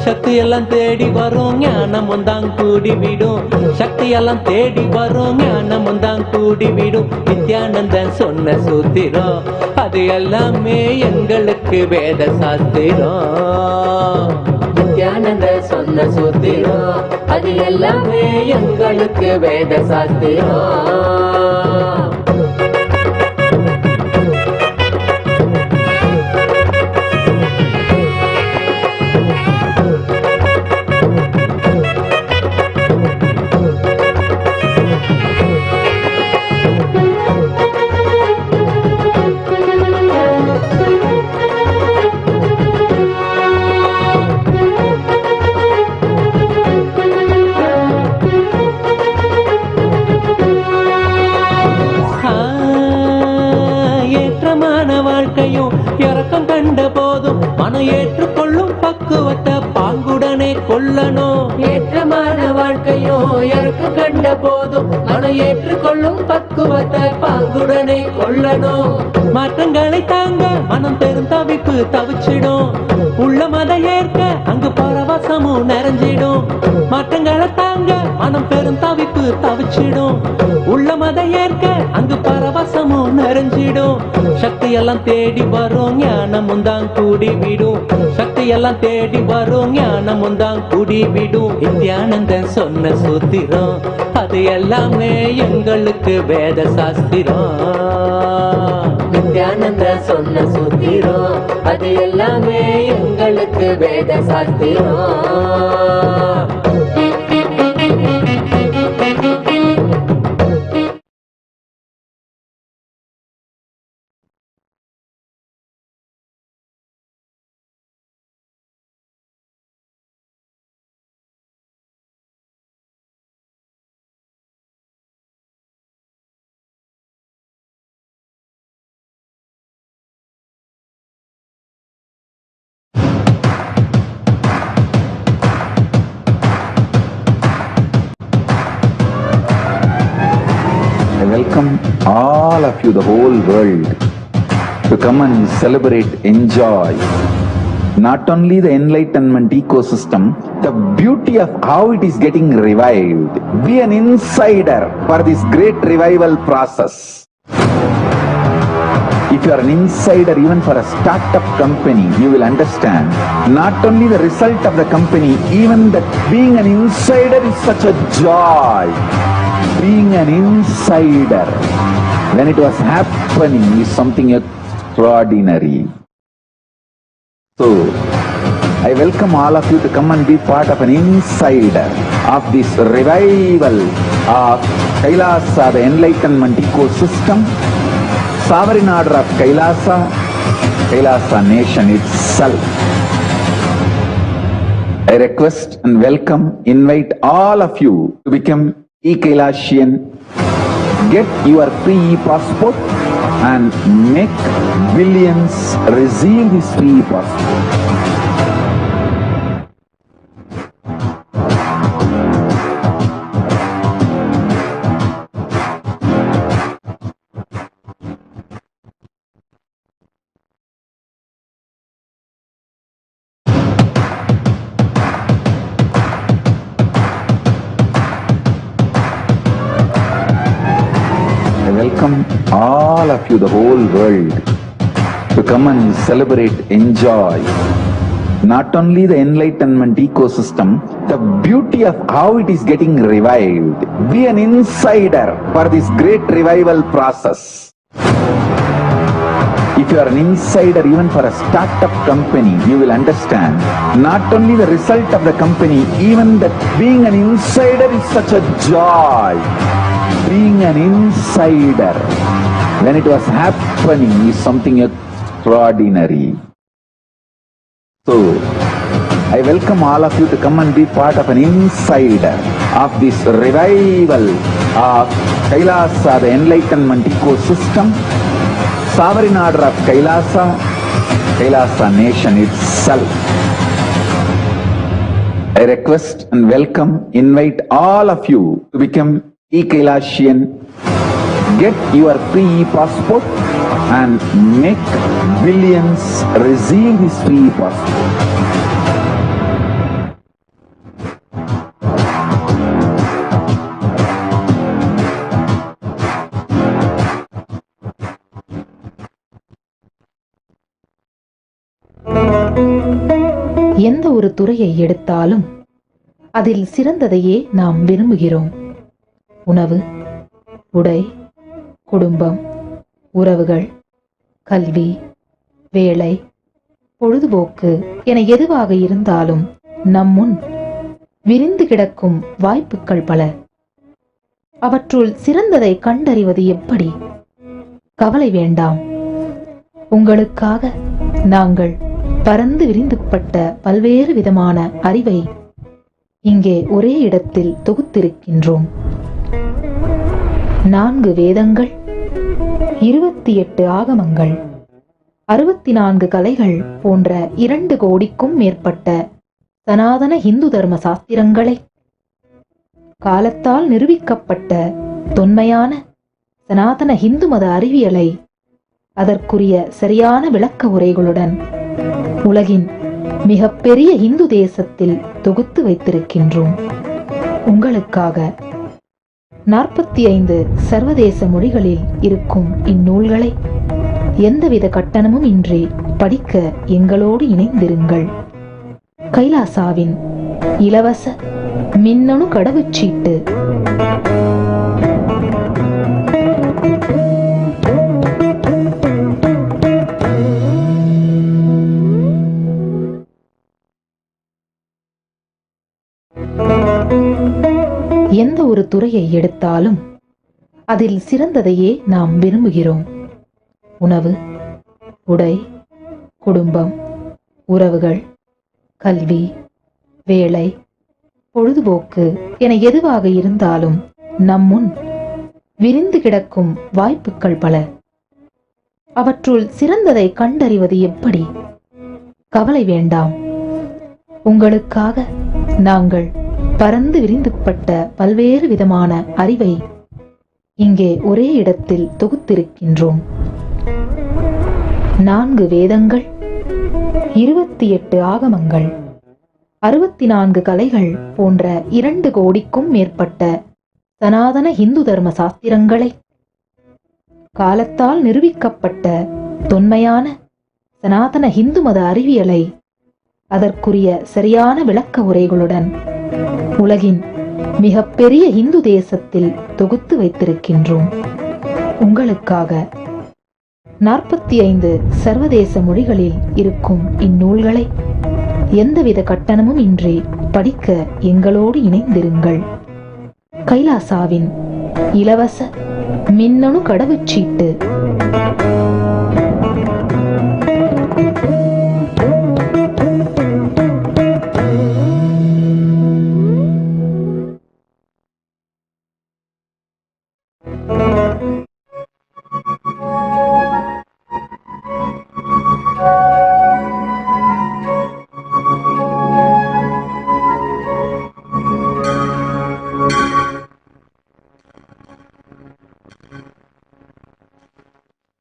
P: சக்தி எல்லாம் தேடி வரும் ஞானமும் தான் கூடிவிடும். சக்தி எல்லாம் தேடி வரும் ஞானமும் தான் கூடிவிடும். நித்யானந்தன் சொன்ன சூத்திரம் அது எல்லாமே எங்களுக்கு வேத சாஸ்திரம். நித்யானந்த சொன்ன சூத்திரம் அது எல்லாமே எங்களுக்கு வேத சாஸ்திரம். வாழ்க்கையும் இறக்கம் கண்ட போதும் மனம் ஏற்றுக்கொள்ளும் பக்குவத்தை பாங்குடனே கொள்ளணும். ஏற்றமான வாழ்க்கையும் இறக்கம் கண்ட போதும் மனம் ஏற்றுக்கொள்ளும் பக்குவத்தை பாங்குடனே கொள்ளணும். மாற்றங்களை தாங்க மனம் பெரும் தவிப்பு தவிச்சிடும். உள்ள மத ஏற்க அங்கு பரவசமும் நிறைஞ்சிடும். மாற்றங்களை தாங்க மனம் பெரும் தவிப்பு தவிச்சிடும். உள்ள மத ஏற்க அங்கு பரவசமும் நிறைஞ்சிடும். சக்தி எல்லாம் தேடி வரும் ஞானமும் தான் கூடி விடும். சக்தி எல்லாம் தேடி வரும் ஞானமும் தான் கூடி விடும். நித்யானந்தன் சொன்ன சூத்திரம் அது எல்லாமே எங்களுக்கு வேத சாஸ்திரம். நித்யானந்தன் சொன்ன சூத்திரம் அது எல்லாமே எங்களுக்கு வேத சாஸ்திரம்.
B: Welcome all of you, the whole world, to come and celebrate, enjoy not only the enlightenment ecosystem, the beauty of how it is getting revived. Be an insider for this great revival process. If you are an insider even for a startup company, you will understand not only the result of the company, even that being an insider is such a joy. Being an insider when it was happening is something extraordinary. So, I welcome all of you to come and be part of an insider of this revival of Kailasa, the enlightenment ecosystem, sovereign order of Kailasa, Kailasa nation itself. I request and welcome, invite all of you to become e-Kailasian, get your free e-passport and make billions receive this free e-passport. Welcome all of you, the whole world, to come and celebrate, enjoy not only the enlightenment ecosystem, the beauty of how it is getting revived. Be an insider for this great revival process. If you are an insider even for a startup company, you will understand not only the result of the company, even that being an insider is such a joy. Being an insider when it was happening is something extraordinary. So, I welcome all of you to come and be part of an insider of this revival of Kailasa, the enlightenment ecosystem, sovereign order of Kailasa, Kailasa nation itself. I request and welcome, invite all of you to become e-Kailasian, get your free e-passport and make billions receive this free e-passport.
Q: எந்த ஒரு துறையை எடுத்தாலும் அதில் சிறந்ததையே நாம் விரும்புகிறோம். உணவு, உடை, குடும்பம், உறவுகள், கல்வி, வேலை, பொழுதுபோக்கு என எதுவாக இருந்தாலும் நம் முன் விரிந்து கிடக்கும் வாய்ப்புகள் பல. அவற்றுள் சிறந்ததை கண்டறிவது எப்படி? கவலை வேண்டாம். உங்களுக்காக நாங்கள் பரந்து விரிந்துபட்ட பல்வேறு விதமான அறிவை இங்கே ஒரே இடத்தில் தொகுத்திருக்கின்றோம். 4 வேதங்கள், 28 ஆகமங்கள், 64 கலைகள் போன்ற 2 கோடிக்கும் மேற்பட்ட சனாதன இந்து தர்ம சாஸ்திரங்களை, காலத்தால் நிரூபிக்கப்பட்ட தொன்மையான சனாதன இந்து மத அறிவியலை அதற்குரிய சரியான விளக்க உரைகளுடன் உலகின் மிகப்பெரிய இந்து தேசத்தில் தொகுத்து வைத்திருக்கின்றோம். உங்களுக்காக 45 சர்வதேச மொழிகளில் இருக்கும் இந்நூல்களை எந்தவித கட்டணமும் இன்றி படிக்க எங்களோடு இணைந்திருங்கள். கைலாசாவின் இலவச மின்னணு கடவுச்சீட்டு. எந்த ஒரு துறையை எடுத்தாலும் அதில் சிறந்ததையே நாம் விரும்புகிறோம். உணவு, உடை, குடும்பம், உறவுகள், கல்வி, வேலை, பொழுதுபோக்கு என எதுவாக இருந்தாலும் நம்முன் விரிந்து கிடக்கும் வாய்ப்புகள் பல. அவற்றுள் சிறந்ததை கண்டறிவது எப்படி? கவலை வேண்டாம். உங்களுக்காக நாங்கள் பரந்து விரிந்துபட்ட பல்வேறு விதமான அறிவை இங்கே ஒரே இடத்தில் தொகுத்திருக்கின்றோம். 4 வேதங்கள், 28 ஆகமங்கள், 64 கலைகள் போன்ற 2 கோடிக்கும் மேற்பட்ட சனாதன இந்து தர்ம சாஸ்திரங்களை, காலத்தால் நிரூபிக்கப்பட்ட தொன்மையான சனாதன இந்து மத அறிவியலை அதற்குரிய சரியான விளக்க உரைகளுடன் உலகின் மிகப்பெரிய இந்து தேசத்தில் தொகுத்து வைத்திருக்கின்றோம். உங்களுக்காக 45 சர்வதேச மொழிகளில் இருக்கும் இந்நூல்களை எந்தவித கட்டணமும் இன்றி படிக்க எங்களோடு இணைந்திருங்கள். கைலாசாவின் இலவச மின்னணு கடவுச்சீட்டு.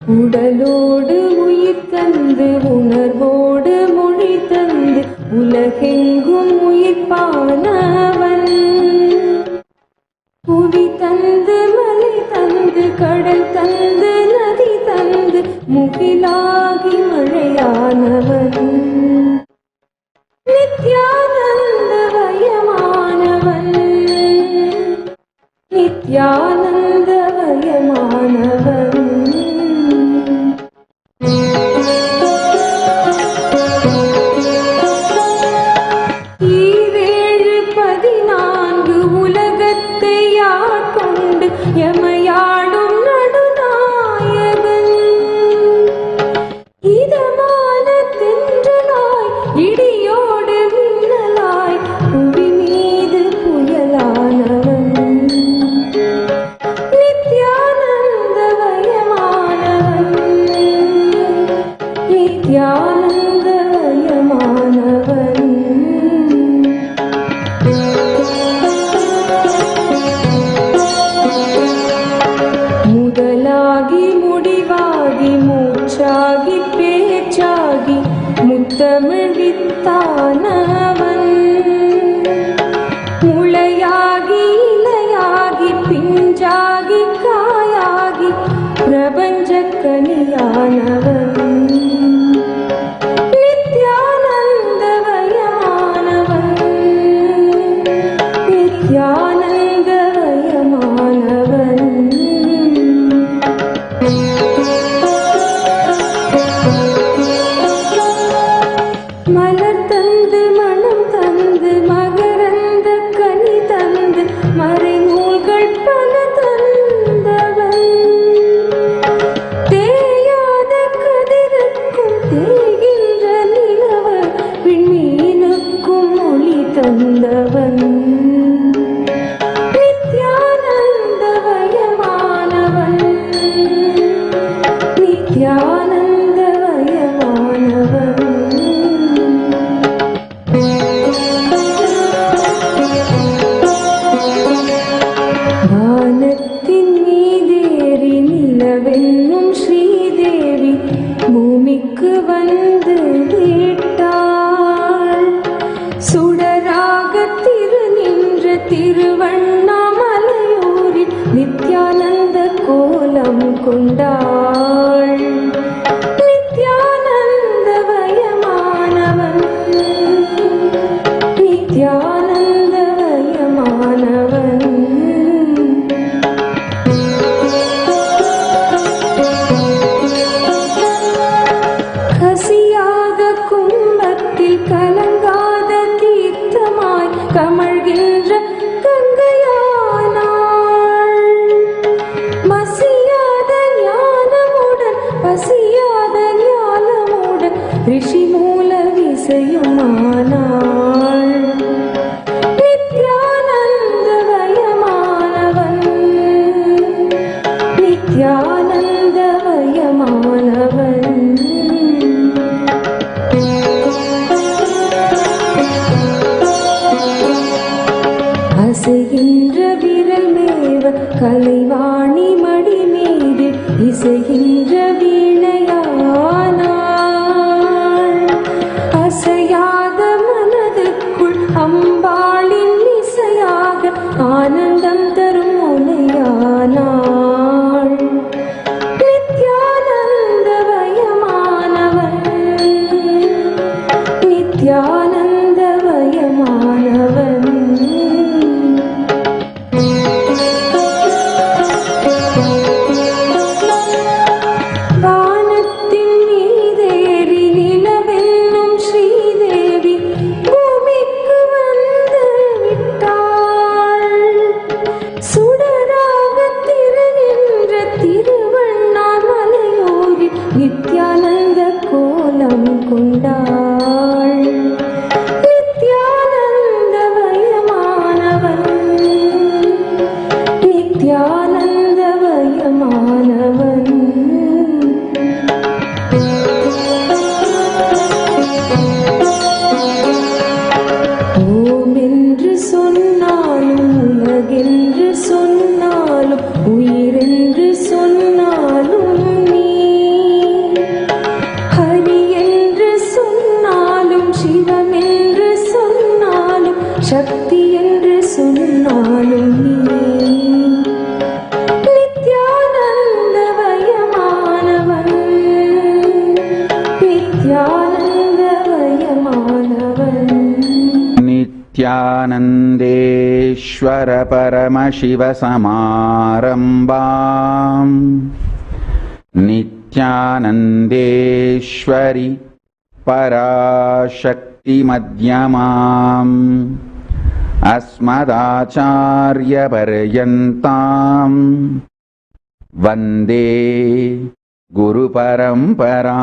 P: உடலோடு உயிர் தந்து உணர்வோடு மொழி தந்து உலகெங்கும் உயிர்ப்பானவன். புவி தந்து மலை தந்து கடல் தந்து நதி தந்து முகிலாகி மழையானவன். நித்யானந்த வயமானவன், நித்யானந்த வயமானவன். எமையாடும் நடுநாயகன், இதமான தென்றலாய் இடியோடு மின்னலாய் புவி மீது புயலானவன். நித்யானந்த வயமானவன், நித்யானந்த வயமானவன். முதலாகி முடிவாகி மூச்சாகி பேச்சாகி முத்தமிழ் வித்தானவன். முளையாகி இலையாகி பிஞ்சாகி காயாகி பிரபஞ்ச கனியானவன். நித்யானந்த வயமானவன், நித்யானந்த வயமானவன். மலர் தந்து மண
R: வந்து விட்டாள். சுடராக திரு நின்ற திருவண்ணாமலையூரில் நித்யானந்த கோலம் கொண்டாள். நித்யானந்த வயமானவன், நித்யானந்த வயமானவன். கசியாத கும்பத்தில் கலங்காத தீர்த்தமாய் கமழ்கின்ற கங்கையானாள். மசியாத ஞானமுடன் பசியாத ஞானமுடன் ரிஷி மூல விசையுமானாள். நித்யானந்த வயமானவன், நித்யானந்த வயமானவன். அசைகின்ற விரல் மேவ கலைவாணி மடி மீது இசைகின்ற வீணையானாள். அசையாத மனதுக்குள் அம்பாளின் இசையாக ஆனந்தம் தரும் முனையானாள். நித்யானந்த வயமானவன், நித்யானந்த வயமானவன். வானத்தின் மீதேறி நிலவென்னும் ஸ்ரீதேவி பூமிக்கு வந்து விட்டாள். சுடராக திரு நின்ற திருவண்ணாமலையூரில் நித்யானந்த கோலம் கொண்டாள். நித்யானந்த வயமானவன், நித்யானந்த வயமானவன். ஓம் என்று சொன்னாலும் உலகென்று சொன்னாலும் உயிரென்று சொன்னாலும் நீ, ஹரி என்று சொன்னாலும் சிவம் என்று சொன்னாலும் சக்தி என்று சொன்னாலும் நீ. நித்யானந்த வயமானவன், நித்யானந்த வயமானவன்.
B: नित्यानन्देश्वर परमशिव समारम्भाम् नित्यानन्देश्वरि पराशक्ति मध्यमाम् अस्मदाचार्यपर्यन्ताम् वन्दे गुरुपरम्पराम्.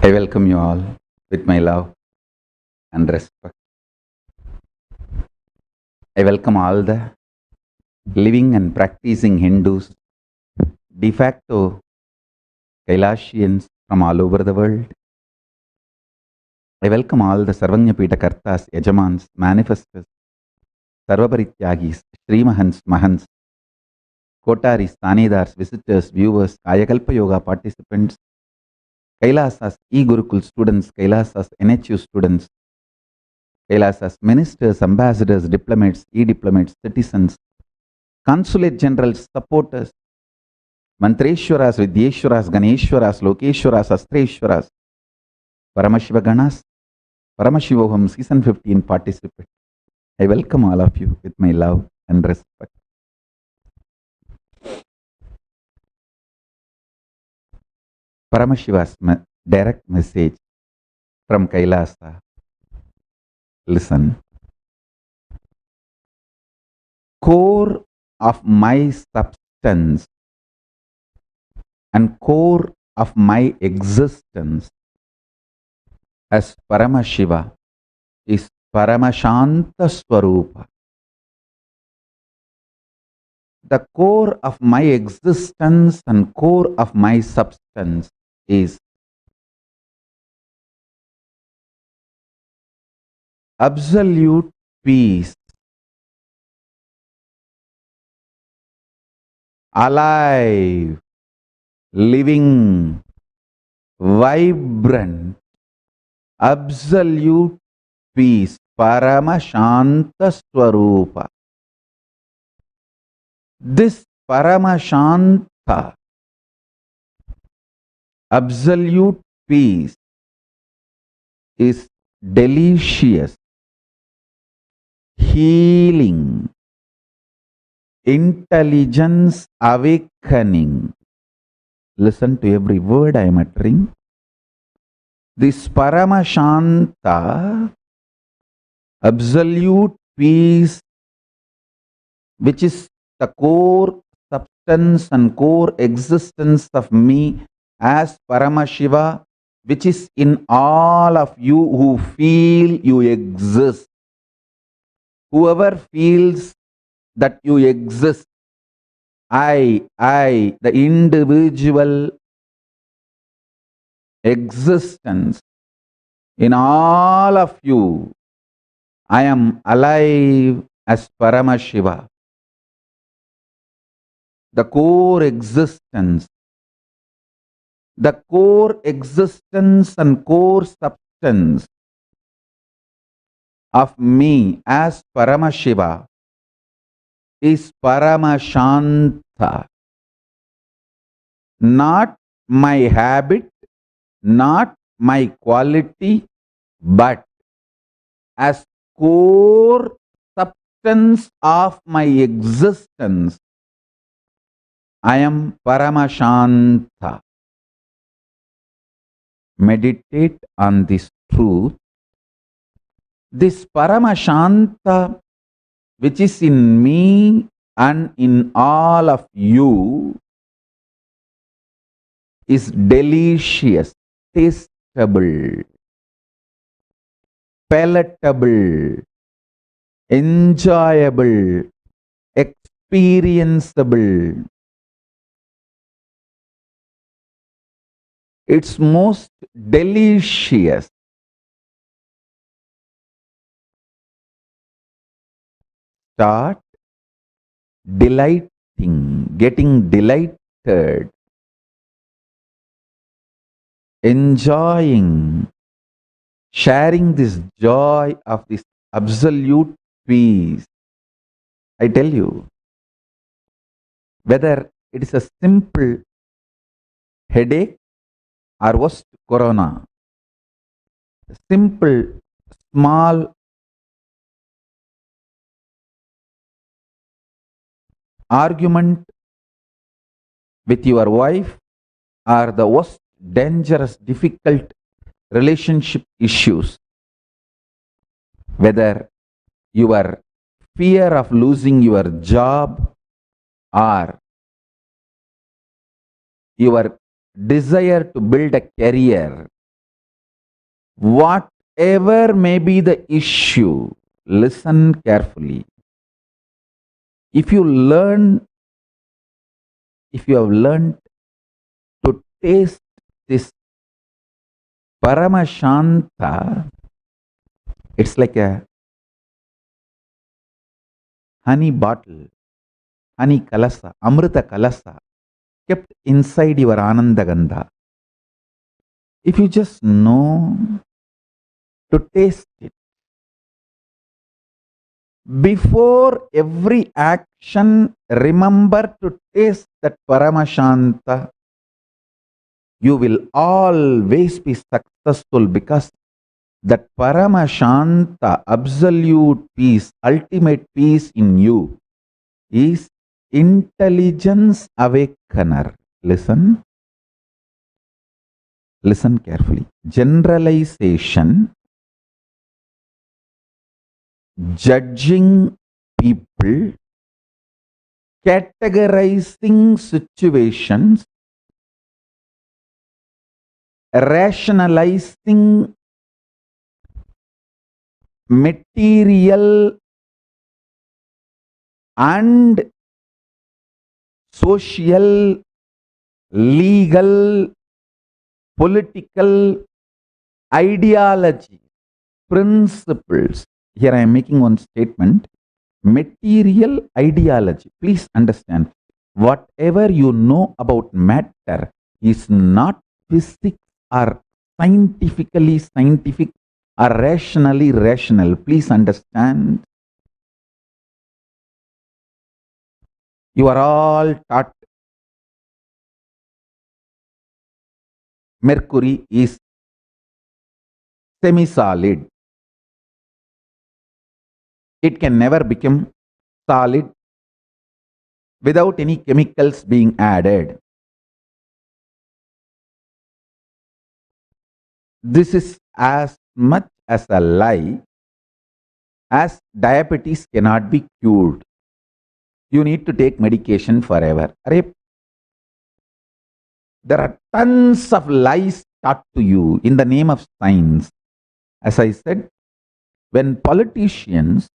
B: I welcome you all with my love and respect. I welcome all the living and practicing Hindus, de facto Kailashians from all over the world. I welcome all the Sarvanyapita Kartas, Yajamans, Manifestors, Sarvaparityagis, Srimahans, Mahans, Kotaris, Tanedars, visitors, viewers, Kayakalpa Yoga participants, Kailasa's e-Gurukul students, Kailasa's NHU students, Kailasa's ministers, ambassadors, diplomats, e-diplomats, citizens, consulate generals, supporters, Mantreshwaras, Vidyeshwaras, Ganeshwaras, Lokeshwaras, Astreshwaras, Paramashiva Ganas, Paramashivoham Season 15 participants. I welcome all of you with my love and respect. Paramashiva's direct message from Kailasa. Listen. Core of my substance and core of my existence as Paramashiva is Paramashantaswarupa. The core of my existence and core of my substance is absolute peace, alive, living, vibrant, absolute peace, Paramashantaswarupa. This Paramashanta, absolute peace, is delicious, healing, intelligence awakening. Listen to every word I am uttering. This Paramashanta, absolute peace, which is the core substance and core existence of me as Paramashiva, which is in all of you who feel you exist. Whoever feels that you exist, I, the individual existence in all of you, I am alive as Paramashiva. The core existence and core substance of me as Paramashiva is Paramashanta. Not my habit, not my quality, but as core substance of my existence, I am Paramashanta. Meditate on this truth. This Paramashanta, which is in me and in all of you, is delicious, tasteable, palatable, enjoyable, experienceable. It's most delicious. Start delighting, getting delighted, enjoying, sharing this joy of this absolute peace. I tell you, whether it is a simple headache or worst corona, simple, small argument with your wife or the worst dangerous, difficult relationship issues, whether your fear of losing your job or your desire to build a career, whatever may be the issue, listen carefully. If you have learned to taste this Paramashanta, it's like a honey bottle, honey kalasa, amrita kalasa, kept inside your Anandagandha. if you just know to taste it, before every action, remember to taste that Paramashanta. You will always be successful because that Paramashanta, absolute peace, ultimate peace in you is intelligence awakener. Listen. Listen carefully. Generalization, judging people, categorizing situations, rationalizing material and social, legal, political ideology, principles. Here I am making one statement. Material ideology. Please understand, whatever you know about matter is not physics or scientifically scientific or rationally rational. Please understand. You are all taught mercury is semi-solid. It can never become solid without any chemicals being added. This is as much as a lie as diabetes cannot be cured. You need to take medication forever. There are tons of lies taught to you in the name of science. As I said, when politicians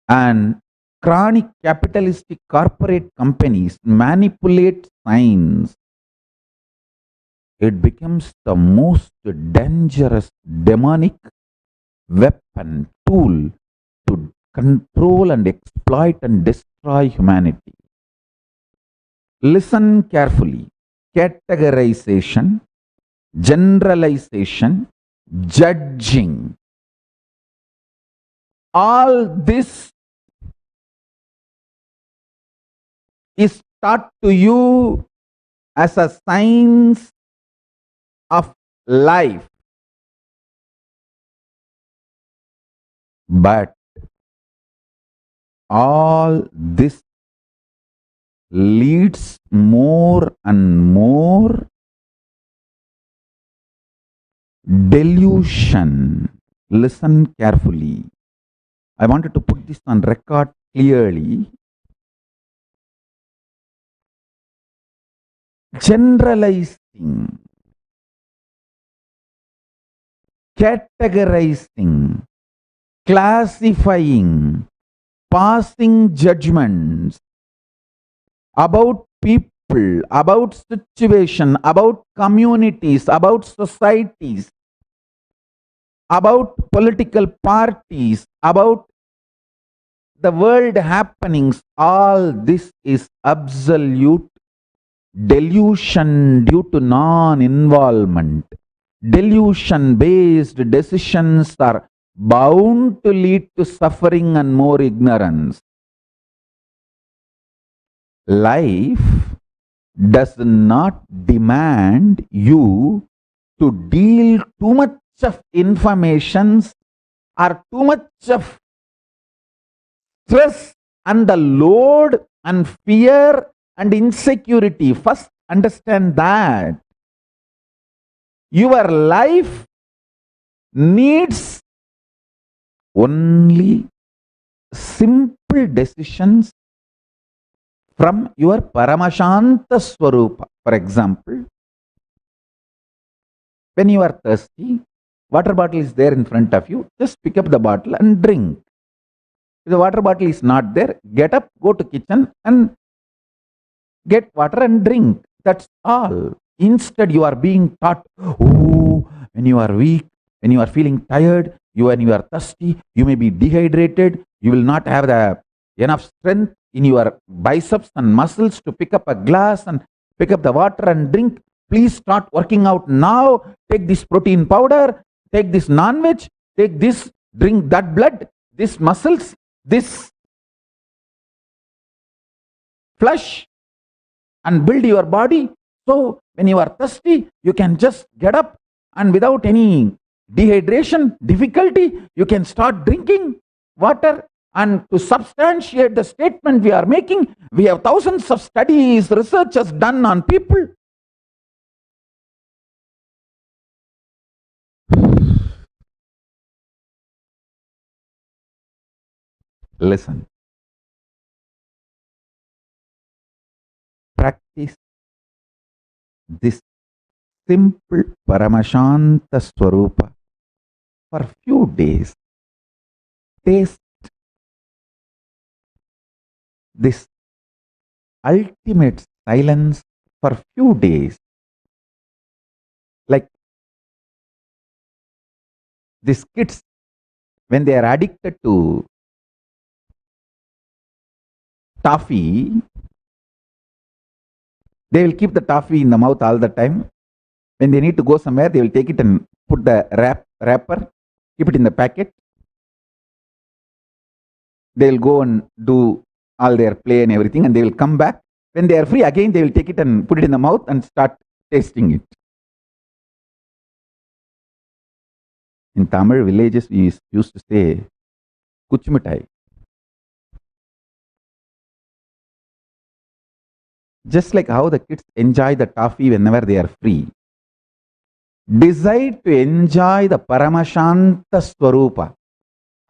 B: and chronic capitalistic corporate companies manipulate science, it becomes the most dangerous demonic weapon, tool to control and exploit and destroy humanity. Listen carefully. Categorization, generalization, judging. All this is taught to you as a science of life. But all this leads more and more delusion. Listen carefully. I wanted to put this on record clearly. Generalizing, categorizing, classifying, passing judgments about people, about situation, about communities, about societies, about political parties, about the world happenings. All this is absolute delusion due to non-involvement. Delusion-based decisions are bound to lead to suffering and more ignorance. Life does not demand you to deal too much of information or too much of stress and the load and fear and insecurity. First, understand that your life needs only simple decisions from your Paramashantaswarupa. For example, when you are thirsty, water bottle is there in front of you, just pick up the bottle and drink. If the water bottle is not there, get up, go to kitchen and get water and drink. That's all. Instead, you are being taught, oh, when you are weak, when you are feeling tired, when you are thirsty, you may be dehydrated, you will not have the enough strength in your biceps and muscles to pick up a glass and pick up the water and drink. Please start working out now. Take this protein powder, take this non-veg, take this, drink that blood, this muscles, this flesh, and build your body. So when you are thirsty, you can just get up and without any dehydration, difficulty, you can start drinking water. And to substantiate the statement we are making, we have thousands of studies, researches done on people. Listen. Practice this simple Paramashantaswarupa for few days. Taste this ultimate silence for few days. Like these kids, when they are addicted to toffee, they will keep the toffee in the mouth all the time. When they need to go somewhere, they will take it and put the wrapper, keep it in the packet. They will go and do all their play and everything, and they will come back. When they are free again, they will take it and put it in the mouth and start tasting it. In Tamil villages, we used to say, Kuchmitai. Just like how the kids enjoy the toffee whenever they are free, decide to enjoy the Paramashantaswarupa,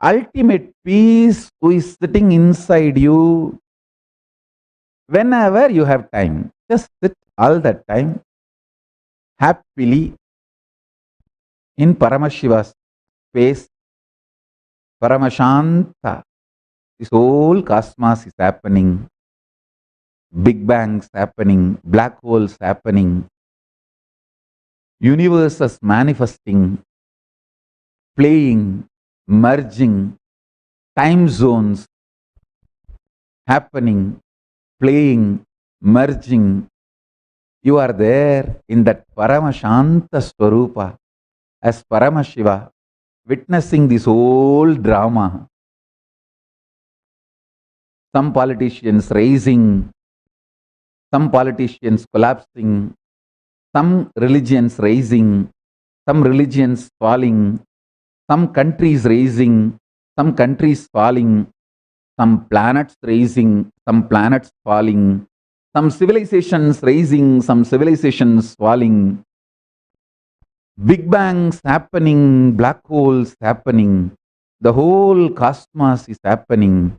B: ultimate peace who is sitting inside you. Whenever you have time, just sit all that time happily in Paramashiva's space. Paramashanta. This whole cosmos is happening. Big bangs happening, black holes happening, universes manifesting, playing, merging, time zones happening, playing, merging. You are there in that Paramashantaswarupa as Paramashiva, witnessing this whole drama. Some politicians raising, some politicians collapsing, some religions rising, some religions falling, some countries rising, some countries falling, some planets rising, some planets falling, some civilizations rising, some civilizations falling, big bangs happening, black holes happening, the whole cosmos is happening.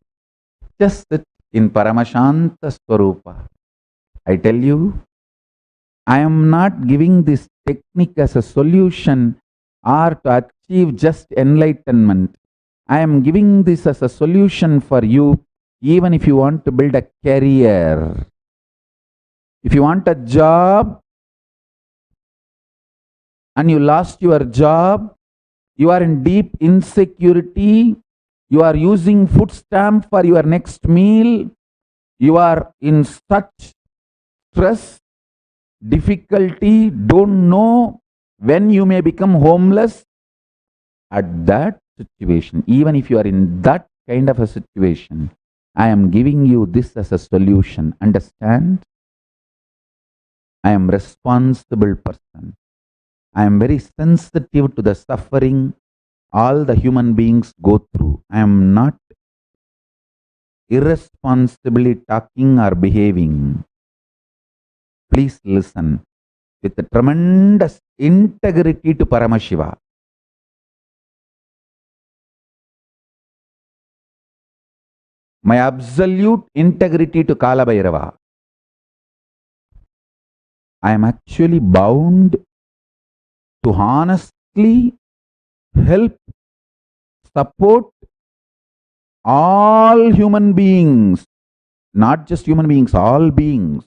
B: Just sit in Paramashantaswarupa. I tell you, I am not giving this technique as a solution or to achieve just enlightenment. I am giving this as a solution for you, even if you want to build a career. If you want a job and you lost your job, you are in deep insecurity, you are using food stamp for your next meal, you are in such stress, difficulty, don't know when you may become homeless. At that situation, even if you are in that kind of a situation, I am giving you this as a solution. Understand? I am a responsible person. I am very sensitive to the suffering all the human beings go through. I am not irresponsibly talking or behaving. Please listen with a tremendous integrity to Paramashiva. My absolute integrity to Kala Bhairava. I am actually bound to honestly help, support all human beings, not just human beings, all beings.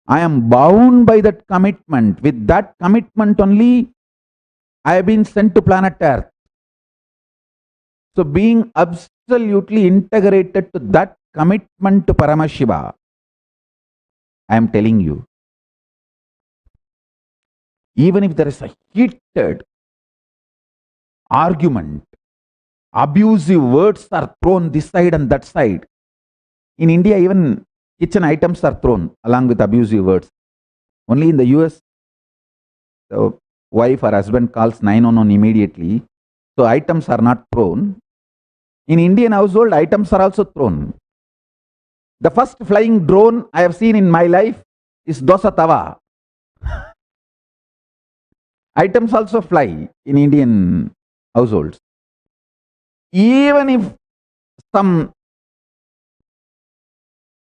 B: I am bound by that commitment. With that commitment only, I have been sent to planet Earth. So being absolutely integrated to that commitment to Paramashiva, I am telling you, Even if there is a heated argument, abusive words are thrown this side and that side. In India, even kitchen items are thrown along with abusive words. Only in the US, the wife or husband calls 911 immediately. So items are not thrown. In Indian household, items are also thrown. The first flying drone I have seen in my life is dosa tawa. Items also fly in Indian households. Even if some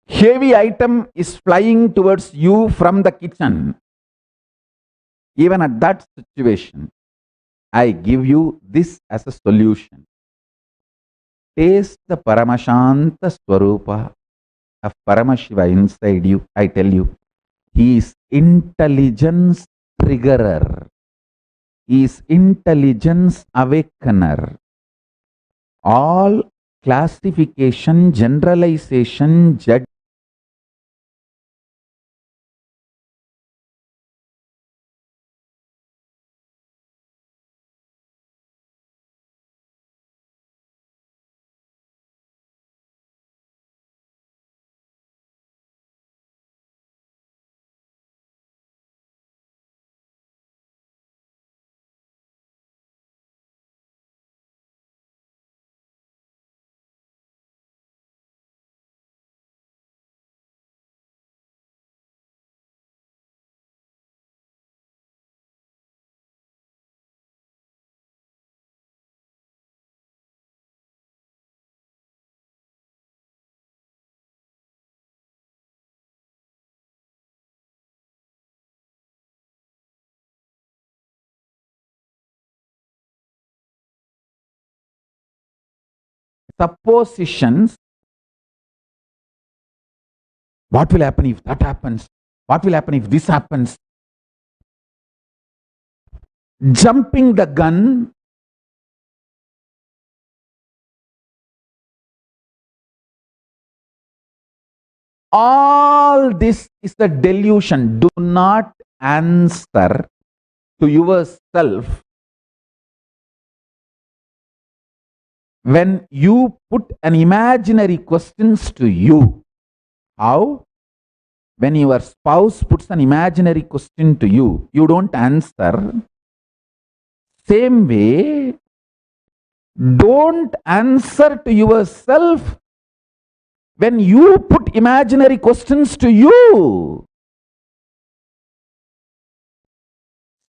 B: heavy item is flying towards you from the kitchen, even at that situation, I give you this as a solution. Taste the Paramashantaswarupa of Paramashiva inside you. I tell you, he is intelligence triggerer. He is intelligence awakener. All classification, generalization, judgment, suppositions. What will happen if that happens? What will happen if this happens? Jumping the gun. All this is the delusion. Do not answer to yourself when you put an imaginary questions to you. How? When your spouse puts an imaginary question to you, you don't answer. Same way, don't answer to yourself when you put imaginary questions to you.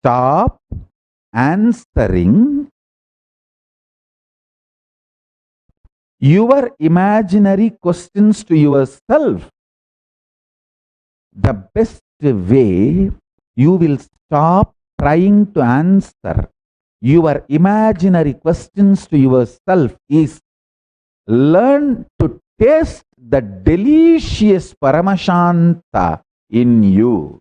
B: Stop answering your imaginary questions to yourself. The best way you will stop trying to answer your imaginary questions to yourself is learn to taste the delicious Paramashanta in you.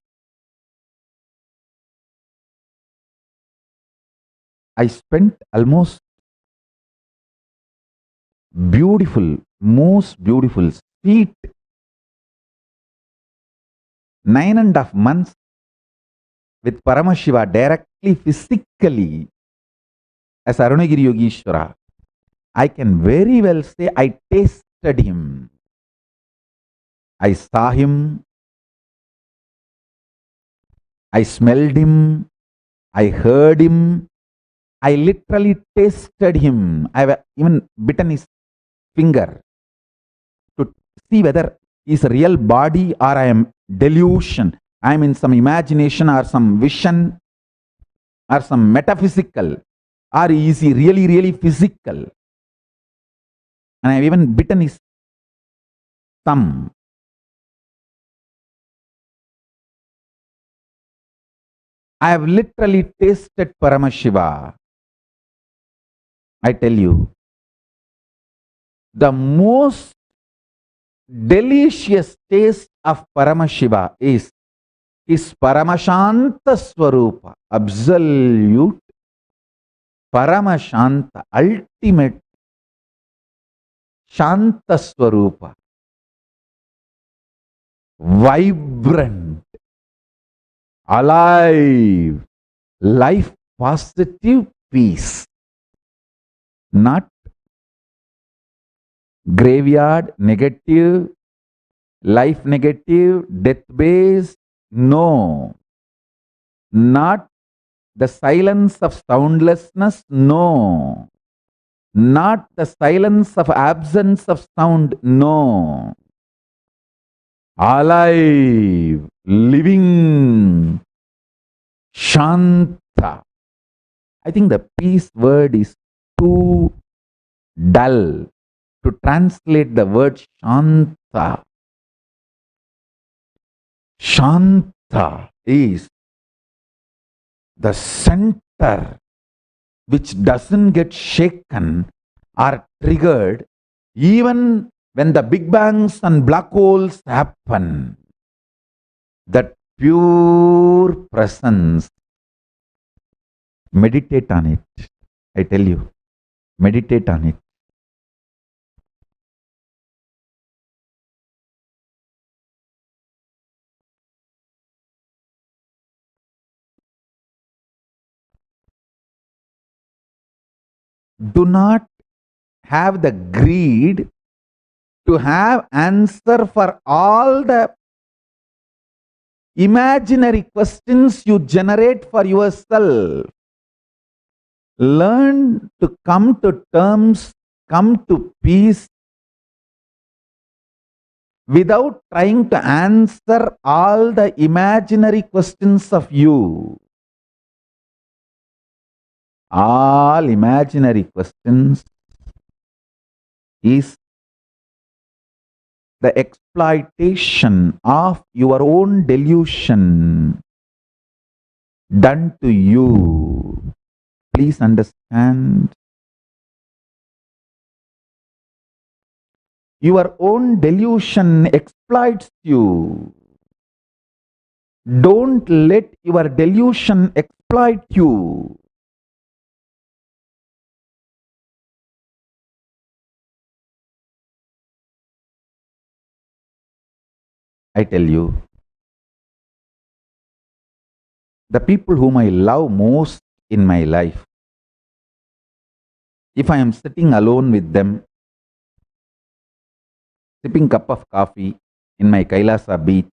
B: I spent almost most beautiful, sweet 9.5 months with Paramashiva directly, physically, as Arunagiri Yogishwara. I can very well say I tasted him. I saw him. I smelled him. I heard him. I literally tasted him. I have even bitten his finger to see whether he's a real body or I am delusion. I am in some imagination or some vision or some metaphysical, or is he really, really physical? And I have even bitten his thumb. I have literally tasted Paramashiva. I tell you, the most delicious taste of Paramashiva is Paramashantaswarupa, absolute Paramashanta, ultimate Shantaswarupa, vibrant, alive, life positive peace, not graveyard negative, life negative, death based. No, not the silence of soundlessness. No, not the silence of absence of sound. No, alive, living, Shanta. I think the peace word is too dull to translate the word Shanta. Shanta is the center which doesn't get shaken or triggered even when the big bangs and black holes happen. That pure presence. Meditate on it. I tell you, meditate on it. Do not have the greed to have answer for all the imaginary questions you generate for yourself. Learn to come to terms, come to peace without trying to answer all the imaginary questions of you. All imaginary questions is the exploitation of your own delusion done to you. Please understand. Your own delusion exploits you. Don't let your delusion exploit you. I tell you, the people whom I love most in my life, if I am sitting alone with them, sipping cup of coffee in my Kailasa beach,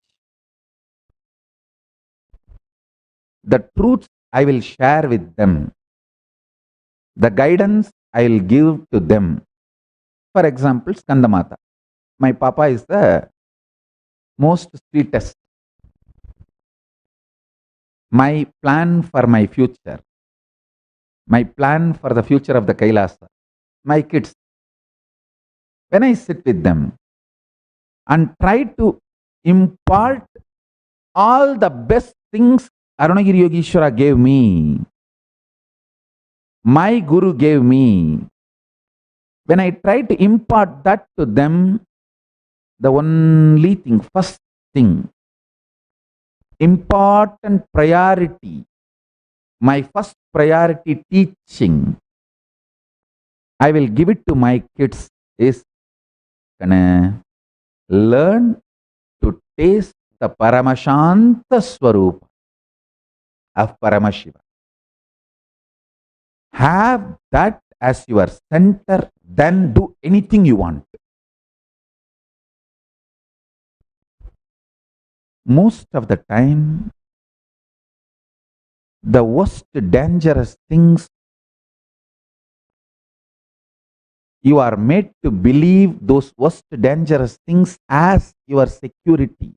B: the truths I will share with them, the guidance I will give to them. For example, Skandamata. My Papa is the most sweetest. My plan for my future, my plan for the future of the Kailasa, my kids. When I sit with them and try to impart all the best things Arunagiri Yogeshwara gave me, my Guru gave me, when I try to impart that to them, the only thing, first thing, important priority, my first priority teaching, I will give it to my kids is learn to taste the Paramashantaswarupa of Paramashiva. Have that as your center, then do anything you want. Most of the time, the worst dangerous things you are made to believe those worst dangerous things as your security.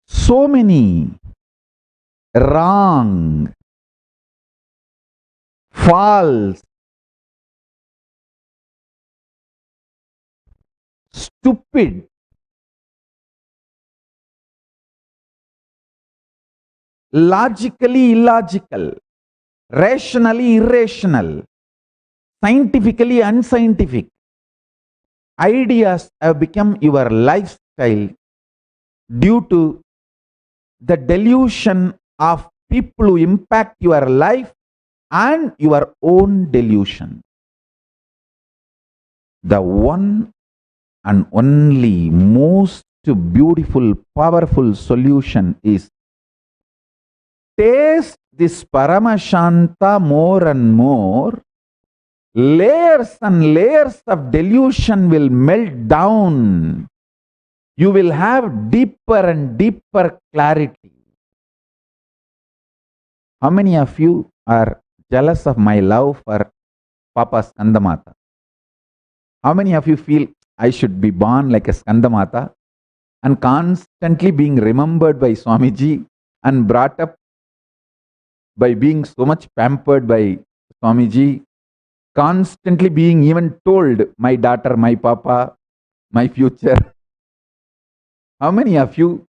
B: So many wrong, false, stupid, logically illogical, rationally irrational, scientifically unscientific, ideas have become your lifestyle due to the delusion of people who impact your life and your own delusion. The one and only most beautiful, powerful solution is taste this Paramashanta more and more. Layers and layers of delusion will melt down. You will have deeper and deeper clarity. How many of you are jealous of my love for Papa Skandamata? How many of you feel I should be born like a Skandamata and constantly being remembered by Swamiji and brought up by being so much pampered by Swamiji, constantly being even told, my daughter, my papa, my future? How many of you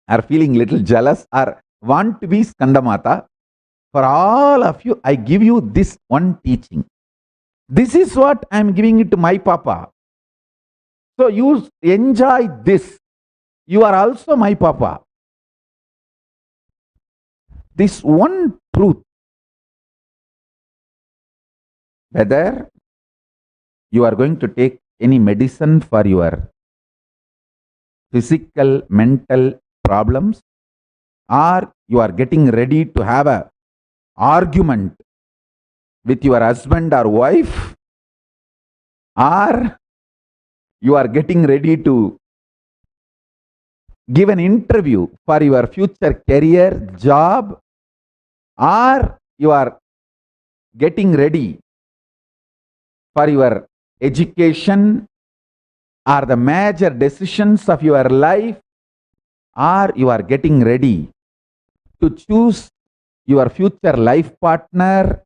B: are feeling little jealous or want to be Skandamata? For all of you, I give you this one teaching. This is what I am giving it to my papa. So you enjoy this. You are also my papa. This one truth, whether you are going to take any medicine for your physical, mental problems, or you are getting ready to have a argument with your husband or wife, or you are getting ready to give an interview for your future career, job, or you are getting ready for your education or the major decisions of your life, or you are getting ready to choose your future life partner,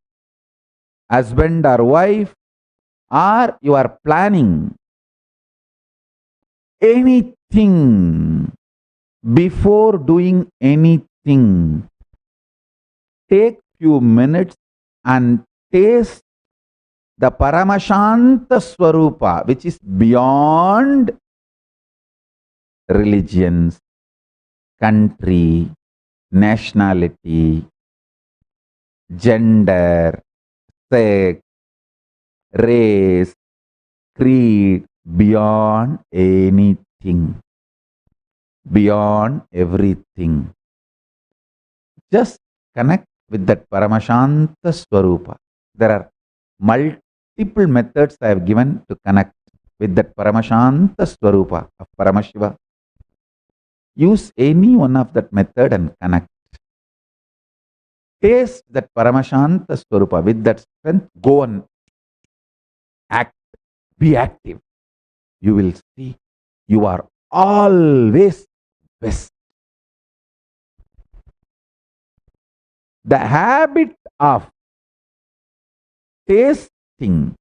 B: husband or wife, or you are planning anything. Before doing anything, take few minutes and taste the Paramashantaswarupa, which is beyond religions, country, nationality, gender, sex, race, creed, beyond anything, beyond everything. Just connect with that Paramashantaswarupa. There are multiple methods I have given to connect with that Paramashantaswarupa of Paramashiva. Use any one of that method and connect. Taste that Paramashantaswarupa. With that strength, go and act. Be active. You will see you are always best. The habit of tasting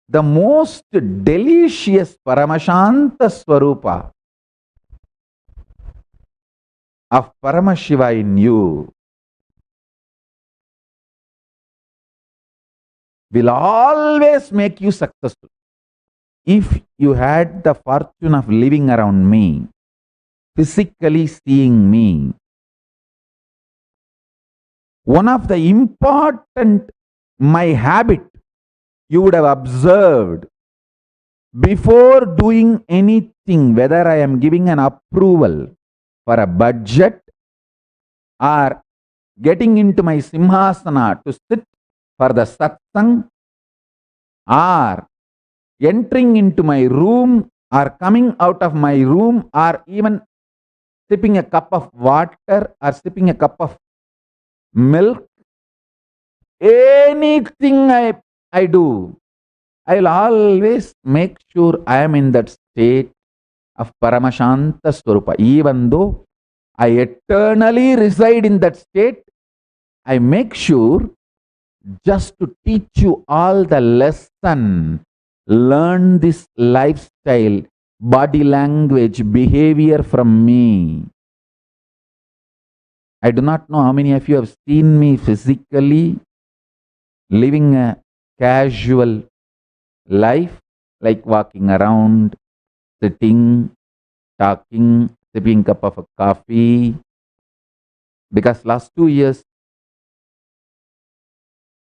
B: the most delicious Paramashantaswarupa of Paramashiva in you will always make you successful. If you had the fortune of living around me, physically seeing me, one of the important my habit you would have observed before doing anything, whether I am giving an approval for a budget or getting into my simhasana to sit for the satsang, or entering into my room or coming out of my room, or even sipping a cup of water or sipping a cup of milk, anything I do, I will always make sure I am in that state of Paramashantaswarupa. Even though I eternally reside in that state, I make sure just to teach you all the lesson. Learn this lifestyle, body language, behavior from me. I do not know how many of you have seen me physically living a casual life, like walking around, sitting, talking, sipping cup of a coffee. Because last 2 years,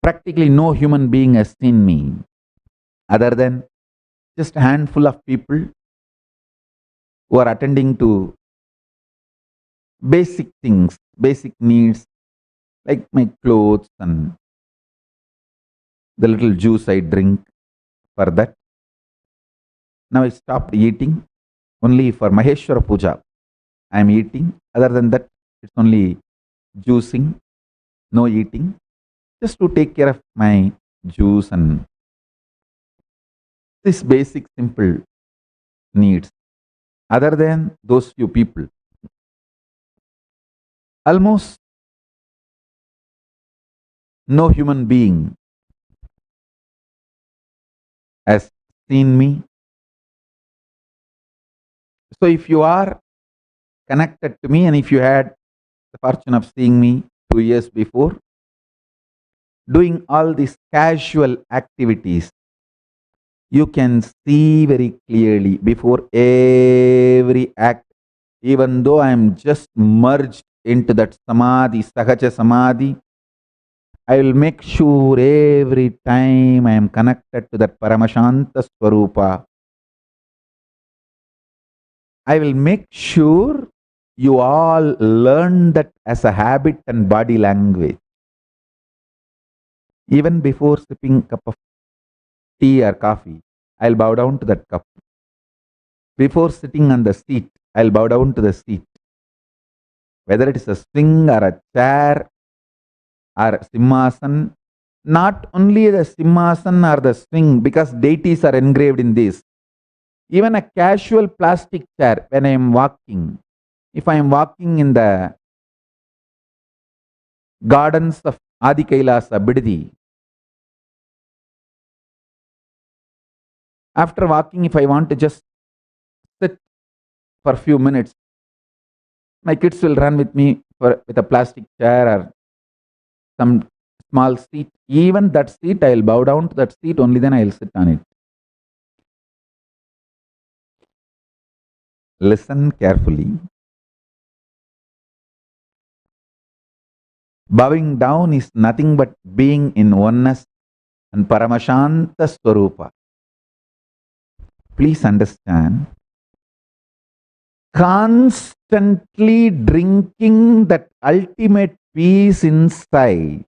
B: practically no human being has seen me other than just a handful of people who are attending to basic things, basic needs, like my clothes and the little juice I drink for that. Now I stopped eating only for Maheshwara Puja. I am eating. Other than that, it's only juicing, no eating, just to take care of my juice and this basic simple needs. Other than those few people, almost no human being has seen me. So if you are connected to me and if you had the fortune of seeing me 2 years before, doing all these casual activities, you can see very clearly before every act, even though I am just merged into that samadhi, sahaja samadhi, I will make sure every time I am connected to that Paramashantaswarupa, I will make sure you all learn that as a habit and body language. Even before sipping cup of tea or coffee, I'll bow down to that cup. Before sitting on the seat, I'll bow down to the seat. Whether it is a swing or a chair or simhasan, not only the simhasan or the swing, because deities are engraved in this. Even a casual plastic chair, when I am walking, if I am walking in the gardens of Adi Kailasa, Bidadi, after walking, if I want to just sit for a few minutes, my kids will run with me with a plastic chair or some small seat. Even that seat, I will bow down to that seat, only then I will sit on it. Listen carefully. Bowing down is nothing but being in oneness and Paramashantaswarupa. Please understand. Constantly drinking that ultimate peace inside,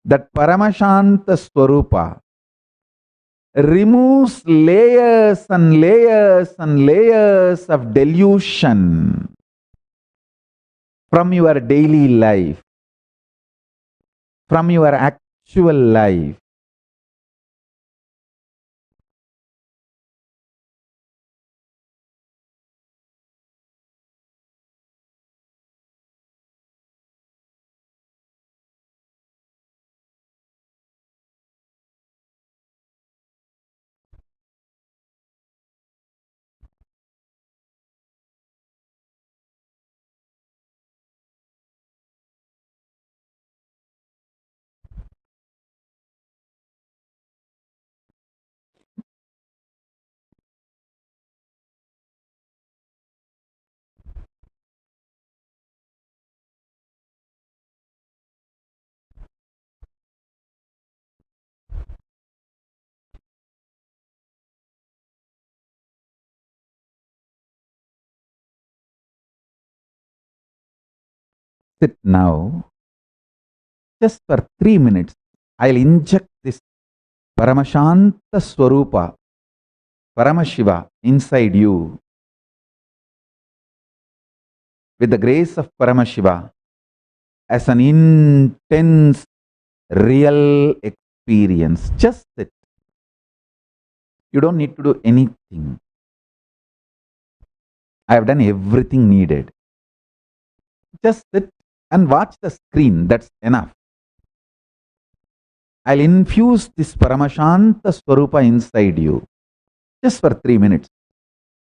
B: that Paramashantaswarupa, removes layers and layers and layers of delusion from your daily life, from your actual life. Sit now, just for 3 minutes. I'll inject this Paramashantaswarupa, Paramashiva inside you with the grace of Paramashiva as an intense, real experience. Just sit. You don't need to do anything. I have done everything needed. Just sit and watch the screen. That's enough. I'll infuse this Paramashantaswarupa inside you just for 3 minutes.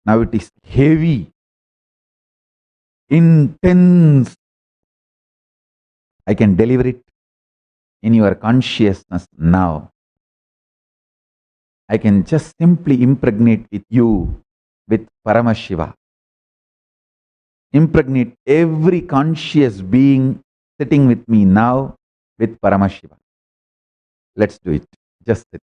B: Now it is heavy, intense. I can deliver it in your consciousness now. I can just simply impregnate with you with Paramashiva. Impregnate every conscious being sitting with me now with Paramashiva. Let's do it. Just sit.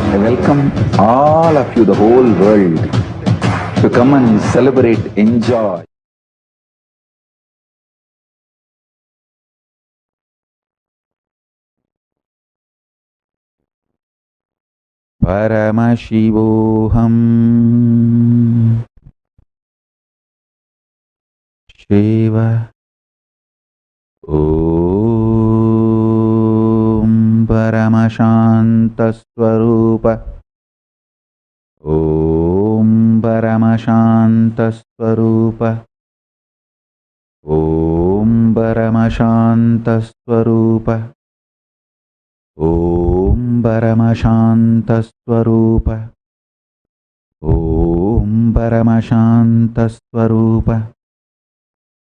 B: I welcome all of you, the whole world, to come and celebrate, enjoy. Paramashivoham Shiva Om Paramashantaswarupa Om Paramashantaswarupa Om Paramashantaswarupa Om Paramashantaswarupa Om Paramashantaswarupa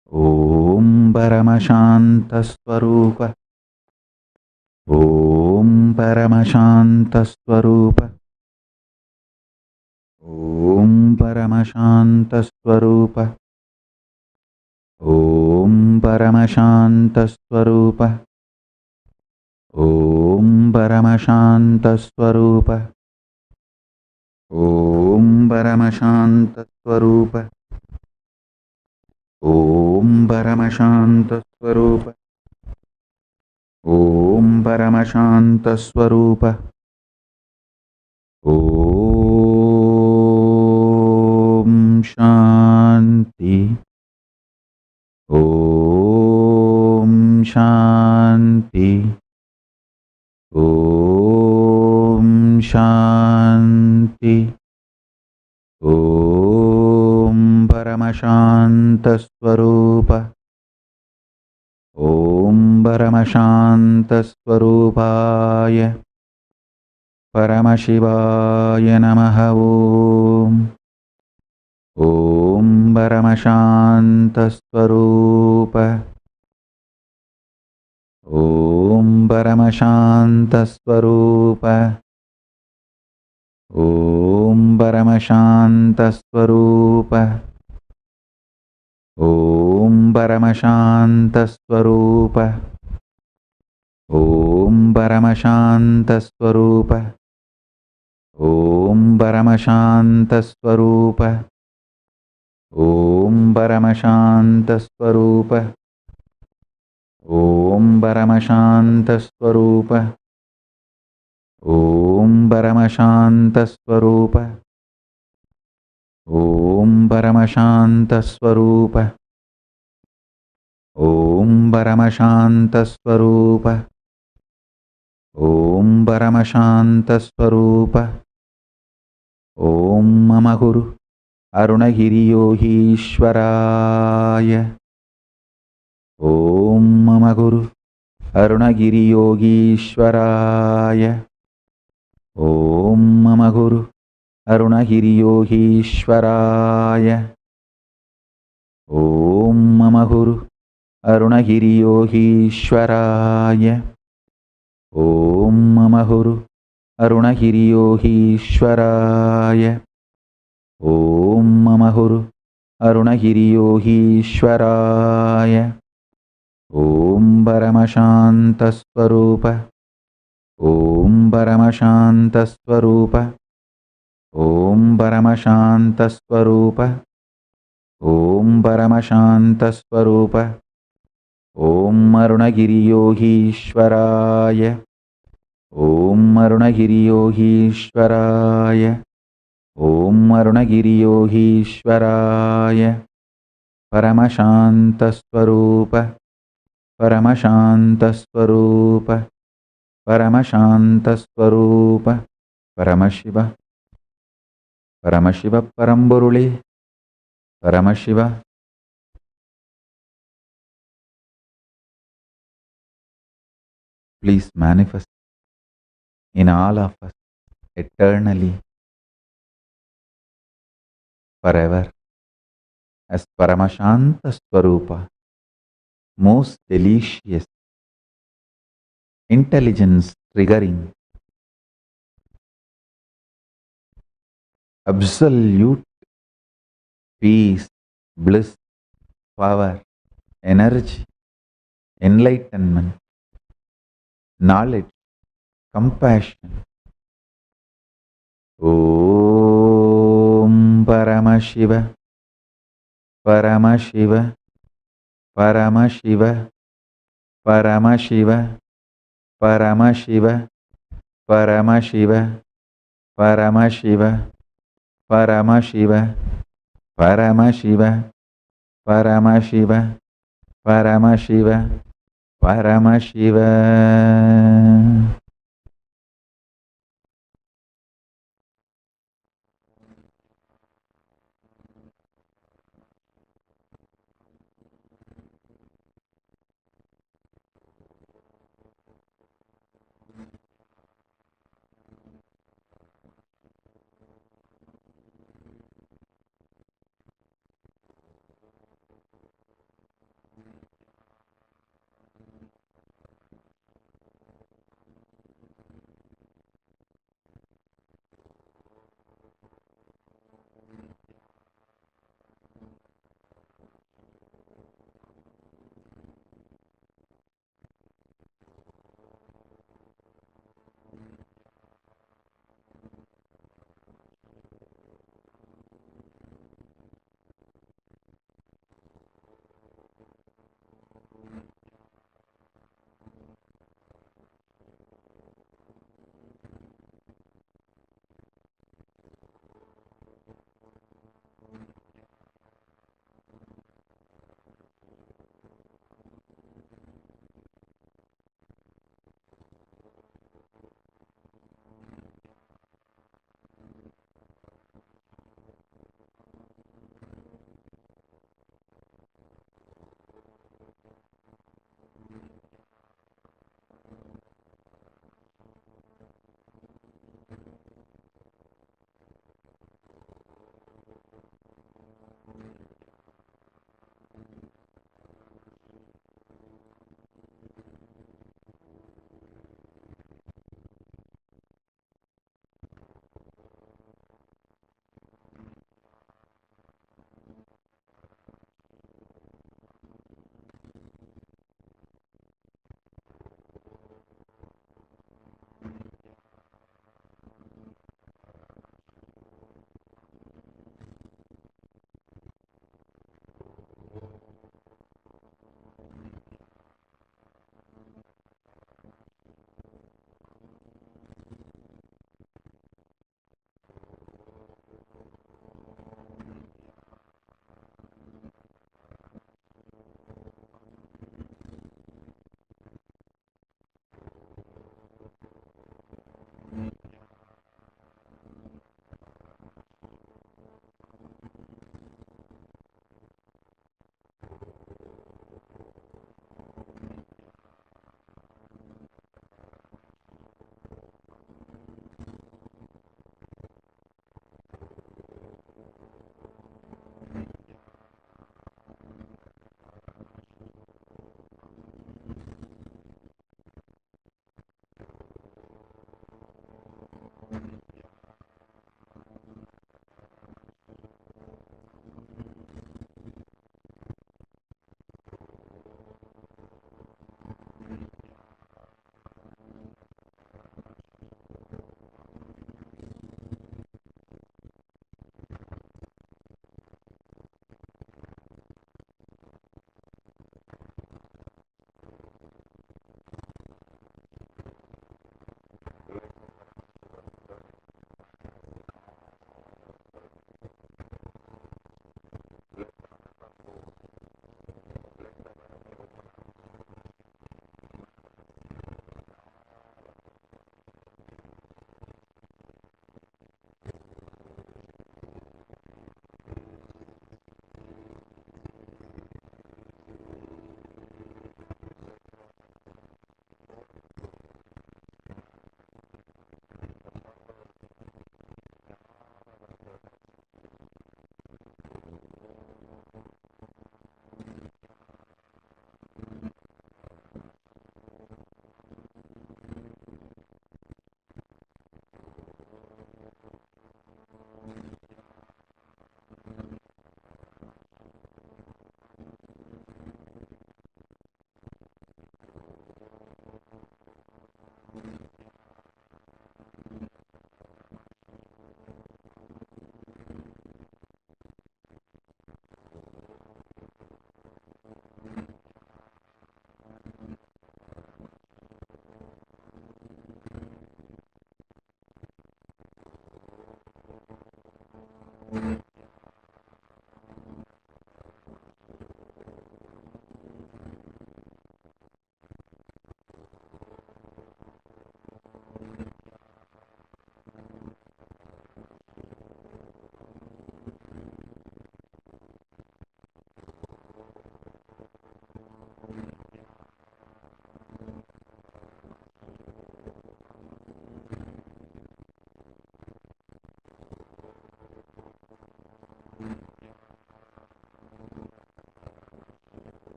B: Om Paramashantaswarupa Om Paramashantaswarupa Om Paramashantaswarupa Om Paramashantaswarupa Om Paramashantaswarupa Om Paramashantaswarupa Om Paramashantaswarupa Om Paramashantaswarupa Om Shanti Om Shanti Om Shanti Om Paramashantaswarupa Om Paramashantaswarupaya Paramashivaya Namaha Om Om Paramashantaswarupa Om Paramashantaswarupa Om Paramashantaswarupa Om Paramashantaswarupa Om Paramashantaswarupa Om Paramashantaswarupa Om Paramashantaswarupa Om Paramashantaswarupa Om Paramashantaswarupa Om Paramashantaswarupa Om Paramashantaswarupa Om Paramashantaswarupa Om Mama Guru Arunagiri Yogishwaraya Om Mama Guru Arunagiri Yogishwaraya Om Mama Guru Arunagiri Yogishwaraya Om Mama Guru Arunagiri Yogishwaraya Om Mama Guru Arunagiri Yogishwaraya Om Mama Guru Arunagiri Yogishwaraya Om Paramashantaswarupa Om Paramashantaswarupa Om Paramashantaswarupa Om Paramashantaswarupa Om Arunagiri Yogishwaraya Om Arunagiri Yogishwaraya Om Arunagiri Yogishwaraya Paramashantaswarupa Paramashantaswarupa Paramashantaswarupa Paramashiva Paramashiva Paramborule Paramashiva. Please manifest in all of us eternally forever as Paramashantaswarupa, most delicious, intelligence triggering, absolute peace, bliss, power, energy, enlightenment, knowledge, compassion. Om Paramashiva, Paramashiva, Paramashiva, Paramashiva, Paramashiva, Paramashiva, Paramashiva, Paramashiva, Paramashiva, Paramashiva, Paramashiva, Paramashiva.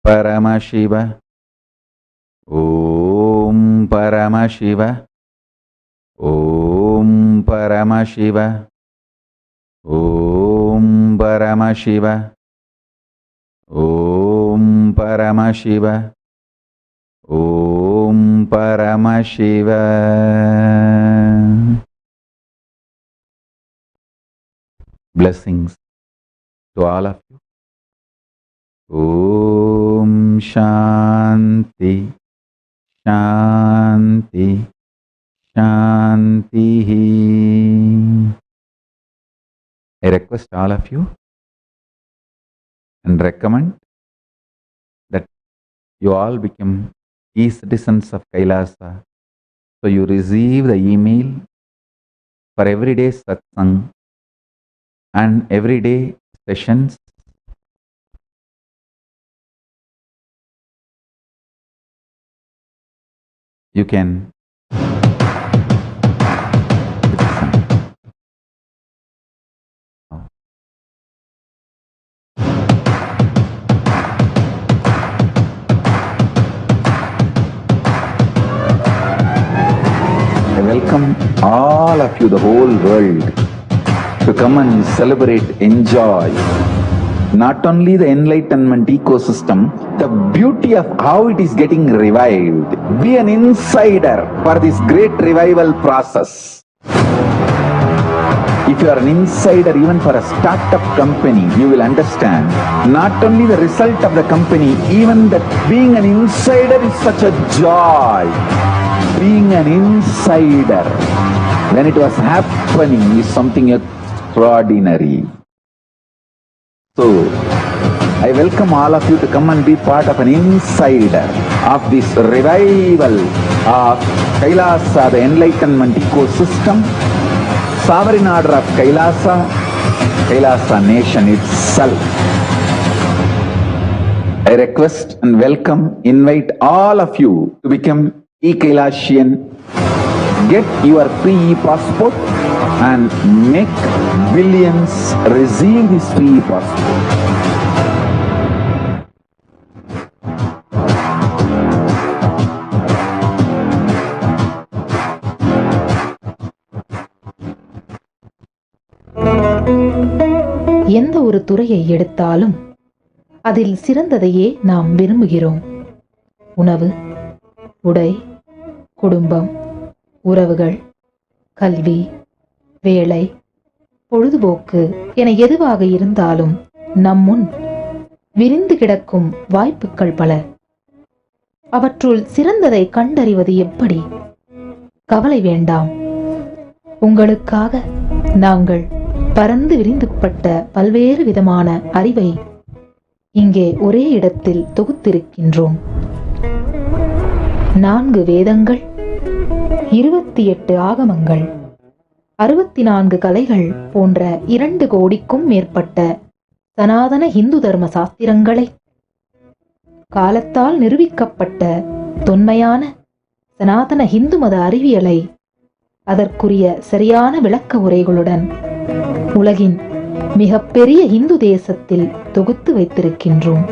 B: Paramashiva. Om Paramashiva. Om Paramashiva. Om Paramashiva. Om Paramashiva. Om Om Paramashiva. Blessings to all of you. Om Shanti, Shanti, Shanti. I request all of you and recommend that you all become e-citizens of Kailasa. So you receive the email for everyday satsang and everyday sessions. You can I welcome all of you, the whole world, to come and celebrate, enjoy not only the enlightenment ecosystem, the beauty of how it is getting revived. Be an insider for this great revival process. If you are an insider even for a startup company, you will understand not only the result of the company, even that being an insider is such a joy. Being an insider when it was happening is something extraordinary. So, I welcome all of you to come and be part of an insider of this revival of Kailasa, the enlightenment ecosystem, sovereign order of Kailasa, Kailasa nation itself. I request and welcome, invite all of you to become e-Kailasian. Get your free e-passport and make billions receive this free e-passport.
Q: எந்த ஒரு துறையை எடுத்தாலும் அதில் சிறந்ததையே நாம் விரும்புகிறோம். உணவு, உடை, குடும்பம், உறவுகள், கல்வி, வேலை, பொழுதுபோக்கு என எதுவாக இருந்தாலும் நம் முன் விரிந்து கிடக்கும் வாய்ப்புகள் பல. அவற்றுள் சிறந்ததை கண்டறிவது எப்படி? கவலை வேண்டாம். உங்களுக்காக நாங்கள் பரந்து விரிந்துபட்ட பல்வேறு விதமான அறிவை இங்கே ஒரே இடத்தில் தொகுத்திருக்கின்றோம். 4 வேதங்கள், 28 ஆகமங்கள், 64 கலைகள் போன்ற 2 கோடிக்கும் மேற்பட்ட சனாதன இந்து தர்ம சாஸ்திரங்களை, காலத்தால் நிரூபிக்கப்பட்ட தொன்மையான சனாதன இந்து மத அறிவியலை அதற்குரிய சரியான விளக்க உரைகளுடன் உலகின் மிகப்பெரிய இந்து தேசத்தில் தொகுத்து வைத்திருக்கின்றோம்.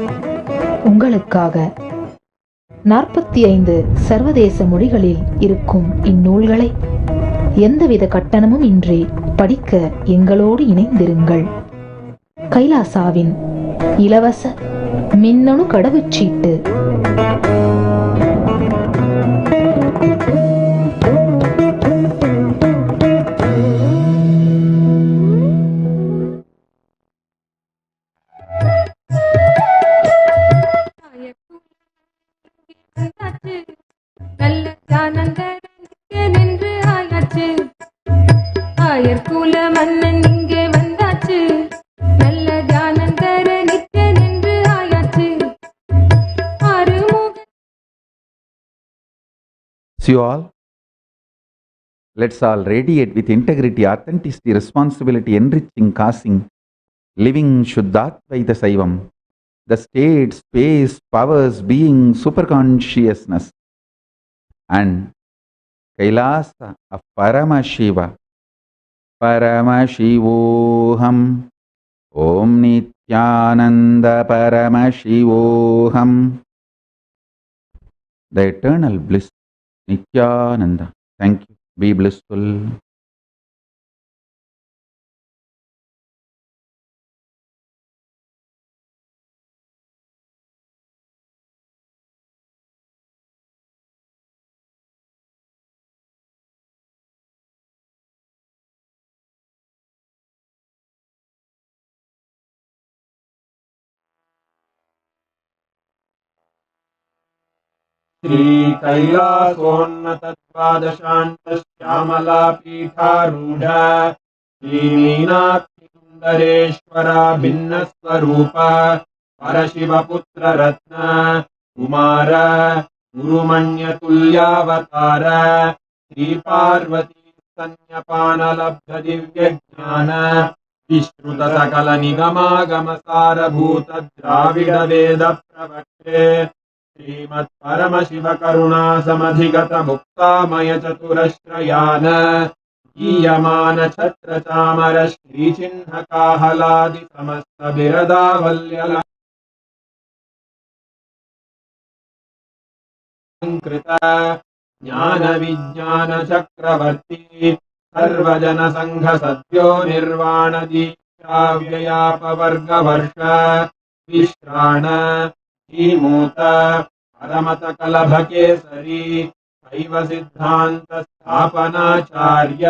Q: உங்களுக்காக 45 சர்வதேச மொழிகளில் இருக்கும் இந்நூல்களை எந்தவித கட்டணமும் இன்றி படிக்க எங்களோடு இணைந்திருங்கள். கைலாசாவின் இலவச மின்னணு கடவுச்சீட்டு.
R: நல்ல தியானந்தர் நின்று ஆயாச்சு, ஆயர்குல மன்னன் இங்கே வந்தாச்சு. நல்ல தியானந்தர் நிற்க நின்று ஆயாச்சு.
B: See you all. Let's all radiate with integrity, authenticity, responsibility, enriching, causing, living Shuddhatvaita Saivam. The state, space, powers, being, superconsciousness, and Kailasa of Paramashiva. Paramashivoham. Om Nithyananda Paramashivoham. The eternal bliss, Nithyananda. Thank you. Be blissful.
S: श्रीकैलासोन्नतद्वादशान्तश्यामलापीठारूढ श्रीमीनाक्षिसुन्दरेश्वरा भिन्नस्वरूप परशिवपुत्ररत्न Kumar गुरुमण्यतुल्यावतार Shri Parvati स्तन्यपानलब्धदिव्यज्ञान विश्रुतसकलनिगमागमसारभूतद्राविडवेदप्रवक्त्रे श्रीमत्परमशिवकरुणासमधिगतमुक्तामयचतुरश्रयान गीयमान छत्रचामर श्रीचिह्नकाहलादि समस्तबिरदावल्यलङ्कृत ज्ञानविज्ञानचक्रवर्ती सर्वजनसङ्घसद्यो निर्वाणदीक्षाव्ययापवर्गवर्ष विश्राण श्रीमूत परमतकलभकेसरी शैवसिद्धान्तस्थापनाचार्य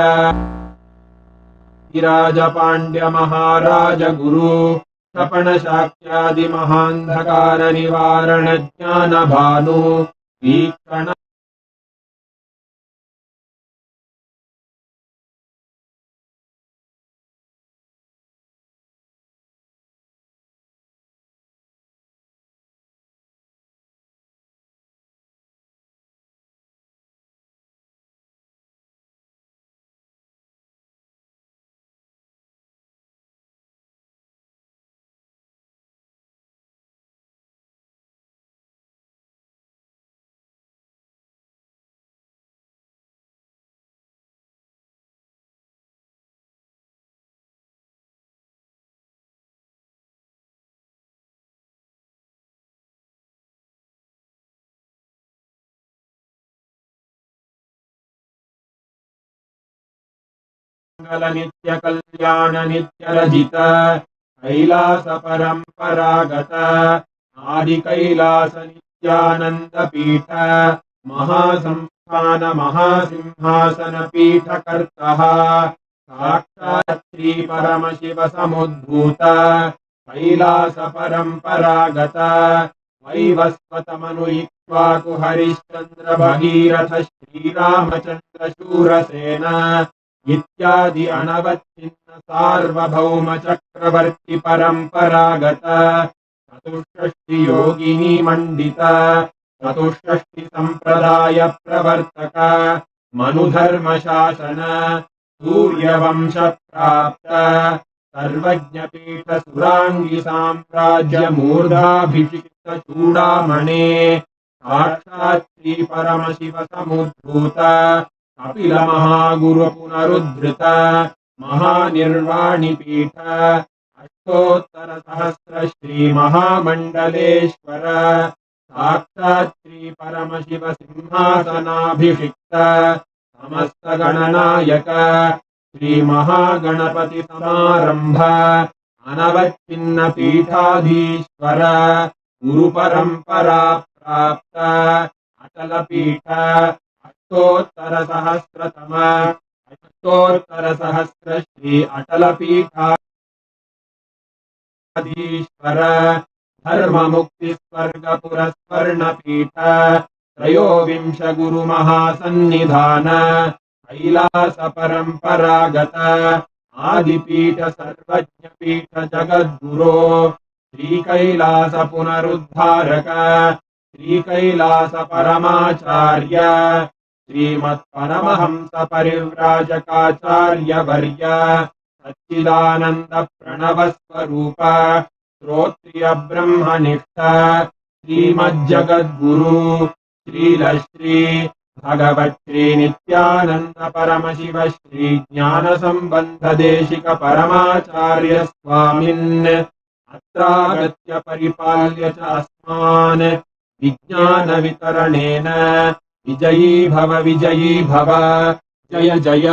S: विराजपाण्ड्यमहाराजगुरु शपणशाक्यादिमहान्धकारनिवारणज्ञानभानु वीक्षण नित्य कल्याण नित्य रजित कैलास परंपरागत आदि कैलास नित्यानंद पीठ महासंस्थान महासिंहासन पीठ कर्ता साक्षात् श्री परमशिव समुद्भूत कैलास परंपरागत वैवस्वतमनु इक्ष्वाकु हरिश्चंद्र भगीरथ श्रीरामचंद्र शूरसेन इत्यादि अनवच्छिन्न सार्वभौम चक्रवर्ति परंपरागत चतुष्षष्टि योगिनी मंडित चतुष्षष्टि संप्रदाय प्रवर्तक मनुधर्म शासन सूर्यवंश प्राप्त सर्वज्ञपीठ सुरांगी साम्राज्य मूर्धाभिषिक्त चूड़ामणे साक्षात् श्री परमशिव समुद्भूत कपिल महागुरु पुनरुद्धृत महानिर्वाणि पीठ अष्टोत्तर सहस्र श्री महामंडलेश्वर साक्षात् श्री परमशिव सिंहासनाभिषिक्त समस्त गणनायक श्री महागणपति समारंभ अनवच्छिन्न पीठाधीश्वर गुरु परंपरा प्राप्त अचल पीठ अष्टोत्तर सहस्र श्री अटल पीठाधीश्वर धर्म मुक्ति स्वर्ग पुरस्वर्ण पीठ त्रयोविंश गुरु महासन्निधान कैलास परंपरागत आदिपीठ सर्वज्ञ पीठ जगद्गुरो श्री कैलास पुनरुद्धारक श्री कैलास परमाचार्य श्रीमत्परमहंस परिव्राजकाचार्य वर्य सच्चिदानंद प्रणव स्वरूप श्रोत्रिय ब्रह्मनिष्ठ श्रीमज्जगद्गुरु श्रीलश्री भगवत् श्री नित्यानंद परमशिव श्री ज्ञान संबंध देशिक परमाचार्य स्वामिन् अत्रागत्य परिपाल्य च अस्मान् विज्ञान वितरणेन विजयी भव जय जय।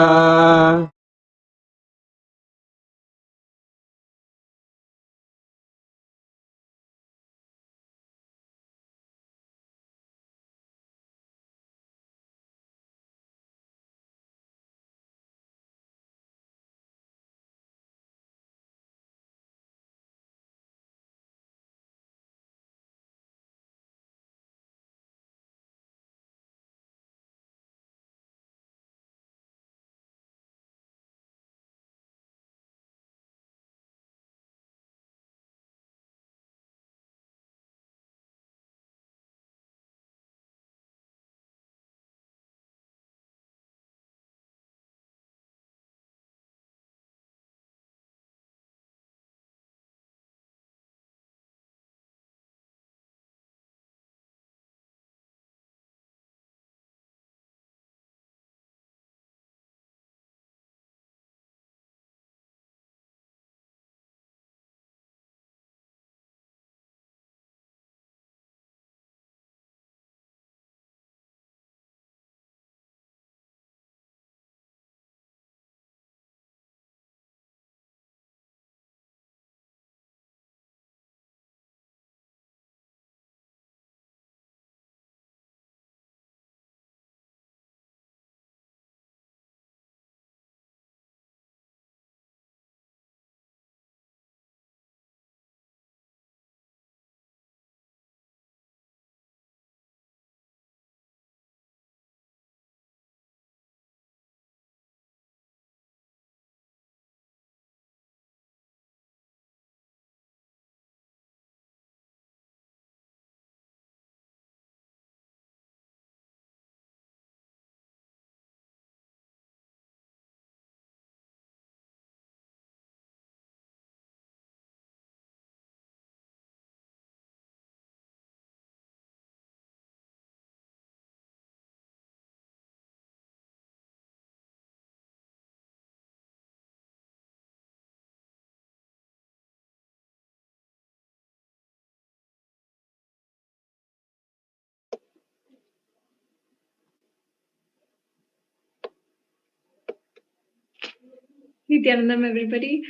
C: Nithyanandam, everybody.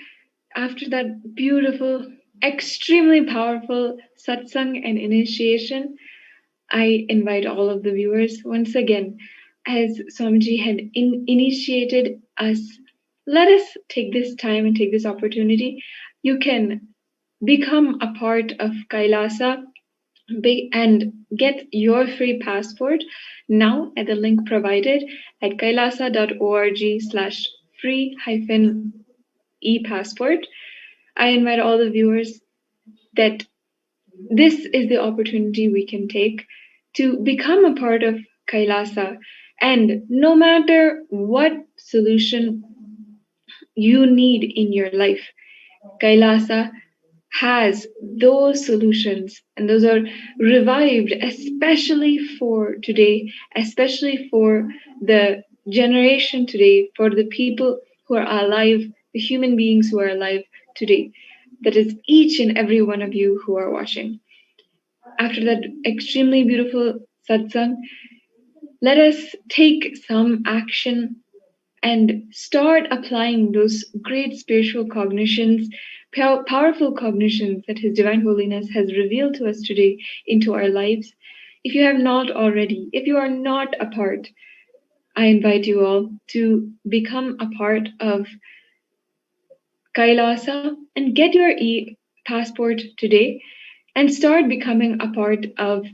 C: After that beautiful, extremely powerful satsang and initiation, I invite all of the viewers once again, as Swamiji had initiated us, let us take this time and take this opportunity. You can become a part of Kailasa and get your free passport now at the link provided at kailasa.org/free-e-passport. I invite all the viewers that this is the opportunity we can take to become a part of Kailasa. And no matter what solution you need in your life, Kailasa has those solutions, and those are revived especially for today, especially for the generation today, for the people who are alive, the human beings who are alive today. That is each and every one of you who are watching. After that extremely beautiful satsang, let us take some action and start applying those great spiritual cognitions, powerful cognitions that His Divine Holiness has revealed to us today into our lives. If you have not already, if you are not a part, I invite you all to become a part of Kailasa and get your e-passport today and start becoming a part of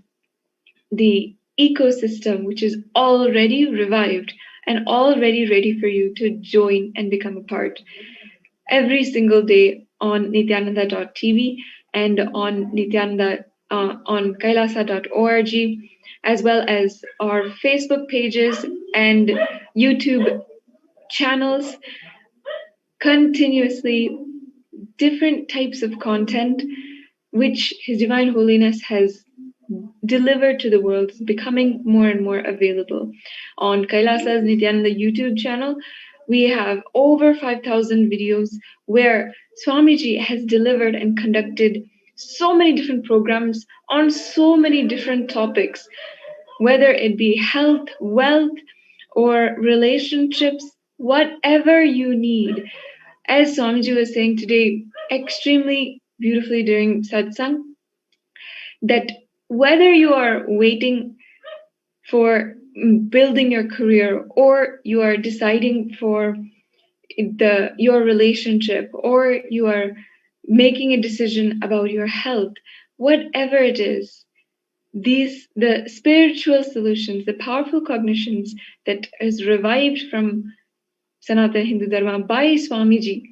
C: the ecosystem, which is already revived and already ready for you to join and become a part every single day on nithyananda.tv and on Nithyananda on kailasa.org, as well as our Facebook pages and YouTube channels. Continuously different types of content which His Divine Holiness has delivered to the world is becoming more and more available. On Kailasa's Nithyananda YouTube channel, we have over 5,000 videos where Swamiji has delivered and conducted so many different programs on so many different topics, whether it be health, wealth, or relationships, whatever you need. As Swamiji was saying today, extremely beautifully during satsang, that whether you are waiting for building your career, or you are deciding for your relationship, or you are making a decision about your health, whatever it is, the spiritual solutions, the powerful cognitions that is revived from Sanatana Hindu Dharma by Swamiji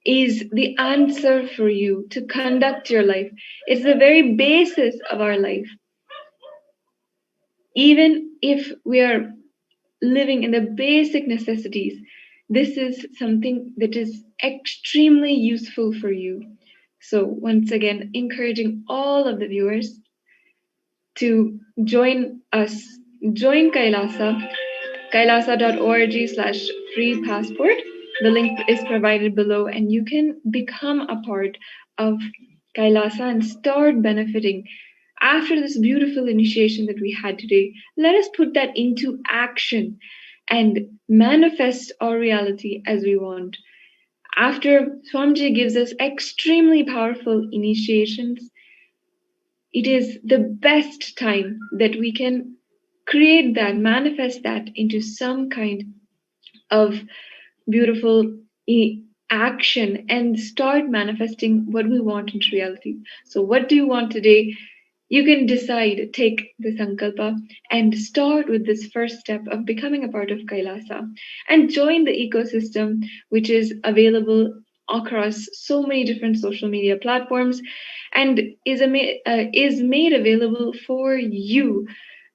C: is the answer for you to conduct your life. It's the very basis of our life. Even if we are living in the basic necessities, this is something that is extremely useful for you. So once again, encouraging all of the viewers to join us, join Kailasa, kailasa.org/free passport. The link is provided below, and you can become a part of Kailasa and start benefiting. After this beautiful initiation that we had today, let us put that into action and manifest our reality as we want. After Swamiji gives us extremely powerful initiations, it is the best time that we can create that, manifest that into some kind of beautiful action and start manifesting what we want into reality. So what do you want today? You can decide, take the sankalpa and start with this first step of becoming a part of Kailasa and join the ecosystem, which is available across so many different social media platforms and is made available for you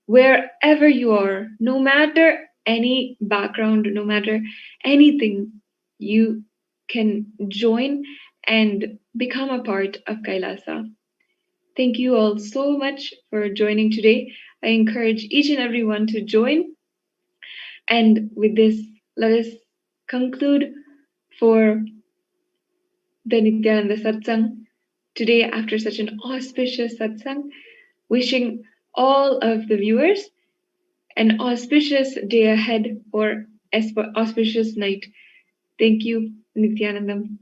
C: wherever you are, no matter any background, no matter anything, you can join and become a part of Kailasa. Thank you all so much for joining today. I encourage each and everyone to join. And with this, let us conclude for the Nithyananda Satsang today after such an auspicious satsang, wishing all of the viewers an auspicious day ahead or auspicious night. Thank you. Nithyanandam.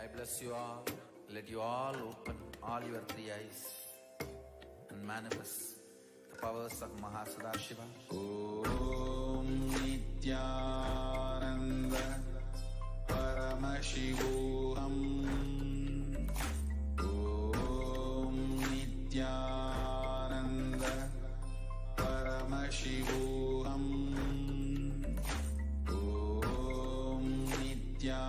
I: I bless you all. Let you all open all your three eyes and manifest the powers of Mahasudashiva. Om Nithyananda Paramashivoham. Om Nithyananda Paramashivoham. Om Nithyananda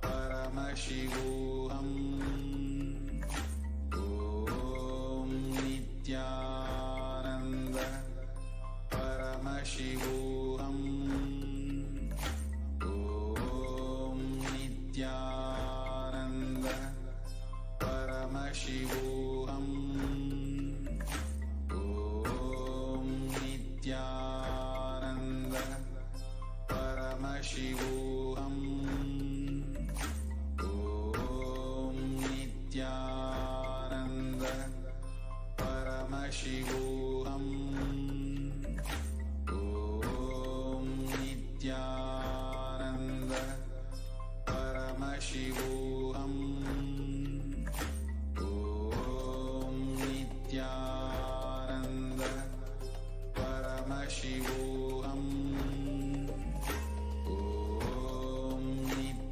I: Paramashivoham. Om Nithyananda Paramashivoham. Om Nithyananda Paramashivoham. Om Nithyananda Paramashivoham. Om Nithyananda Paramashivoham. Om Nithyananda Paramashivoham. Om Nithyananda Paramashivoham. Om Nithyananda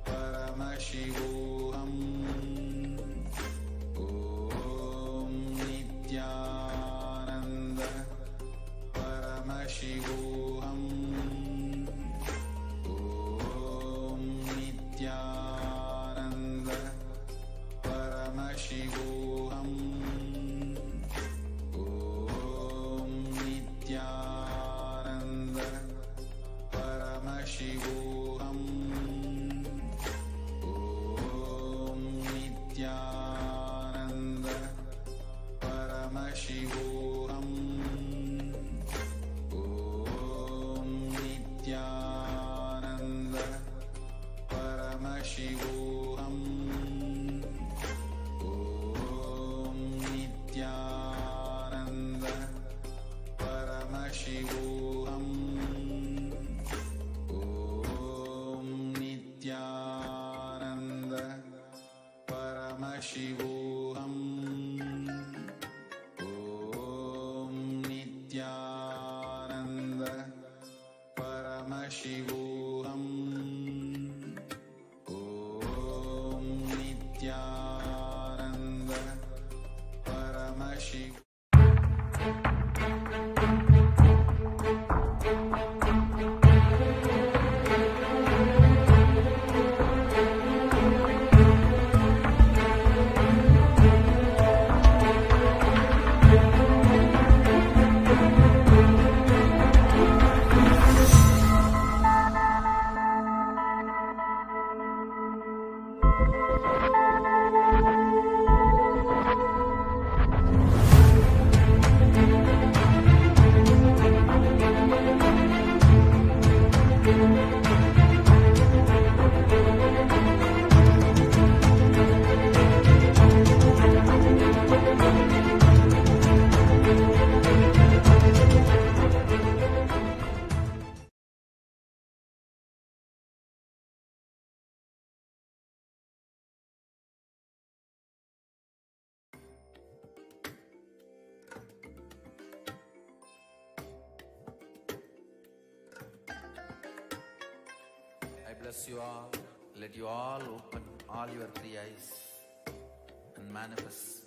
I: Paramashivoham. Om Nithyananda Paramashivoham. Om Nithyananda Paramashivoham. Om Nithyananda Paramashivoham. Om Nithyananda Paramashivoham. Om Nithyananda Paramashivoham. Om Nithyananda Paramashivoham. Om Nithyananda Paramashivoham. Om Nithyananda Paramashivoham. Om Nithyananda Paramashivoham. I bless you all. Let you all open all your three eyes and manifest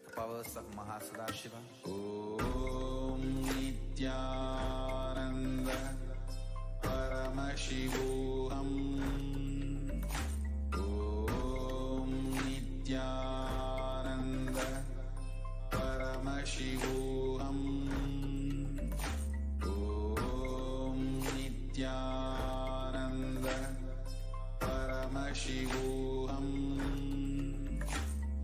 I: the powers of Mahasudashiva. Om Nithyananda Paramashivoham. Om Nithyananda Paramashivoham. Om Nithyananda Paramashivoham.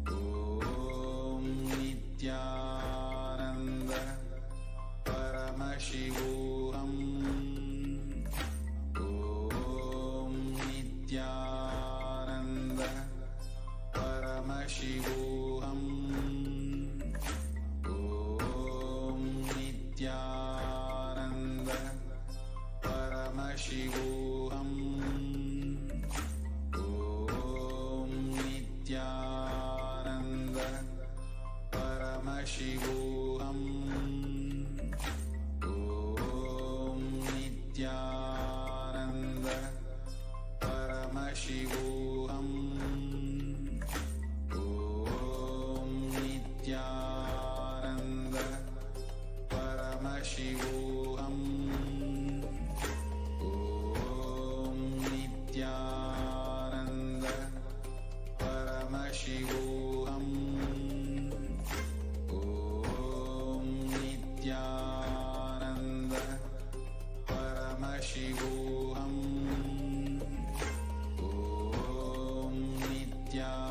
I: Om Nithyananda Paramashivoham. Om Paramashivoham. Om Nithyananda Paramashivoham. Om Nithyananda Paramashivoham. Om Nithyananda Paramashivoham. Om Nithyananda Paramashivoham. Om Nithyananda Paramashivoham. Om Nithyananda Paramashivoham. Om Nithyananda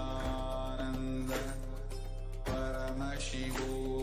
I: Paramashivoham.